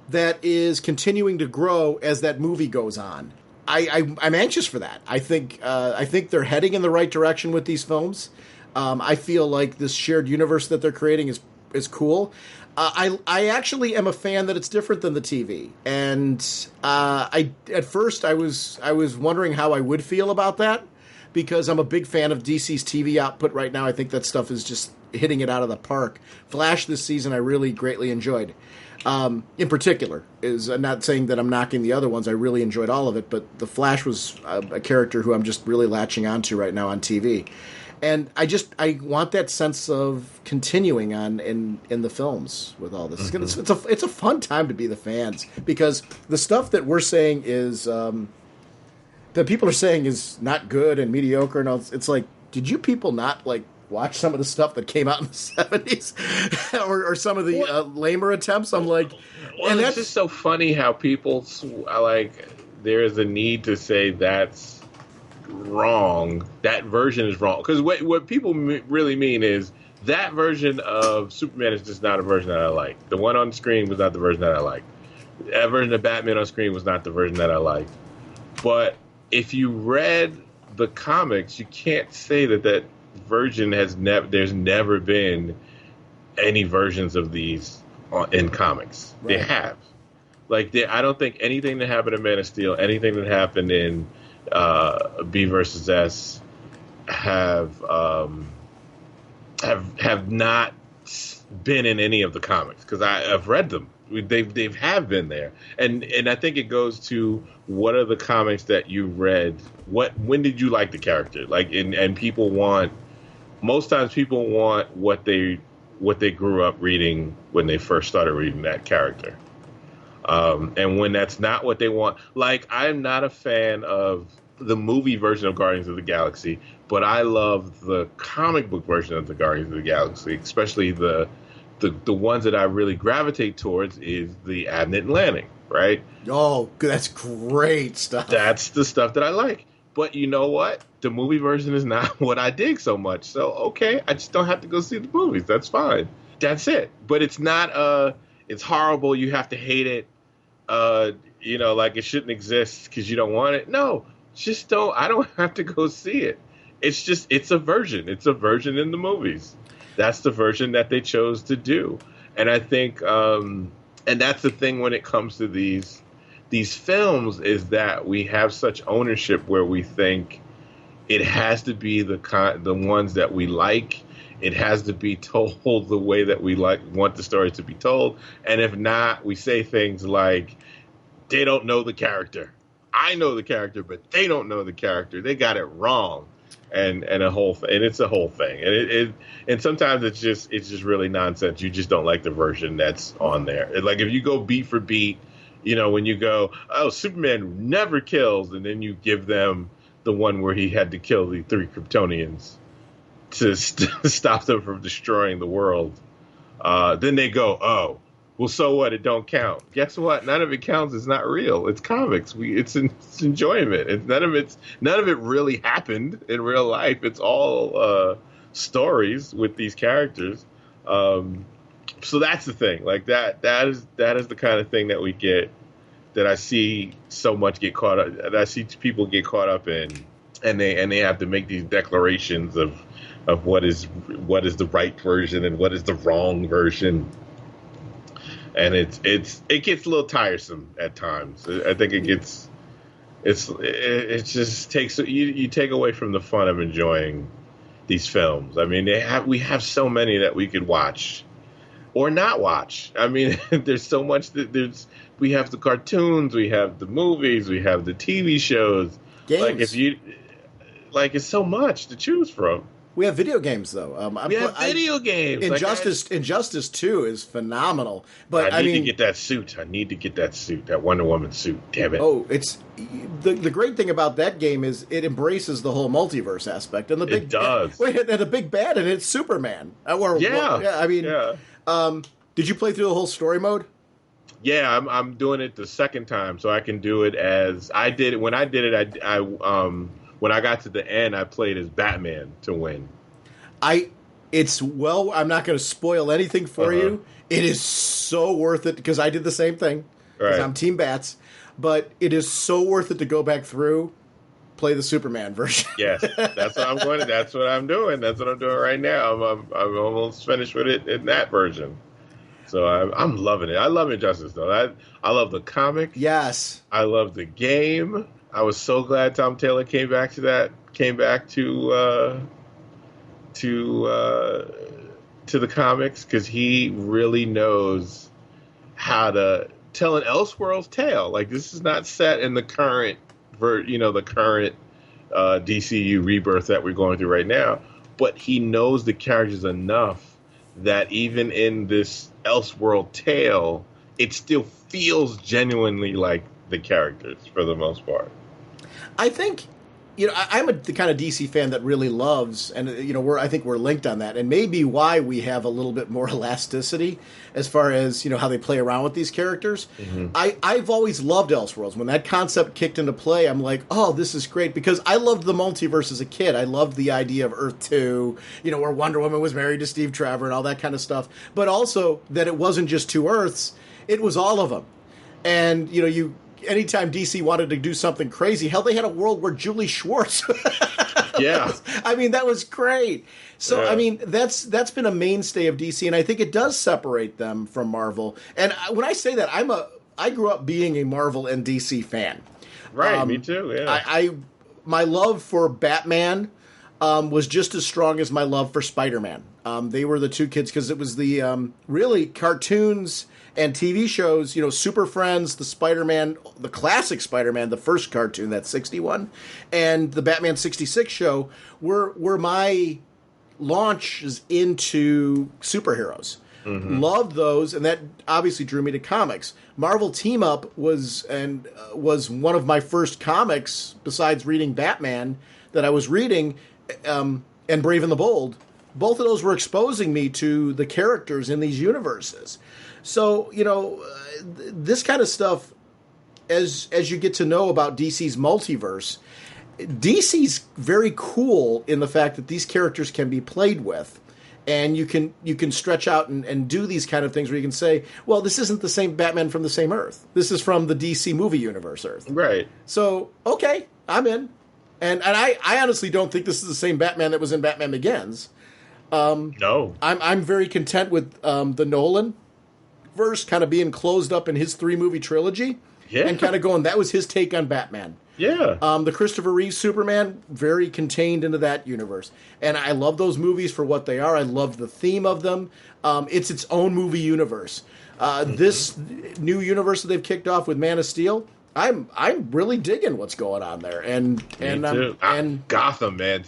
That is continuing to grow as that movie goes on. I'm anxious for that. I think they're heading in the right direction with these films. I feel like this shared universe that they're creating is cool. I actually am a fan that it's different than the TV. And at first I was wondering how I would feel about that, because I'm a big fan of DC's TV output right now. I think that stuff is just hitting it out of the park. Flash this season I really greatly enjoyed. In particular, is not saying that I'm knocking the other ones. I really enjoyed all of it, but the Flash was a character who I'm just really latching onto right now on TV, and I want that sense of continuing on in the films with all this. Mm-hmm. It's a fun time to be the fans, because the stuff that we're saying is that people are saying is not good and mediocre, and all, it's like, did you people not like watch some of the stuff that came out in the 70s or some of the lamer attempts? I'm like, and that's just so funny how people there is a need to say that's wrong. That version is wrong. Because what people really mean is that version of Superman is just not a version that I like. The one on screen was not the version that I like. That version of Batman on screen was not the version that I liked. But if you read the comics, you can't say that version there's never been any versions of these in comics. Right. They have, I don't think anything that happened in Man of Steel, anything that happened in B versus S have not been in any of the comics, because I've read them. They've have been there, and I think it goes to, what are the comics that you read? When did you like the character? And people want. Most times people want what they grew up reading when they first started reading that character. And when that's not what they want, I'm not a fan of the movie version of Guardians of the Galaxy, but I love the comic book version of the Guardians of the Galaxy, especially the ones that I really gravitate towards is the Abnett and Lanning, right? Oh, that's great stuff. That's the stuff that I like. But you know what? The movie version is not what I dig so much. So, okay, I just don't have to go see the movies. That's fine. That's it. But it's not, it's horrible. You have to hate it. It shouldn't exist because you don't want it. No, just don't. I don't have to go see it. It's a version. It's a version in the movies. That's the version that they chose to do. And I think, and that's the thing when it comes to these films, is that we have such ownership where we think it has to be the ones that we like. It has to be told the way that we want the story to be told. And if not, we say things like, they don't know the character. I know the character, but they don't know the character. They got it wrong. And a whole and it's a whole thing. And sometimes it's just really nonsense. You just don't like the version that's on there. If you go beat for beat, when you go, oh, Superman never kills, and then you give them the one where he had to kill the 3 Kryptonians to stop them from destroying the world, then they go, oh, well, so what? It don't count. Guess what? None of it counts. It's not real. It's comics. It's enjoyment. None of it really happened in real life. It's all stories with these characters. So that's the thing. Like that is the kind of thing that we get, that I see so much get caught up. That I see people get caught up in, and they have to make these declarations of what is the right version and what is the wrong version. And it gets a little tiresome at times. I think it just takes you take away from the fun of enjoying these films. I mean, we have so many that we could watch or not watch. I mean, there's so much we have the cartoons, we have the movies, we have the TV shows. Games. It's so much to choose from. We have video games, though. We have video games. Injustice 2 is phenomenal. But I need to get that suit. That Wonder Woman suit. Damn it. Oh, it's the great thing about that game is it embraces the whole multiverse aspect, and it does. And the big bad, and it's Superman. Did you play through the whole story mode? Yeah, I'm doing it the second time, so I can do it as I did it. When I did it, when I got to the end, I played as Batman to win. I'm not going to spoil anything for you. It is so worth it, because I did the same thing. Because I'm Team Bats. But it is so worth it to go back through, play the Superman version. Yes, that's what I'm going to. That's what I'm doing. That's what I'm doing right now. I'm almost finished with it in that version. So I'm loving it. I love Injustice, though. I love the comic. Yes. I love the game. I was so glad Tom Taylor came back to the comics, because he really knows how to tell an Elseworlds tale. Like, this is not set in the current DCU rebirth that we're going through right now, but he knows the characters enough that even in this Elseworld tale, it still feels genuinely like the characters for the most part. I think, I'm the kind of DC fan that really loves, and I think we're linked on that, and maybe why we have a little bit more elasticity as far as how they play around with these characters. Mm-hmm. I've always loved Elseworlds. When that concept kicked into play, I'm like, oh, this is great, because I loved the multiverse as a kid. I loved the idea of Earth 2, where Wonder Woman was married to Steve Trevor and all that kind of stuff, but also that it wasn't just two Earths, it was all of them. And anytime DC wanted to do something crazy, hell, they had a world where Julie Schwartz. Yeah, that was great. So, yeah. That's been a mainstay of DC, and I think it does separate them from Marvel. And when I say that, I grew up being a Marvel and DC fan. Right, me too. Yeah, my love for Batman was just as strong as my love for Spider-Man. They were the two kids, because it was the really cartoons and TV shows, Super Friends, the Spider-Man, the classic Spider-Man, the first cartoon, that 61, and the Batman 66 show were my launches into superheroes. Mm-hmm. Loved those, and that obviously drew me to comics. Marvel Team Up was one of my first comics, besides reading Batman, that I was reading, and Brave and the Bold. Both of those were exposing me to the characters in these universes. So, this kind of stuff, as you get to know about DC's multiverse, DC's very cool in the fact that these characters can be played with. And you can stretch out and do these kind of things where you can say, well, this isn't the same Batman from the same Earth. This is from the DC movie universe Earth. Right. So, okay, I'm in. And I honestly don't think this is the same Batman that was in Batman Begins. No. I'm very content with the Nolan verse kind of being closed up in his 3-movie trilogy. Yeah. And kind of going, that was his take on Batman. Yeah. The Christopher Reeve Superman, very contained into that universe. And I love those movies for what they are. I love the theme of them. It's its own movie universe. This new universe that they've kicked off with Man of Steel, I'm really digging what's going on there. And Gotham, man.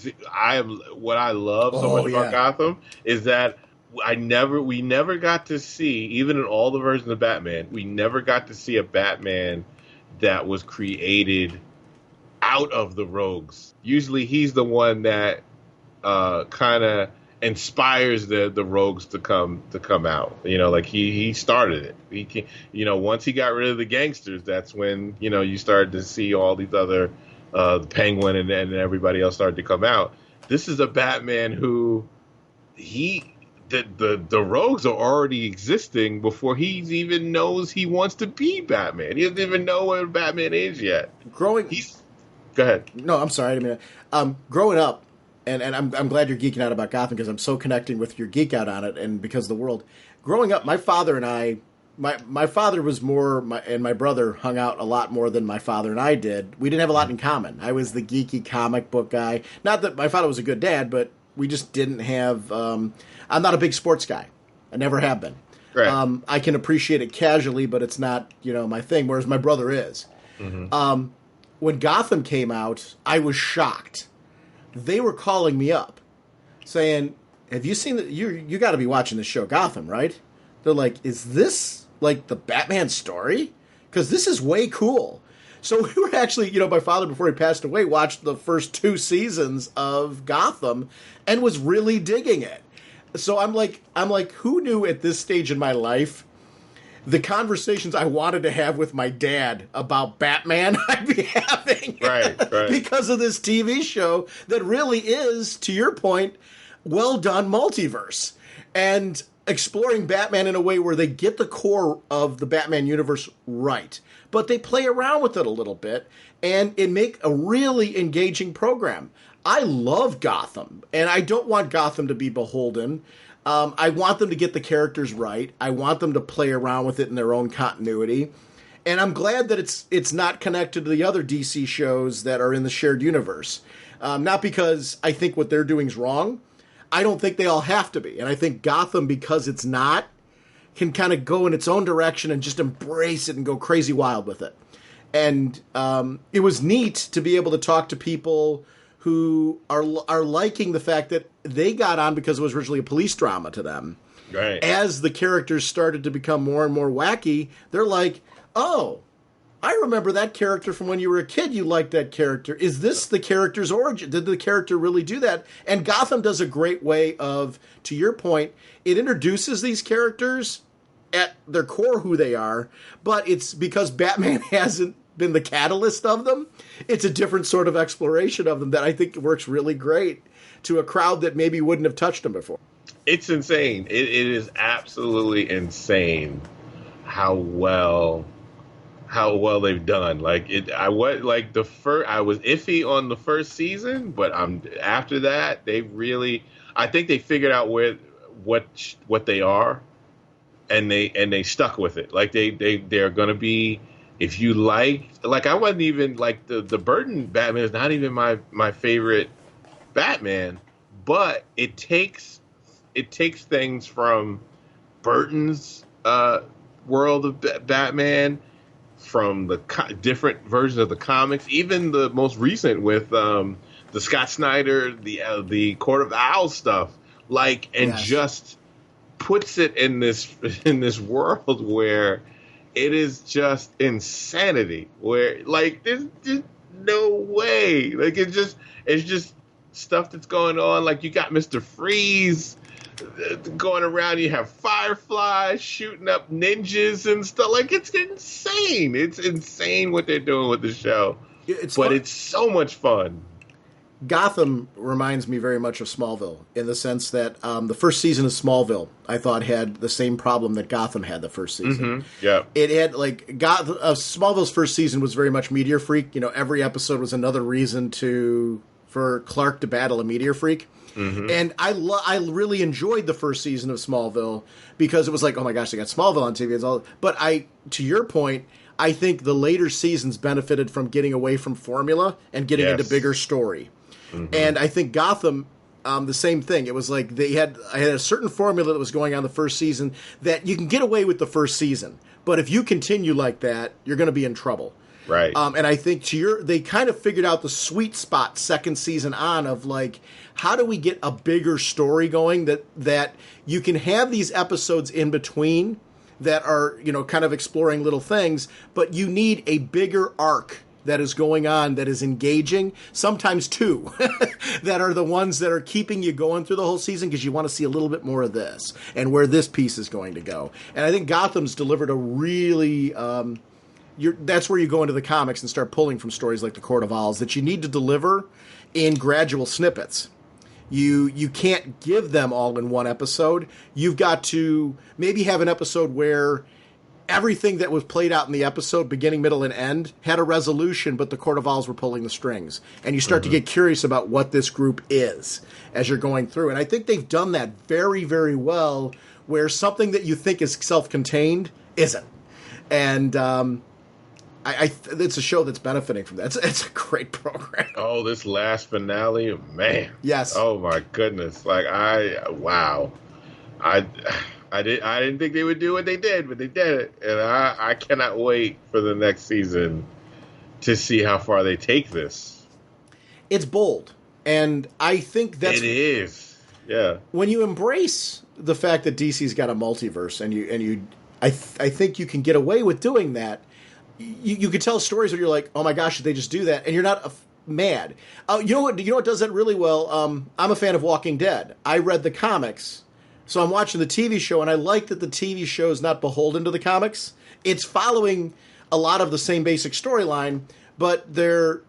What I love so much about Gotham is that we never got to see, even in all the versions of Batman, we never got to see a Batman that was created out of the rogues. Usually he's the one that kind of inspires the rogues to come out. Like he started it. Once he got rid of the gangsters, that's when you started to see all these other the Penguin and everybody else started to come out. This is a Batman who the rogues are already existing before he even knows he wants to be Batman. He doesn't even know what Batman is yet. Go ahead. No, I'm sorry. I mean, growing up, and I'm glad you're geeking out about Gotham because I'm so connecting with your geek out on it, and because of the world. Growing up, my father and I, my father was more, and my brother hung out a lot more than my father and I did. We didn't have a lot in common. I was the geeky comic book guy. Not that my father was a good dad, but we just didn't have. I'm not a big sports guy. I never have been. Right. I can appreciate it casually, but it's not my thing. Whereas my brother is. Mm-hmm. When Gotham came out, I was shocked. They were calling me up, saying, "Have you seen you got to be watching this show, Gotham, right?" They're like, "Is this like the Batman story? Because this is way cool." So we were actually, my father, before he passed away, watched the first 2 seasons of Gotham and was really digging it. So I'm like, who knew at this stage in my life the conversations I wanted to have with my dad about Batman I'd be having right. because of this TV show that really is, to your point, well done multiverse and exploring Batman in a way where they get the core of the Batman universe right, but they play around with it a little bit and it make a really engaging program. I love Gotham, and I don't want Gotham to be beholden. I want them to get the characters right. I want them to play around with it in their own continuity. And I'm glad that it's not connected to the other DC shows that are in the shared universe. Not because I think what they're doing is wrong. I don't think they all have to be. And I think Gotham, because it's not, can kind of go in its own direction and just embrace it and go crazy wild with it. And it was neat to be able to talk to people who are liking the fact that they got on because it was originally a police drama to them. Right. As the characters started to become more and more wacky, they're like, "Oh, I remember that character from when you were a kid. You liked that character. Is this the character's origin? Did the character really do that?" And Gotham does a great way of, to your point, it introduces these characters at their core who they are, but it's because Batman hasn't been the catalyst of them. It's a different sort of exploration of them that I think works really great to a crowd that maybe wouldn't have touched them before. It's insane. It is absolutely insane how well they've done. I was iffy on the first season, but after that I think they figured out what they are, and they stuck with it. Like they're going to be. If you I wasn't even like the Burton Batman is not even my favorite Batman, but it takes things from Burton's world of Batman, from the different versions of the comics, even the most recent with the Scott Snyder, the Court of Owls stuff, just puts it in this world where it is just insanity. Where there's just no way. It's just stuff that's going on. Like you got Mr. Freeze going around. You have Firefly shooting up ninjas and stuff. It's insane. It's insane what they're doing with the show. It's so much fun. Gotham reminds me very much of Smallville in the sense that the first season of Smallville, I thought, had the same problem that Gotham had the first season. Mm-hmm. Yeah, it had Smallville's first season was very much Meteor Freak. Every episode was another reason for Clark to battle a Meteor Freak. Mm-hmm. And I really enjoyed the first season of Smallville because it was like, oh my gosh, they got Smallville on TV. But to your point, I think the later seasons benefited from getting away from formula and getting into bigger story. Mm-hmm. And I think Gotham, the same thing. It was like I had a certain formula that was going on the first season that you can get away with the first season. But if you continue like that, you're going to be in trouble. Right. And I think they kind of figured out the sweet spot second season on of how do we get a bigger story going that you can have these episodes in between that are, kind of exploring little things, but you need a bigger arc that is going on, that is engaging, sometimes 2, that are the ones that are keeping you going through the whole season because you want to see a little bit more of this and where this piece is going to go. And I think Gotham's delivered a really... that's where you go into the comics and start pulling from stories like the Court of Owls that you need to deliver in gradual snippets. You can't give them all in one episode. You've got to maybe have an episode where everything that was played out in the episode, beginning, middle, and end, had a resolution, but the Court of Owls were pulling the strings. And you start to get curious about what this group is as you're going through. And I think they've done that very, very well, where something that you think is self-contained isn't. And it's a show that's benefiting from that. It's a great program. Oh, this last finale, man. Yes. Oh, my goodness. Like, wow. I didn't think they would do what they did, but they did it. And I cannot wait for the next season to see how far they take this. It's bold. And I think that's... It is. Yeah. When you embrace the fact that DC's got a multiverse I think you can get away with doing that. You could tell stories where you're like, oh my gosh, did they just do that? And you're not mad. You know what does that really well? I'm a fan of Walking Dead. I read the comics. So I'm watching the TV show, and I like that the TV show is not beholden to the comics. It's following a lot of the same basic storyline, but they're,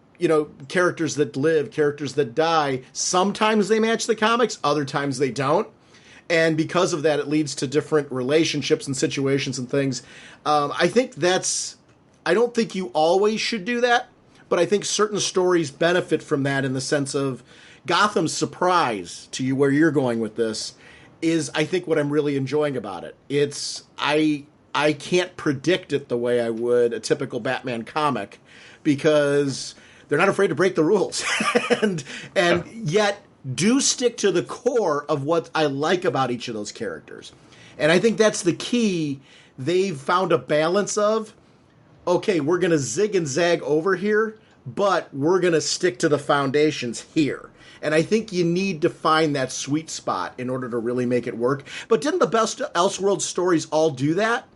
characters that live, characters that die. Sometimes they match the comics, other times they don't. And because of that, it leads to different relationships and situations and things. I don't think you always should do that, but I think certain stories benefit from that in the sense of Gotham's surprise to you, where you're going with this, is I think what I'm really enjoying about it. It's I can't predict it the way I would a typical Batman comic, because they're not afraid to break the rules and yet do stick to the core of what I like about each of those characters. And I think that's the key. They've found a balance of, okay, we're going to zig and zag over here, but we're going to stick to the foundations here. And I think you need to find that sweet spot in order to really make it work. But didn't the best Elseworlds stories all do that?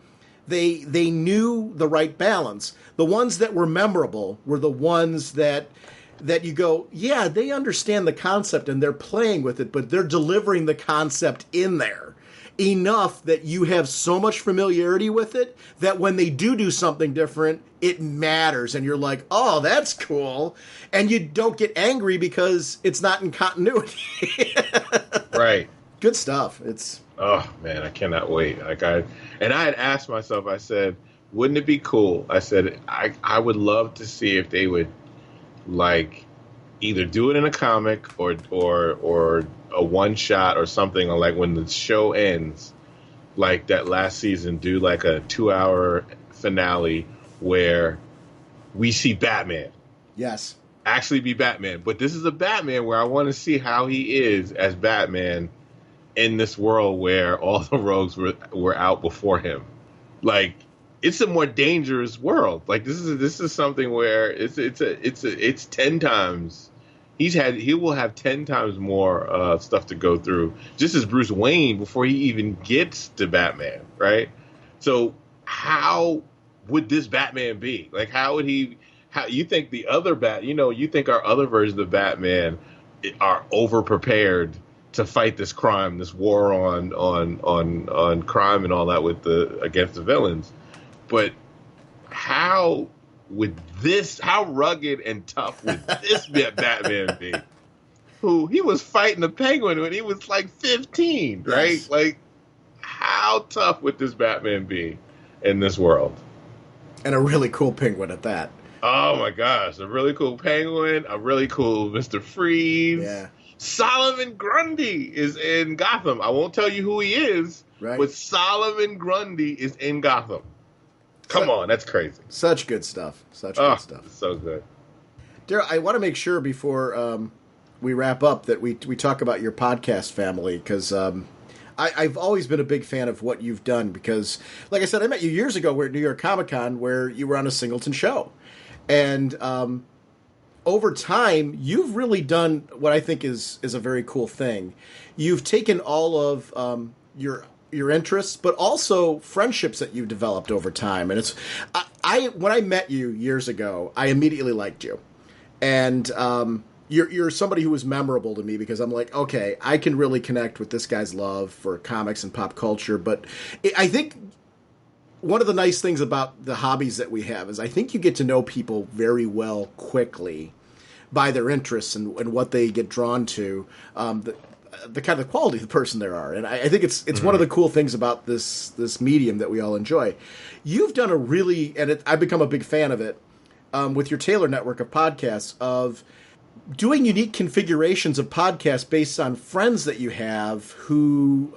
They knew the right balance. The ones that were memorable were the ones that you go, yeah, they understand the concept and they're playing with it, but they're delivering the concept in there enough that you have so much familiarity with it that when they do something different, it matters. And you're like, oh, that's cool. And you don't get angry because it's not in continuity. Right. Good stuff. Oh, man, I cannot wait. I had asked myself, I said, wouldn't it be cool? I said, I would love to see if they would, like, either do it in a comic or a one shot or something, or like when the show ends, like that last season, do like a 2-hour finale where we see Batman. Yes. Actually be Batman. But this is a Batman where I want to see how he is as Batman in this world where all the rogues were out before him. Like, it's a more dangerous world. Like, this is something where it's 10 times. He will have 10 times more stuff to go through, just as Bruce Wayne, before he even gets to Batman, right? So how would this Batman be? Like, how would he? How you think the other you think our other versions of Batman are over prepared to fight this crime, this war on crime and all that against the villains, but how rugged and tough would this Batman be? Who he was fighting the Penguin when he was like 15, right? Yes. Like, how tough would this Batman be in this world? And a really cool Penguin at that. Oh my gosh, a really cool Penguin, a really cool Mr. Freeze. Yeah. Solomon Grundy is in Gotham. I won't tell you who he is, right, but Solomon Grundy is in Gotham. Come on, that's crazy. Such good stuff. Good stuff. It's so good. Darrell, I want to make sure before we wrap up that we talk about your podcast family, because I've always been a big fan of what you've done, because, like I said, I met you years ago at New York Comic Con where you were on a Singleton show. And over time, you've really done what I think is a very cool thing. You've taken all of your interests, but also friendships that you've developed over time. And when I met you years ago, I immediately liked you. And you're somebody who was memorable to me, because I'm like, okay, I can really connect with this guy's love for comics and pop culture. But I think one of the nice things about the hobbies that we have is I think you get to know people very well quickly by their interests and what they get drawn to, the kind of quality of the person there are. And I think it's one of the cool things about this medium that we all enjoy. You've done I've become a big fan of it, with your Taylor network of podcasts, of doing unique configurations of podcasts based on friends that you have who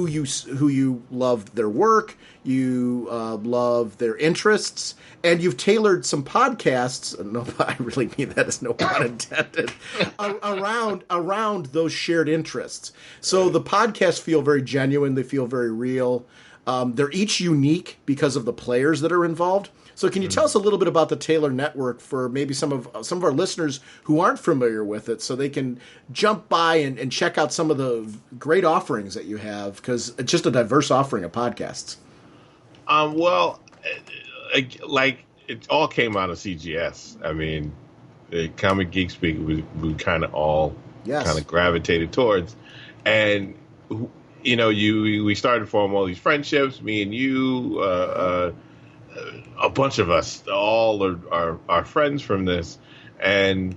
you love their work, you love their interests, and you've tailored some podcasts. No, I really mean that as no pun intended. around those shared interests. So the podcasts feel very genuine. They feel very real. They're each unique because of the players that are involved. So can you tell us a little bit about the Taylor Network for maybe some of our listeners who aren't familiar with it, so they can jump by and check out some of the great offerings that you have, because it's just a diverse offering of podcasts. Well, like it all came out of CGS. I mean, Comic Geek Speak we kind of all kind of gravitated towards, and we started to form all these friendships. Me and you. A bunch of us all are friends from this, and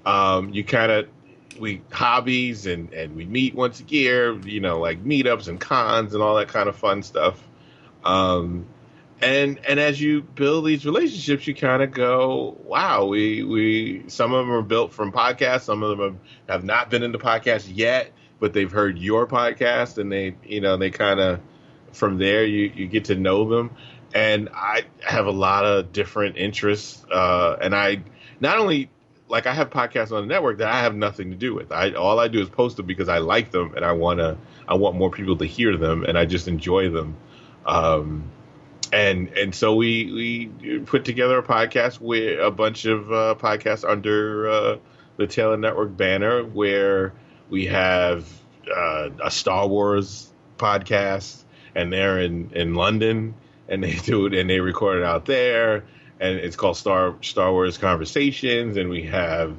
we hobbies and we meet once a year, like meetups and cons and all that kind of fun stuff. And as you build these relationships, you kind of go, wow, we some of them are built from podcasts, some of them have not been into podcasts yet, but they've heard your podcast, and they kind of, from there you get to know them. And I have a lot of different interests, and I not only, like, I have podcasts on the network that I have nothing to do with. All I do is post them because I like them and I want more people to hear them, and I just enjoy them. And so we put together a podcast with a bunch of podcasts under the Taylor Network banner, where we have a Star Wars podcast, and they're in London. And they do it, and they record it out there, and it's called Star Wars Conversations. And we have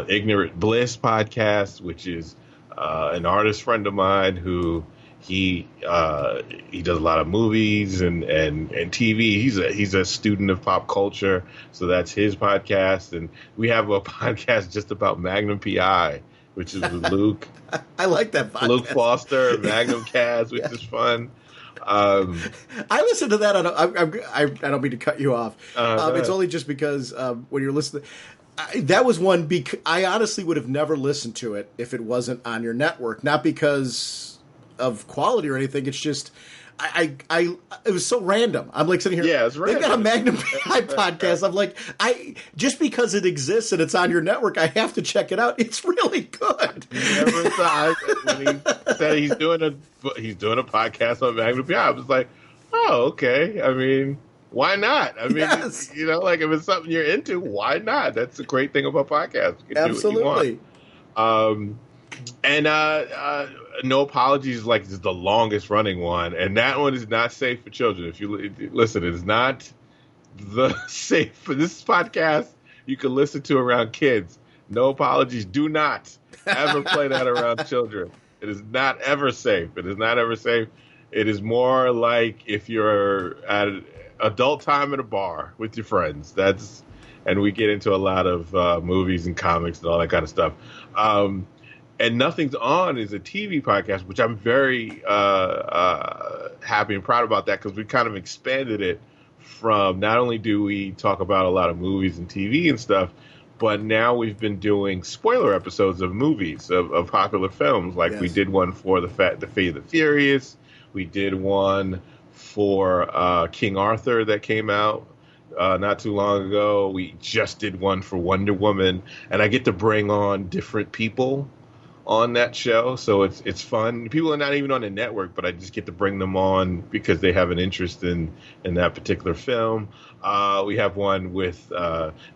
Ignorant Bliss podcast, which is an artist friend of mine who he does a lot of movies and TV. He's a student of pop culture, so that's his podcast. And we have a podcast just about Magnum PI, which is with Luke. I like that podcast. Luke Foster, Magnum Cast, which is fun. I listen to that. I don't mean to cut you off. It's only just because when you're listening, that was one. I honestly would have never listened to it if it wasn't on your network. Not because of quality or anything. It's just it was so random. I'm like sitting here. Yeah, it's random. They've got a Magnum PI podcast. I'm like, just because it exists and it's on your network, I have to check it out. It's really good. Never thought when he said he's doing a podcast on Magnum PI, I was like, oh, okay. I mean, why not? I mean, yes. Like, if it's something you're into, why not? That's the great thing about podcasts. You can Absolutely. do what you want. And No Apologies is the longest running one, and that one is not safe for children. If you listen, it is not the safe for this podcast. You can listen to around kids. No Apologies. Do not ever play that around children. It is not ever safe. It is not ever safe. It is more like if you're at adult time at a bar with your friends. And we get into a lot of movies and comics and all that kind of stuff. And Nothing's On is a TV podcast, which I'm very happy and proud about that, because we kind of expanded it from, not only do we talk about a lot of movies and TV and stuff, but now we've been doing spoiler episodes of movies, of popular films. Like, yes. We did one for the Fate of the Furious. We did one for King Arthur that came out not too long ago. We just did one for Wonder Woman. And I get to bring on different people on that show, so it's fun. People are not even on the network, but I just get to bring them on because they have an interest in that particular film. We have one with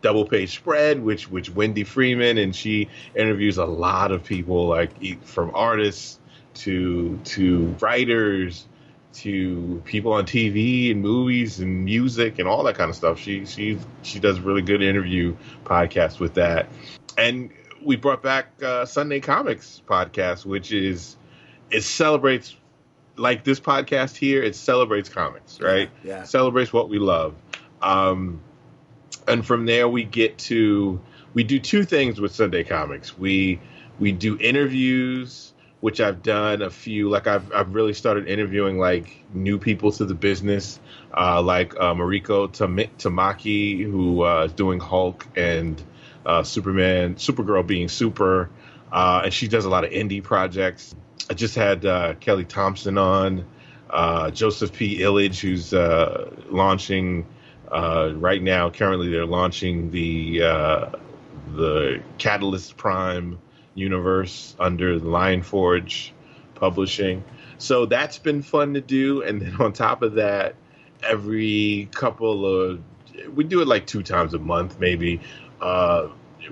Double Page Spread, which Wendy Freeman, and she interviews a lot of people, like from artists to writers to people on TV and movies and music and all that kind of stuff. She does a really good interview podcast with that. And we brought back Sunday Comics podcast, which it celebrates, like this podcast here, it celebrates comics, right? Yeah. Celebrates what we love. And from there we get to we do two things with Sunday Comics. We do interviews, which I've done a few. Like I've really started interviewing like new people to the business, like Mariko Tamaki, who is doing Hulk and Supergirl being Super, and she does a lot of indie projects. I just had Kelly Thompson on, Joseph P. Illidge, who's launching right now. Currently, they're launching the Catalyst Prime universe under the Lion Forge Publishing. So that's been fun to do. And then on top of that, we do it like 2 times a month, maybe.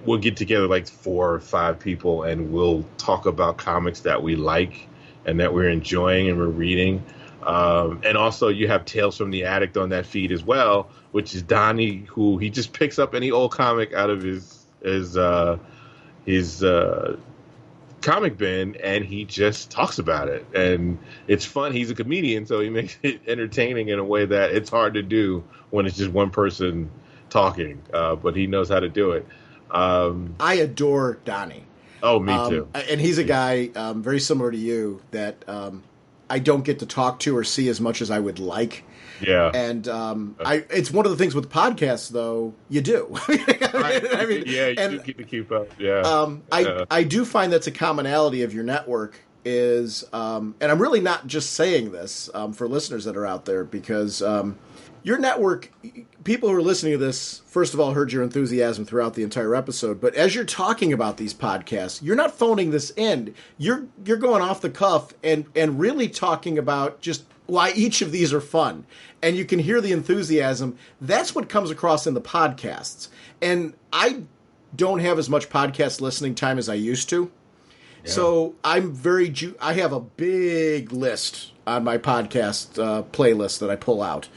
We'll get together like 4 or 5 people and we'll talk about comics that we like and that we're enjoying and we're reading. And also you have Tales from the Attic on that feed as well, which is Donnie, who he just picks up any old comic out of his comic bin and he just talks about it. And it's fun. He's a comedian, so he makes it entertaining in a way that it's hard to do when it's just one person talking, but he knows how to do it. I adore Donnie. Oh, me too. And he's a guy very similar to you that I don't get to talk to or see as much as I would like. Yeah. And it's one of the things with podcasts, though, you do. I mean, yeah, you get to keep up. Yeah. I do find that's a commonality of your network is, and I'm really not just saying this for listeners that are out there, because your network, people who are listening to this, first of all, heard your enthusiasm throughout the entire episode. But as you're talking about these podcasts, you're not phoning this in. You're going off the cuff and really talking about just why each of these are fun. And you can hear the enthusiasm. That's what comes across in the podcasts. And I don't have as much podcast listening time as I used to. Yeah. So I have a big list on my podcast playlist that I pull out.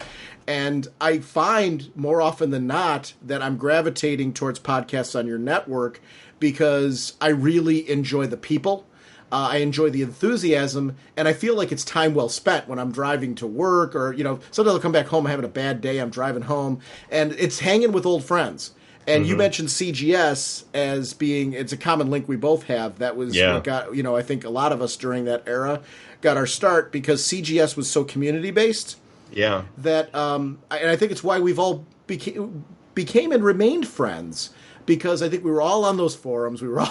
And I find more often than not that I'm gravitating towards podcasts on your network because I really enjoy the people. I enjoy the enthusiasm, and I feel like it's time well spent when I'm driving to work or, sometimes I'll come back home, I'm having a bad day, I'm driving home, and it's hanging with old friends. And you mentioned CGS as being, it's a common link we both have. That was what got, I think a lot of us during that era got our start because CGS was so community-based. Yeah. That, and I think it's why we've all became and remained friends. Because I think we were all on those forums. We were all,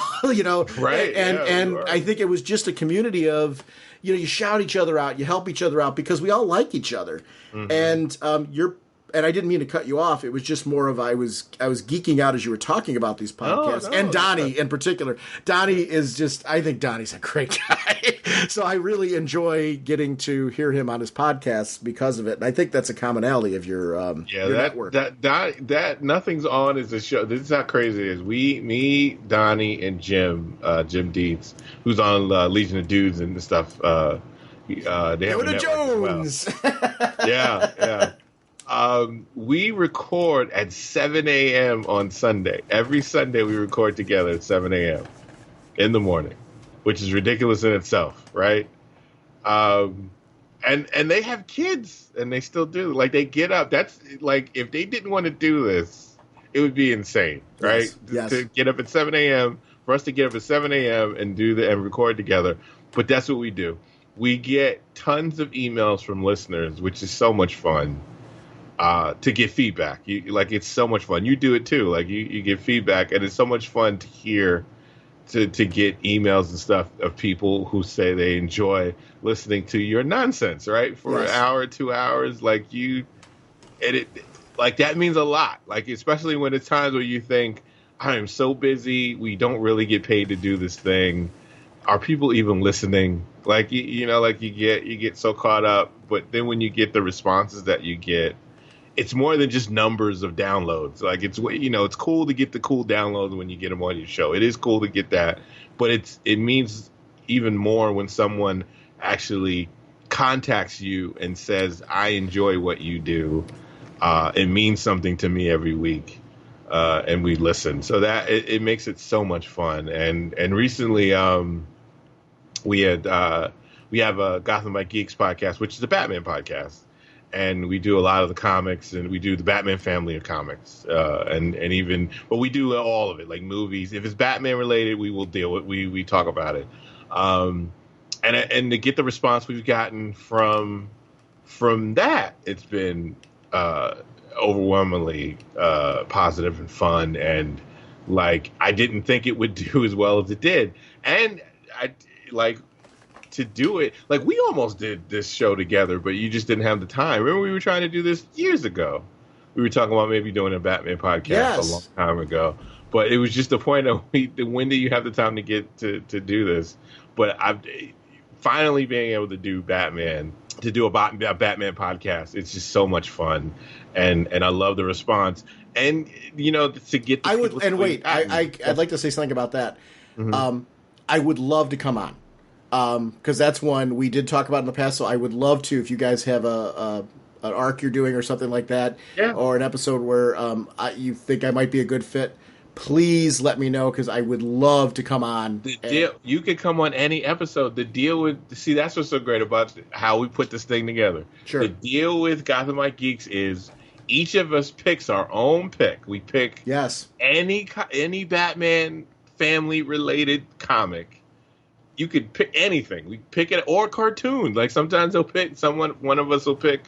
right? And I think it was just a community of, you shout each other out, you help each other out because we all like each other. Mm-hmm. And I didn't mean to cut you off. It was just more of I was geeking out as you were talking about these podcasts. And Donnie in particular. Donnie is just, I think Donnie's a great guy. So I really enjoy getting to hear him on his podcasts because of it. And I think that's a commonality of your network. That Nothing's On is a show. This is how crazy it is. Me, Donnie, and Jim Dietz, who's on Legion of Dudes and stuff. They have a Jones. Well. Yeah. We record at 7 a.m. on Sunday. Every Sunday we record together at 7 a.m. in the morning, which is ridiculous in itself, right? And they have kids, and they still do. Like, they get up. That's, like, if they didn't want to do this, it would be insane, right? Yes. To get up at 7 a.m., for us to get up at 7 a.m. and and record together. But that's what we do. We get tons of emails from listeners, which is so much fun. To get feedback. It's so much fun. You do it too. Like you get feedback, and it's so much fun to hear, to get emails and stuff of people who say they enjoy listening to your nonsense, right? For an hour, 2 hours, that means a lot. Like, especially when it's times where you think, I am so busy, we don't really get paid to do this thing. Are people even listening? You get so caught up, but then when you get the responses that you get, it's more than just numbers of downloads. Like, it's cool to get the cool downloads when you get them on your show. It is cool to get that, but it means even more when someone actually contacts you and says, I enjoy what you do. It means something to me every week. And we listen. So that it makes it so much fun. And recently, we have a Gotham by Geeks podcast, which is a Batman podcast. and we do a lot of the comics, and we do the Batman family of comics, but we do all of it, like movies. If it's Batman related, we will deal with. We talk about it, and to get the response we've gotten from that, it's been overwhelmingly positive and fun, and like I didn't think it would do as well as it did, and I like. To do it, like we almost did this show together, but you just didn't have the time. Remember, we were trying to do this years ago. We were talking about maybe doing a Batman podcast a long time ago, but it was just the point of when do you have the time to get to do this? But I've finally being able to do Batman, to do a Batman podcast. It's just so much fun, and I love the response. And to get I'd like to say something about that. Mm-hmm. I would love to come on. Because that's one we did talk about in the past, so I would love to, if you guys have an arc you're doing or something like that, or an episode where you think I might be a good fit, please let me know, because I would love to come on. You could come on any episode. The deal with that's what's so great about how we put this thing together. Sure. The deal with Gotham Like Geeks is each of us picks our own pick. We pick any Batman family related comic. You could pick anything. We pick it, or a cartoon. Like sometimes one of us will pick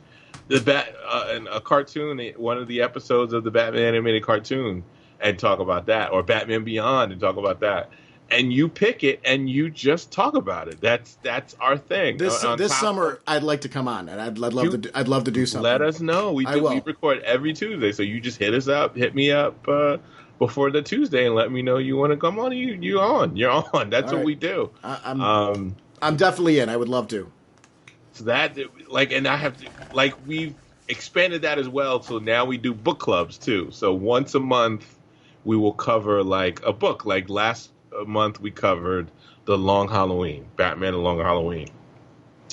a cartoon, one of the episodes of the Batman animated cartoon, and talk about that, or Batman Beyond and talk about that. And you pick it and you just talk about it. That's our thing. This summer, I'd like to come on, and I'd love to do something. Let us know. We record every Tuesday, so you just hit me up before the Tuesday and let me know you want to come on. You're on. That's what we do. I'm definitely in. I would love to. So that and I have to we've expanded that as well. So now we do book clubs too. So once a month we will cover like a book. Like last month we covered The Long Halloween, Batman: The Long Halloween,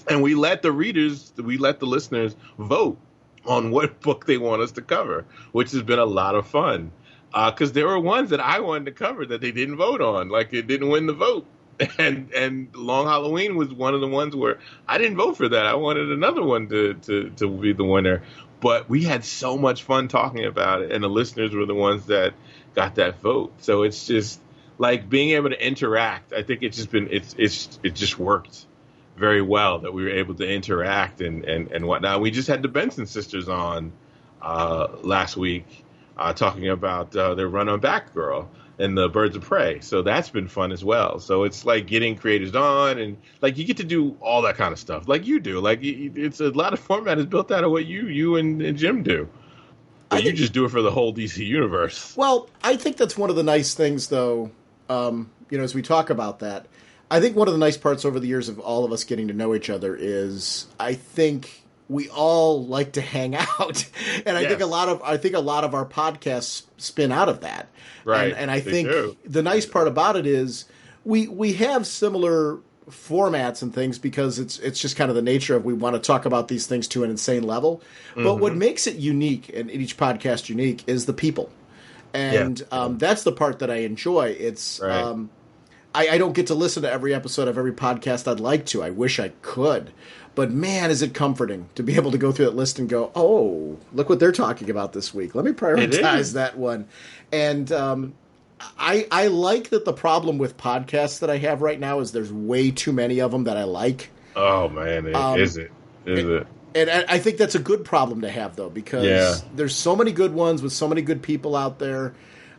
and we let the listeners vote on what book they want us to cover, which has been a lot of fun. Because there were ones that I wanted to cover that they didn't vote on, like it didn't win the vote, and Long Halloween was one of the ones where I didn't vote for that. I wanted another one to be the winner, but we had so much fun talking about it, and the listeners were the ones that got that vote. So it's just like being able to interact. I think it just worked very well that we were able to interact and whatnot. We just had the Benson sisters on last week. Talking about their run on Batgirl and the Birds of Prey. So that's been fun as well. So it's like getting creators on, and like you get to do all that kind of stuff like you do. Like it's a lot of format is built out of what you and Jim do. But you just do it for the whole DC universe. Well, I think that's one of the nice things, though, as we talk about that, I think one of the nice parts over the years of all of us getting to know each other is I think we all like to hang out, and I think a lot of our podcasts spin out of that. Right, and I think the nice part about it is we have similar formats and things because it's just kind of the nature of we want to talk about these things to an insane level. But what makes it unique and each podcast unique is the people, and that's the part that I enjoy. It's I don't get to listen to every episode of every podcast I'd like to. I wish I could. But man, is it comforting to be able to go through that list and go, oh, look what they're talking about this week. Let me prioritize that one. And I like that the problem with podcasts that I have right now is there's way too many of them that I like. Oh, man. Is it? And I think that's a good problem to have, though, because there's so many good ones with so many good people out there.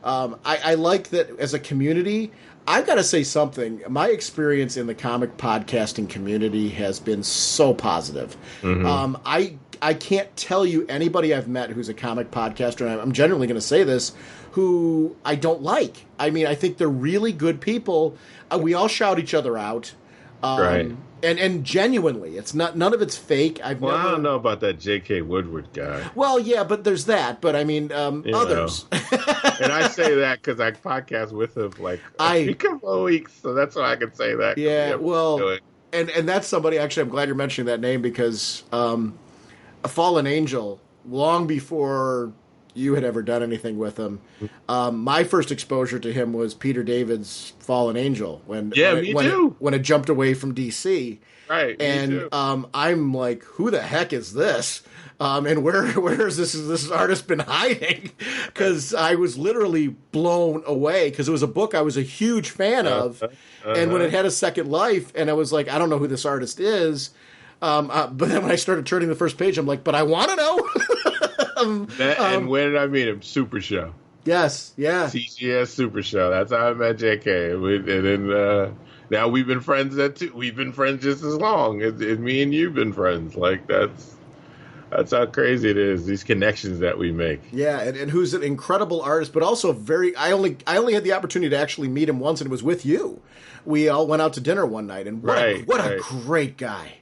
I like that as a community. I've got to say something. My experience in the comic podcasting community has been so positive. I can't tell you anybody I've met who's a comic podcaster, and I'm generally going to say this, who I don't like. I mean, I think they're really good people. We all shout each other out. And genuinely, it's none of it's fake. I don't know about that J.K. Woodward guy. Well, yeah, but there's that. But I mean, others. And I say that because I podcast with him like a couple of weeks, so that's why I can say that. Yeah, well, and that's somebody. Actually, I'm glad you're mentioning that name because A Fallen Angel, long before you had ever done anything with him. My first exposure to him was Peter David's Fallen Angel when it jumped away from DC. Right, and I'm like, who the heck is this? And where is this artist been hiding? Because I was literally blown away because it was a book I was a huge fan of, and when it had a second life, and I was like, I don't know who this artist is. But then when I started turning the first page, I'm like, but I want to know. And where did I meet him? Super Show. Yes, yeah. CGS Super Show. That's how I met JK. And then now we've been friends. We've been friends just as long as me and you've been friends. Like that's how crazy it is. These connections that we make. Yeah, and who's an incredible artist, but also I only had the opportunity to actually meet him once, and it was with you. We all went out to dinner one night, and what a great guy.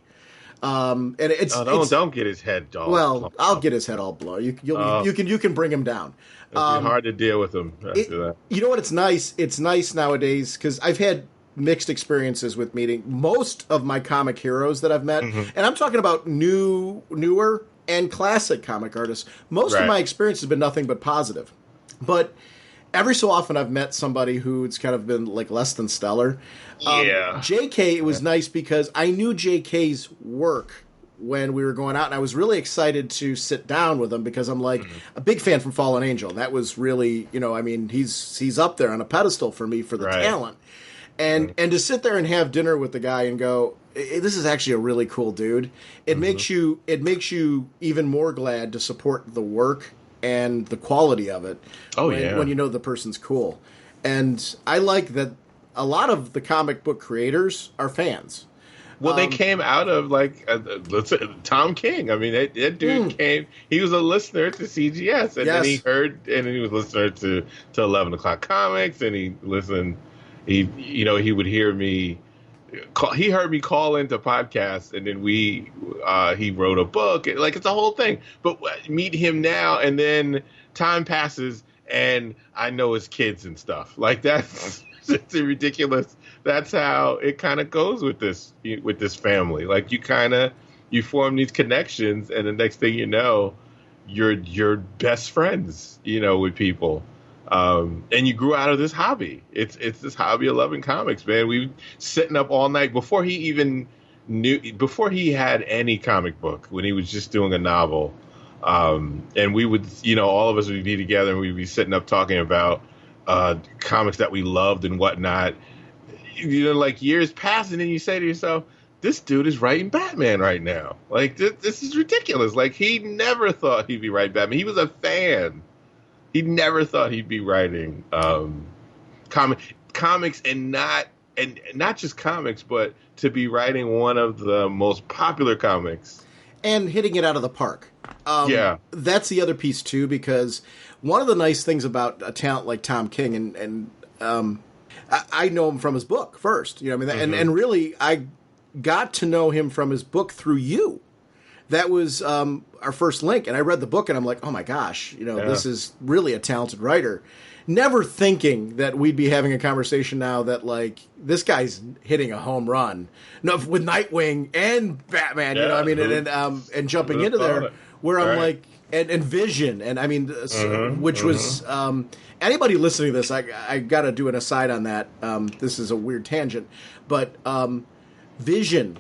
And don't get his head all. Well, I'll get his head all blown. You can bring him down. It'd be hard to deal with him after that. You know what? It's nice. It's nice nowadays because I've had mixed experiences with meeting most of my comic heroes that I've met, and I'm talking about newer and classic comic artists. Most of my experience has been nothing but positive, but every so often I've met somebody who's kind of been like less than stellar. JK, it was nice because I knew JK's work when we were going out, and I was really excited to sit down with him because I'm like a big fan from Fallen Angel. That was really, he's up there on a pedestal for me for the talent. And to sit there and have dinner with the guy and go, this is actually a really cool dude. It makes you even more glad to support the work and the quality of it when you know the person's cool. And I like that a lot of the comic book creators are fans. Well, they came out of Tom King. I mean, that dude came. He was a listener to CGS, and then he was a listener to 11 O'Clock Comics, and he listened. He would hear me. He heard me call into podcasts, and then he wrote a book. Like, it's a whole thing. But meet him now, and then time passes, and I know his kids and stuff. Like, that's it's ridiculous. That's how it kind of goes with this family. Like, you form these connections, and the next thing you know, you're best friends, with people. And you grew out of this hobby. It's this hobby of loving comics, man. We were sitting up all night before he had any comic book, when he was just doing a novel. And we would, all of us would be together and we'd be sitting up talking about comics that we loved and whatnot. Like years pass, and then you say to yourself, this dude is writing Batman right now. Like, this is ridiculous. Like, he never thought he'd be writing Batman. He was a fan. He never thought he'd be writing comics, and not just comics, but to be writing one of the most popular comics and hitting it out of the park. That's the other piece too, because one of the nice things about a talent like Tom King, and I know him from his book first. And really I got to know him from his book through you. That was our first link, and I read the book, and I'm like, oh my gosh, this is really a talented writer. Never thinking that we'd be having a conversation now that, like, this guy's hitting a home run. No, with Nightwing and Batman, and jumping into there, where I'm like, and Vision, and I mean, which was anybody listening to this, I got to do an aside on that. This is a weird tangent, but Vision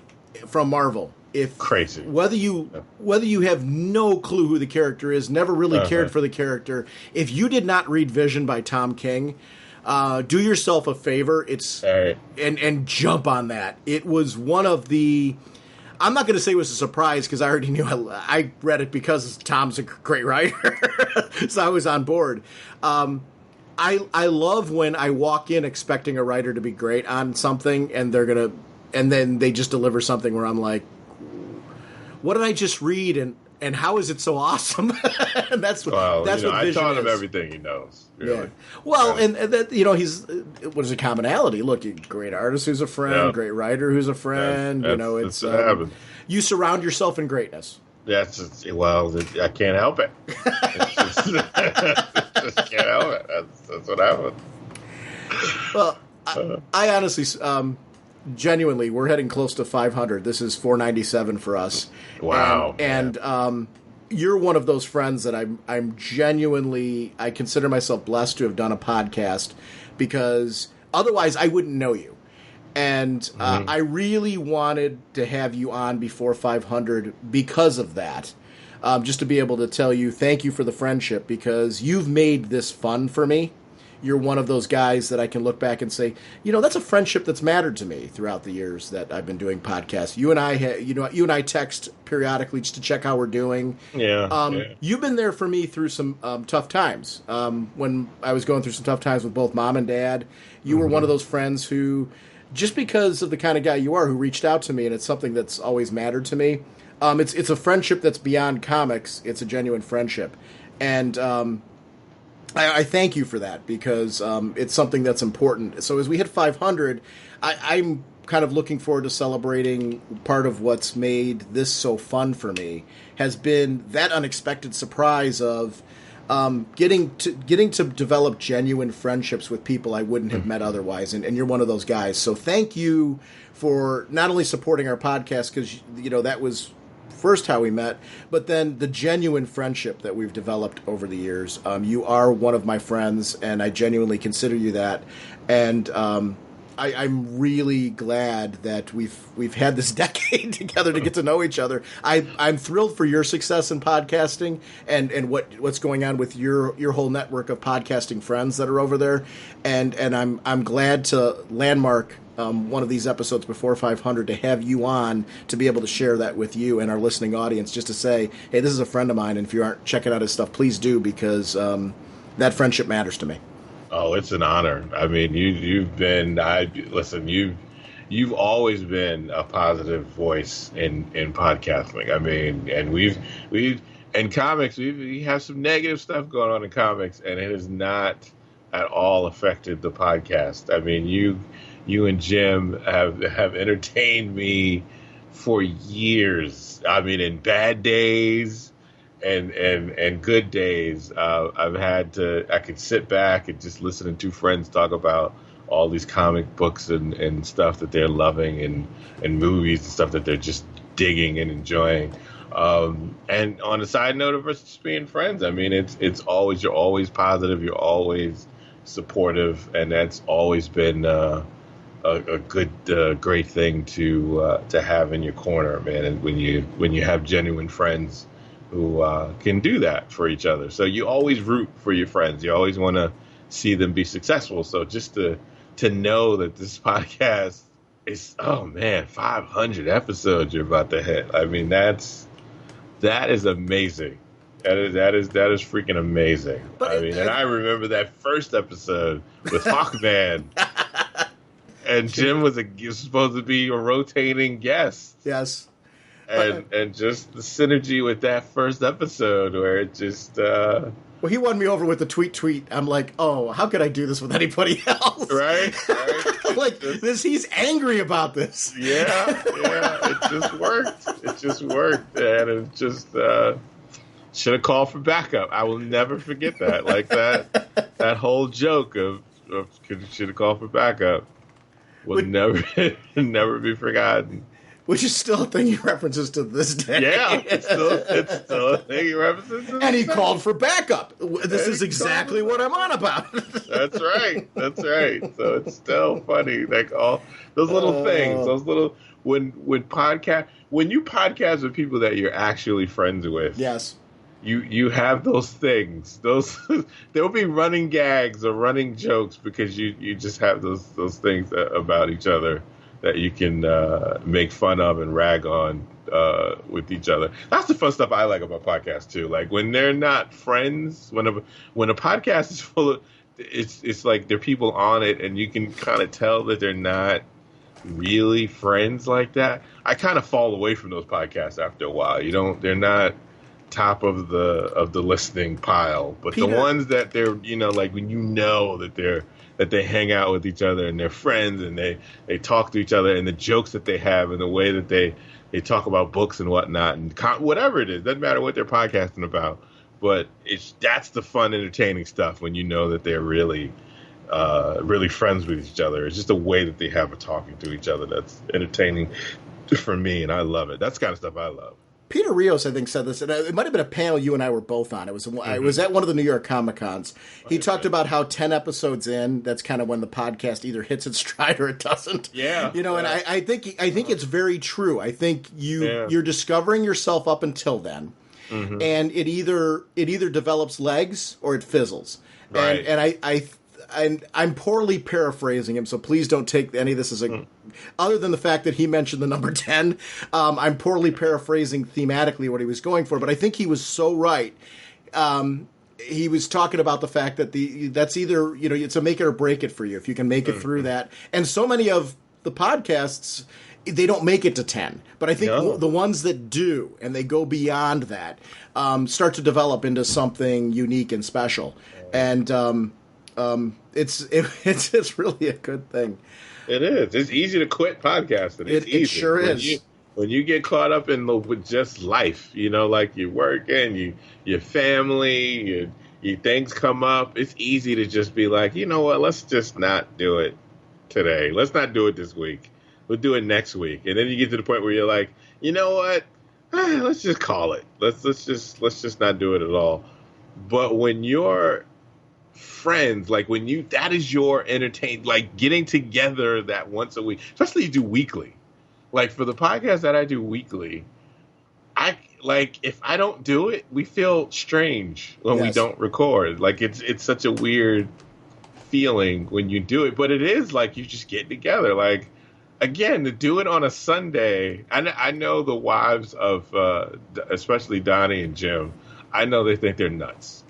from Marvel. Crazy. Whether you have no clue who the character is, never really cared for the character, if you did not read Vision by Tom King, do yourself a favor. And jump on that. It was one of the. I'm not going to say it was a surprise because I already knew. I read it because Tom's a great writer, so I was on board. I love when I walk in expecting a writer to be great on something, and then they just deliver something where I'm like, what did I just read, and how is it so awesome? And that's what Vision I taught him is. Everything he knows. Really. Yeah. Well, and that he's what is a commonality? Look, great artist who's a friend, great writer who's a friend. It's you surround yourself in greatness. I can't help it. Just can't help it. That's what happens. Well, I honestly. Genuinely, we're heading close to 500. This is 497 for us. Wow. And you're one of those friends that I'm genuinely, I consider myself blessed to have done a podcast, because otherwise I wouldn't know you. And I really wanted to have you on before 500 because of that. Just to be able to tell you thank you for the friendship, because you've made this fun for me. You're one of those guys that I can look back and say, that's a friendship that's mattered to me throughout the years that I've been doing podcasts. You and I text periodically just to check how we're doing. Yeah. You've been there for me through some tough times. When I was going through some tough times with both mom and dad, you were one of those friends who, just because of the kind of guy you are, who reached out to me, and it's something that's always mattered to me. It's a friendship that's beyond comics. It's a genuine friendship. And I thank you for that, because it's something that's important. So as we hit 500, I'm kind of looking forward to celebrating. Part of what's made this so fun for me has been that unexpected surprise of getting to develop genuine friendships with people I wouldn't have met otherwise. And you're one of those guys. So thank you for not only supporting our podcast, because, that was first how we met, but then the genuine friendship that we've developed over the years. You are one of my friends, and I genuinely consider you that. And I'm really glad that we've had this decade together to get to know each other. I'm thrilled for your success in podcasting and what's going on with your whole network of podcasting friends that are over there. And I'm glad to landmark one of these episodes before 500 to have you on, to be able to share that with you and our listening audience, just to say, hey, this is a friend of mine, and if you aren't checking out his stuff, please do, because that friendship matters to me. Oh, it's an honor. I mean, you've always been a positive voice in podcasting. I mean, and we've in comics, we have some negative stuff going on in comics, and it has not at all affected the podcast. I mean, you and Jim have entertained me for years. I mean, in bad days and good days, I could sit back and just listen to two friends talk about all these comic books and stuff that they're loving, and movies and stuff that they're just digging and enjoying. And on a side note of us just being friends, I mean, you're always positive, you're always supportive, and that's always been a good, great thing to have in your corner, man. And when you have genuine friends who can do that for each other, so you always root for your friends. You always want to see them be successful. So just to know that this podcast is, 500 episodes you're about to hit. I mean, that is amazing. That is freaking amazing. And I remember that first episode with Hawkman. And Jim was supposed to be a rotating guest. Yes. And just the synergy with that first episode, where it just... Well, he won me over with the tweet. I'm like, oh, how could I do this with anybody else? Right. I'm like, he's angry about this. Yeah. It just worked. And it just... should have called for backup. I will never forget that. Like that whole joke of should have called for backup will never be forgotten. Which is still a thing he references to this day. Yeah, it's still a thing he references to this And he called for backup. This is exactly what I'm on about. That's right. So it's still funny. Like all those little things, those little when you podcast with people that you're actually friends with. Yes. You have those things. There will be running gags or running jokes because you just have those things about each other that you can make fun of and rag on with each other. That's the fun stuff I like about podcasts too. Like when they're not friends, when a podcast is full of, it's like there are people on it and you can kind of tell that they're not really friends like that. I kind of fall away from those podcasts after a while. They're not top of the listening pile, but Peter, the ones that they're like when that they hang out with each other and they're friends and they talk to each other, and the jokes that they have and the way that they talk about books and whatnot and whatever it is, doesn't matter what they're podcasting about, but that's the fun, entertaining stuff when you know that they're really friends with each other. It's just a way that they have of talking to each other that's entertaining for me, and I love it. That's the kind of stuff I love. Peter Rios, I think, said this, and it might have been a panel you and I were both on. I was at one of the New York Comic-Cons. He talked about how 10 episodes in, that's kind of when the podcast either hits its stride or it doesn't. Yeah. You know, and I think it's very true. I think you're discovering yourself up until then, and it either develops legs or it fizzles. Right. And I'm poorly paraphrasing him, so please don't take any of this as other than the fact that he mentioned the number 10. I'm poorly paraphrasing thematically what he was going for, but I think he was so right. He was talking about the fact that that's either, it's a make it or break it for you if you can make it through that. And so many of the podcasts, they don't make it to 10. But I think the ones that do, and they go beyond that, start to develop into something unique and special. And it's really a good thing. It is. It's easy to quit podcasting. It sure is. When you get caught up with just life, like you're working, your family, your things come up. It's easy to just be like, you know what? Let's just not do it today. Let's not do it this week. We'll do it next week. And then you get to the point where you're like, you know what? Let's just call it. Let's just not do it at all. But when you're friends, like that is your entertain, like getting together that once a week, especially you do weekly. Like for the podcast that I do weekly, if I don't do it, we feel strange when we don't record. Like it's such a weird feeling when you do it, but it is like you just get together. Like again, to do it on a Sunday, I know the wives of especially Donnie and Jim, I know they think they're nuts.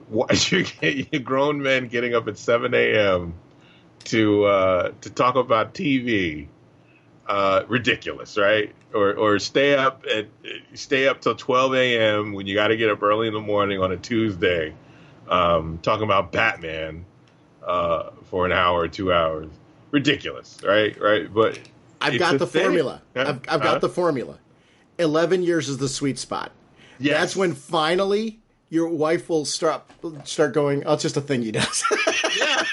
What you get grown men getting up at 7 a.m. to talk about TV, ridiculous, right? Or stay up till 12 a.m. when you got to get up early in the morning on a Tuesday, talking about Batman for an hour or 2 hours, ridiculous, right? But I've got the formula. I've got the formula. 11 years is the sweet spot. Yes. That's when finally your wife will start going, oh, it's just a thing he does. Yeah,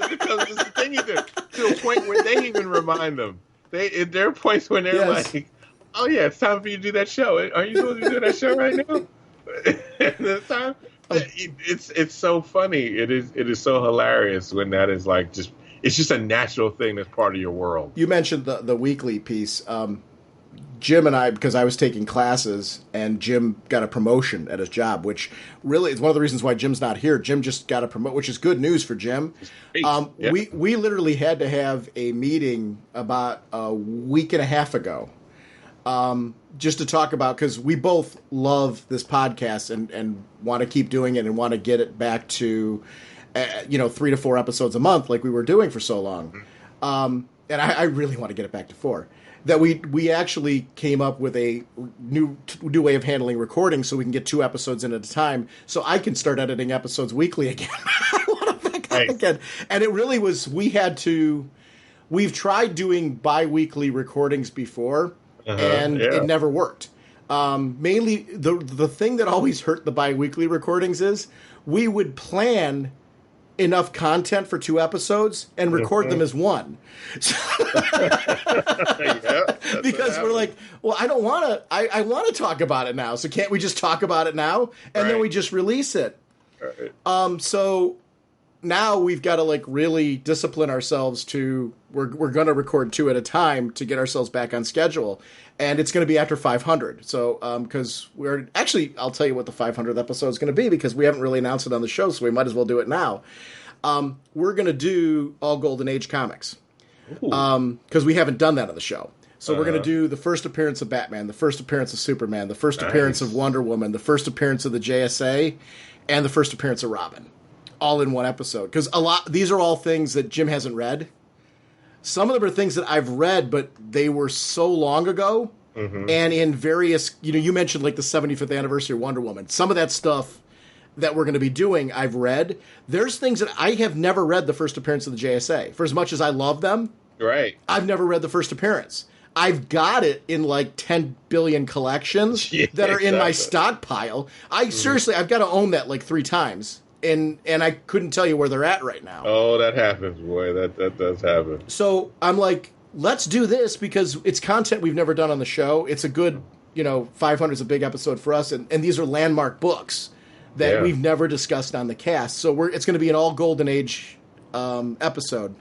because it's a thing he does. To a point where they even remind them. There are points when they're like, oh, yeah, it's time for you to do that show. Are you supposed to be doing that show right now? It's time. It's so funny. It is so hilarious when that is like it's just a natural thing that's part of your world. You mentioned the weekly piece. Jim and I, because I was taking classes, and Jim got a promotion at his job, which really is one of the reasons why Jim's not here. Jim just got a promotion, which is good news for Jim. We literally had to have a meeting about a week and a half ago, just to talk about, because we both love this podcast and want to keep doing it and want to get it back to 3 to 4 episodes a month like we were doing for so long. And I really want to get it back to 4. That we actually came up with a new way of handling recording so we can get 2 episodes in at a time, so I can start editing episodes weekly again. I want to back up again. And it really was, we've tried doing bi-weekly recordings before, and it never worked. Mainly, the thing that always hurt the bi-weekly recordings is we would plan enough content for 2 episodes and record them as one. Because we're like, well, I don't want to, I want to talk about it now. So can't we just talk about it now? And then we just release it. Right. So now we've got to like really discipline ourselves to, we're going to record 2 at a time to get ourselves back on schedule. And it's going to be after 500. So, because I'll tell you what the 500th episode is going to be, because we haven't really announced it on the show, so we might as well do it now. We're going to do all Golden Age comics, because we haven't done that on the show. So we're going to do the first appearance of Batman, the first appearance of Superman, the first appearance of Wonder Woman, the first appearance of the JSA, and the first appearance of Robin, all in one episode. Because these are all things that Jim hasn't read. Some of them are things that I've read, but they were so long ago, and in various, you mentioned like the 75th anniversary of Wonder Woman. Some of that stuff that we're going to be doing, I've read. There's things that I have never read the first appearance of the JSA. For as much as I love them, I've never read the first appearance. I've got it in like 10 billion collections that are in my stockpile. Seriously, I've got to own that like 3 times. And I couldn't tell you where they're at right now. Oh, that happens, boy. That does happen. So I'm like, let's do this because it's content we've never done on the show. It's a good 500 is a big episode for us, and these are landmark books that we've never discussed on the cast. So it's going to be an all Golden Age episode,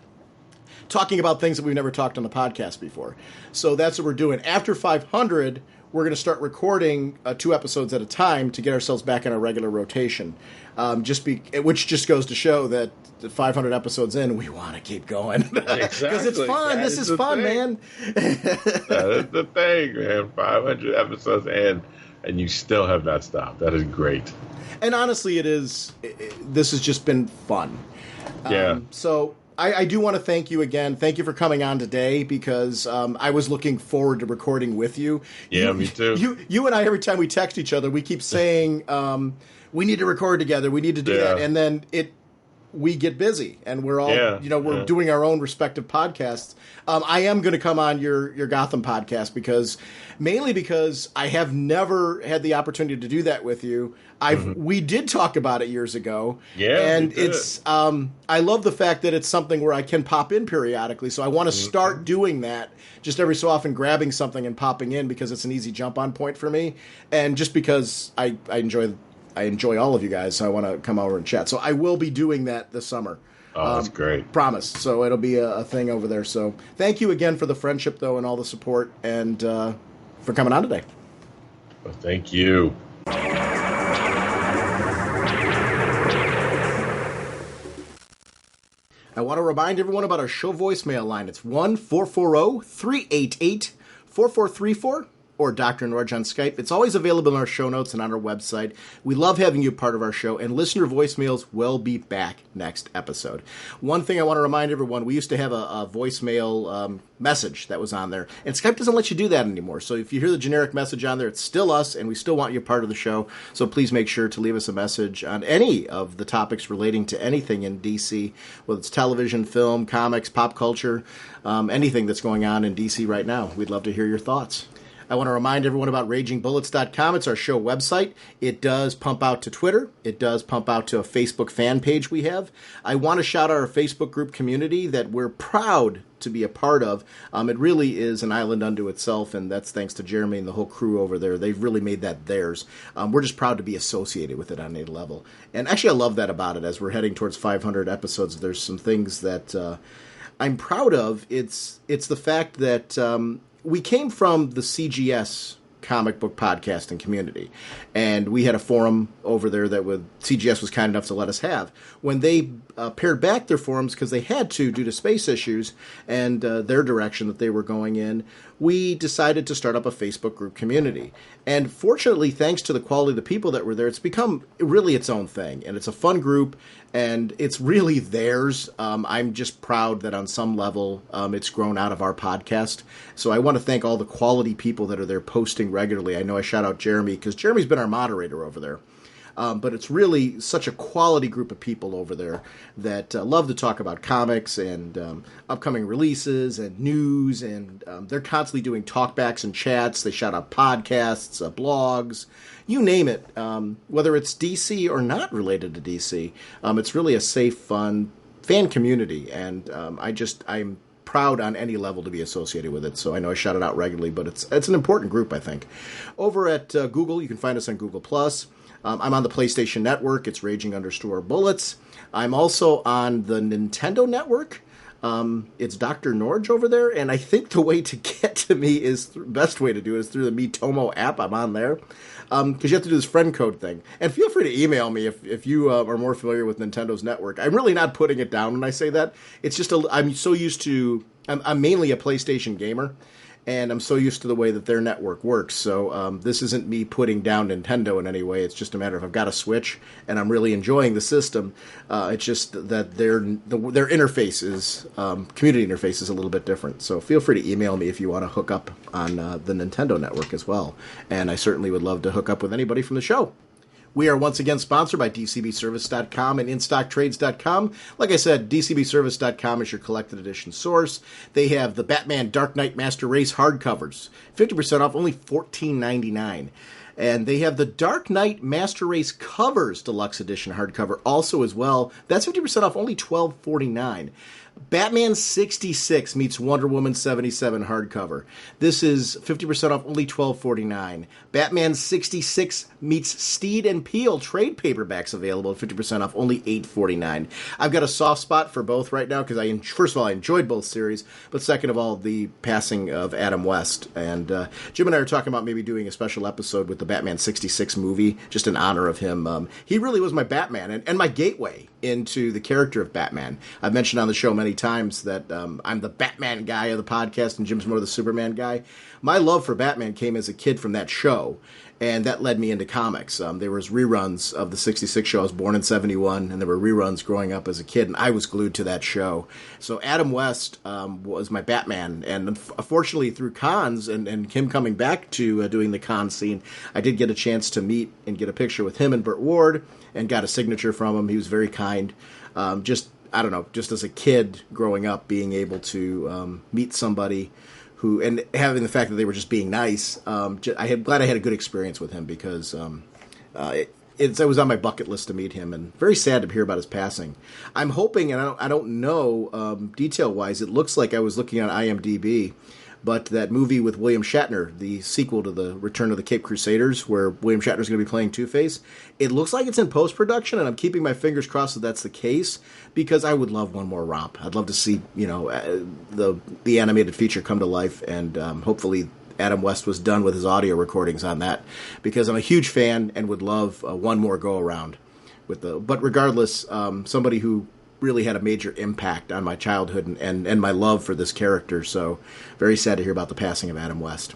talking about things that we've never talked on the podcast before. So that's what we're doing. After 500, we're going to start recording 2 episodes at a time to get ourselves back in our regular rotation. Which just goes to show that the 500 episodes in, we want to keep going. Because it's fun. This is fun, man. That is the thing, man. 500 episodes in, and you still have not stopped. That is great. And honestly, this has just been fun. Yeah. So I do want to thank you again. Thank you for coming on today, because I was looking forward to recording with you. Yeah, me too. You and I, every time we text each other, we keep saying, we need to record together. We need to do that. And then we get busy, and we're all, we're doing our own respective podcasts. I am going to come on your Gotham podcast mainly because I have never had the opportunity to do that with you. We did talk about it years ago. Yeah. And it's, I love the fact that it's something where I can pop in periodically. So I want to start doing that just every so often, grabbing something and popping in, because it's an easy jump on point for me. And just because I enjoy all of you guys, so I want to come over and chat. So I will be doing that this summer. Oh, that's great. Promise. So it'll be a thing over there. So thank you again for the friendship, though, and all the support, and for coming on today. Well, thank you. I want to remind everyone about our show voicemail line. It's 1-440-388-4434. Or Dr. Norge on Skype. It's always available in our show notes and on our website. We love having you part of our show, and listener voicemails will be back next episode. One thing I want to remind everyone, we used to have a voicemail message that was on there, and Skype doesn't let you do that anymore. So if you hear the generic message on there, it's still us, and we still want you part of the show. So please make sure to leave us a message on any of the topics relating to anything in DC, whether it's television, film, comics, pop culture, anything that's going on in DC right now. We'd love to hear your thoughts. I want to remind everyone about RagingBullets.com. It's our show website. It does pump out to Twitter. It does pump out to a Facebook fan page we have. I want to shout out our Facebook group community that we're proud to be a part of. It really is an island unto itself, and that's thanks to Jeremy and the whole crew over there. They've really made that theirs. We're just proud to be associated with it on a level. And actually, I love that about it. As we're heading towards 500 episodes, there's some things that I'm proud of. It's the fact that we came from the CGS comic book podcasting community, and we had a forum over there that CGS was kind enough to let us have. When they pared back their forums, because they had to due to space issues and their direction that they were going in, we decided to start up a Facebook group community. And fortunately, thanks to the quality of the people that were there, it's become really its own thing, and it's a fun group, and it's really theirs. I'm just proud that on some level it's grown out of our podcast. So I want to thank all the quality people that are there posting regularly. I know I shout out Jeremy, because Jeremy's been our moderator over there. But it's really such a quality group of people over there that love to talk about comics and upcoming releases and news, and they're constantly doing talkbacks and chats. They shout out podcasts, blogs, you name it, whether it's DC or not related to DC. It's really a safe, fun fan community, and I'm proud on any level to be associated with it. So I know I shout it out regularly, but it's an important group, I think. Over at Google, you can find us on Google+. I'm on the PlayStation Network. It's Raging_Bullets. I'm also on the Nintendo Network. It's Dr. Norge over there, and I think the way to get to me best way to do it is through the Miitomo app. I'm on there. Because you have to do this friend code thing. And feel free to email me if you are more familiar with Nintendo's network. I'm really not putting it down when I say that. It's just I'm so used to... I'm mainly a PlayStation gamer, and I'm so used to the way that their network works. So this isn't me putting down Nintendo in any way. It's just a matter of I've got a Switch, and I'm really enjoying the system. It's just that their interface is, community interface is a little bit different. So feel free to email me if you want to hook up on the Nintendo network as well. And I certainly would love to hook up with anybody from the show. We are once again sponsored by DCBService.com and InStockTrades.com. Like I said, DCBService.com is your collected edition source. They have the Batman Dark Knight Master Race hardcovers, 50% off, only $14.99. And they have the Dark Knight Master Race Covers Deluxe Edition hardcover also as well. That's 50% off, only $12.49. Batman 66 meets Wonder Woman 77 hardcover. This is 50% off, only $12.49. Batman 66 meets Steed and Peel trade paperbacks available at 50% off, only $8.49. I've got a soft spot for both right now because first of all, I enjoyed both series, but second of all, the passing of Adam West. And Jim and I are talking about maybe doing a special episode with the Batman 66 movie, just in honor of him. He really was my Batman and my gateway into the character of Batman. I've mentioned on the show many times that I'm the Batman guy of the podcast and Jim's more the Superman guy. My love for Batman came as a kid from that show, and that led me into comics. There was reruns of the 66 show. I was born in 71, and there were reruns growing up as a kid, and I was glued to that show. So Adam West was my Batman, and unfortunately through cons and him coming back to doing the con scene, I did get a chance to meet and get a picture with him and Burt Ward, and got a signature from him. He was very kind. I don't know, just as a kid growing up, being able to meet somebody who, and having the fact that they were just being nice, glad I had a good experience with him because it was on my bucket list to meet him, and very sad to hear about his passing. I'm hoping, and I don't know detail-wise, it looks like I was looking on IMDb, but that movie with William Shatner, the sequel to the Return of the Cape Crusaders, where William Shatner's going to be playing Two-Face, it looks like it's in post-production, and I'm keeping my fingers crossed that that's the case, because I would love one more romp. I'd love to see, the animated feature come to life, and hopefully Adam West was done with his audio recordings on that, because I'm a huge fan and would love one more go-around with but regardless, somebody who really had a major impact on my childhood and my love for this character. So very sad to hear about the passing of Adam West.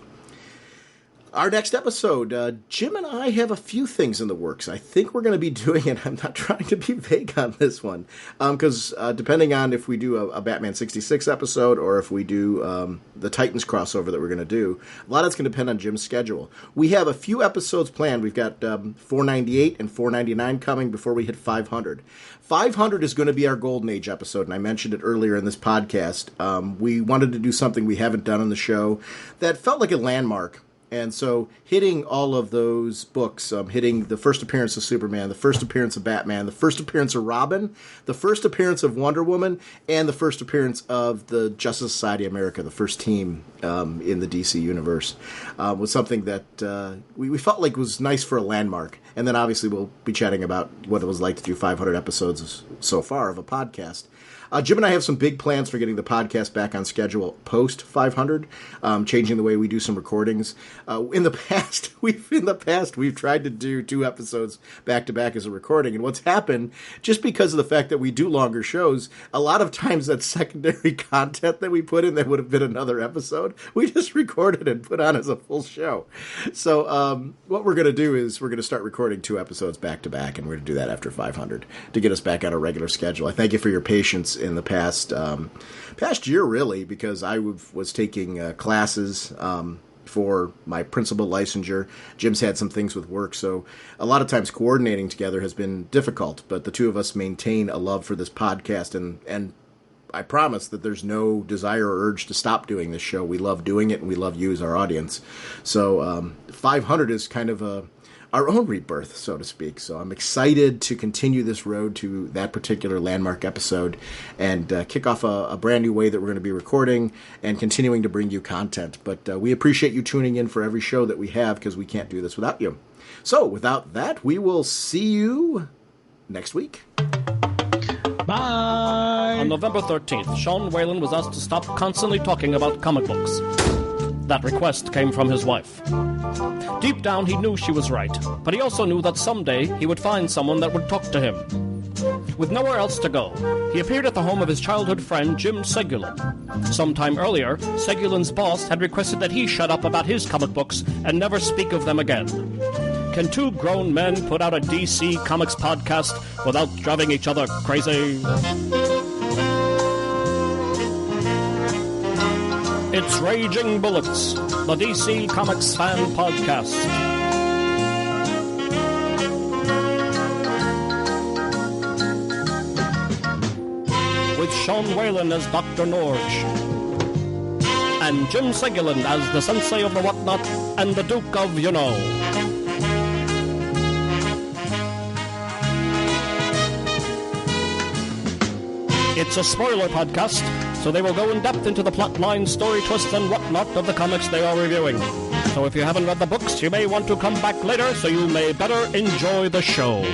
Our next episode, Jim and I have a few things in the works. I think we're going to be doing it. I'm not trying to be vague on this one, because depending on if we do a Batman 66 episode or if we do the Titans crossover that we're going to do, a lot of it's going to depend on Jim's schedule. We have a few episodes planned. We've got 498 and 499 coming before we hit 500. 500 is going to be our Golden Age episode, and I mentioned it earlier in this podcast. We wanted to do something we haven't done on the show that felt like a landmark. And so hitting all of those books, hitting the first appearance of Superman, the first appearance of Batman, the first appearance of Robin, the first appearance of Wonder Woman, and the first appearance of the Justice Society of America, the first team in the DC universe, was something that we felt like was nice for a landmark. And then obviously we'll be chatting about what it was like to do 500 episodes so far of a podcast. Jim and I have some big plans for getting the podcast back on schedule post 500, changing the way we do some recordings. In the past, we've tried to do 2 episodes back to back as a recording, and what's happened, just because of the fact that we do longer shows, a lot of times that secondary content that we put in that would have been another episode, we just recorded and put on as a full show. So what we're going to do is we're going to start recording 2 episodes back to back, and we're going to do that after 500 to get us back on a regular schedule. I thank you for your patience in the past year, really, because I was taking classes for my principal licensure. Jim's had some things with work, so a lot of times coordinating together has been difficult, but the two of us maintain a love for this podcast, and I promise that there's no desire or urge to stop doing this show. We love doing it, and we love you as our audience. So 500 is kind of our own rebirth, so to speak. So I'm excited to continue this road to that particular landmark episode and kick off a brand new way that we're going to be recording and continuing to bring you content. But we appreciate you tuning in for every show that we have, because we can't do this without you. So without that, we will see you next week. Bye! On November 13th, Sean Whalen was asked to stop constantly talking about comic books. That request came from his wife. Deep down, he knew she was right, but he also knew that someday he would find someone that would talk to him. With nowhere else to go, he appeared at the home of his childhood friend Jim Seguin. Sometime earlier, Seguin's boss had requested that he shut up about his comic books and never speak of them again. Can 2 grown men put out a DC Comics podcast without driving each other crazy? It's Raging Bullets, the DC Comics fan podcast. With Sean Whalen as Dr. Norge, and Jim Seguin as the Sensei of the Whatnot and the Duke of You Know. It's a spoiler podcast, so they will go in depth into the plot lines, story twists, and whatnot of the comics they are reviewing. So if you haven't read the books, you may want to come back later so you may better enjoy the show.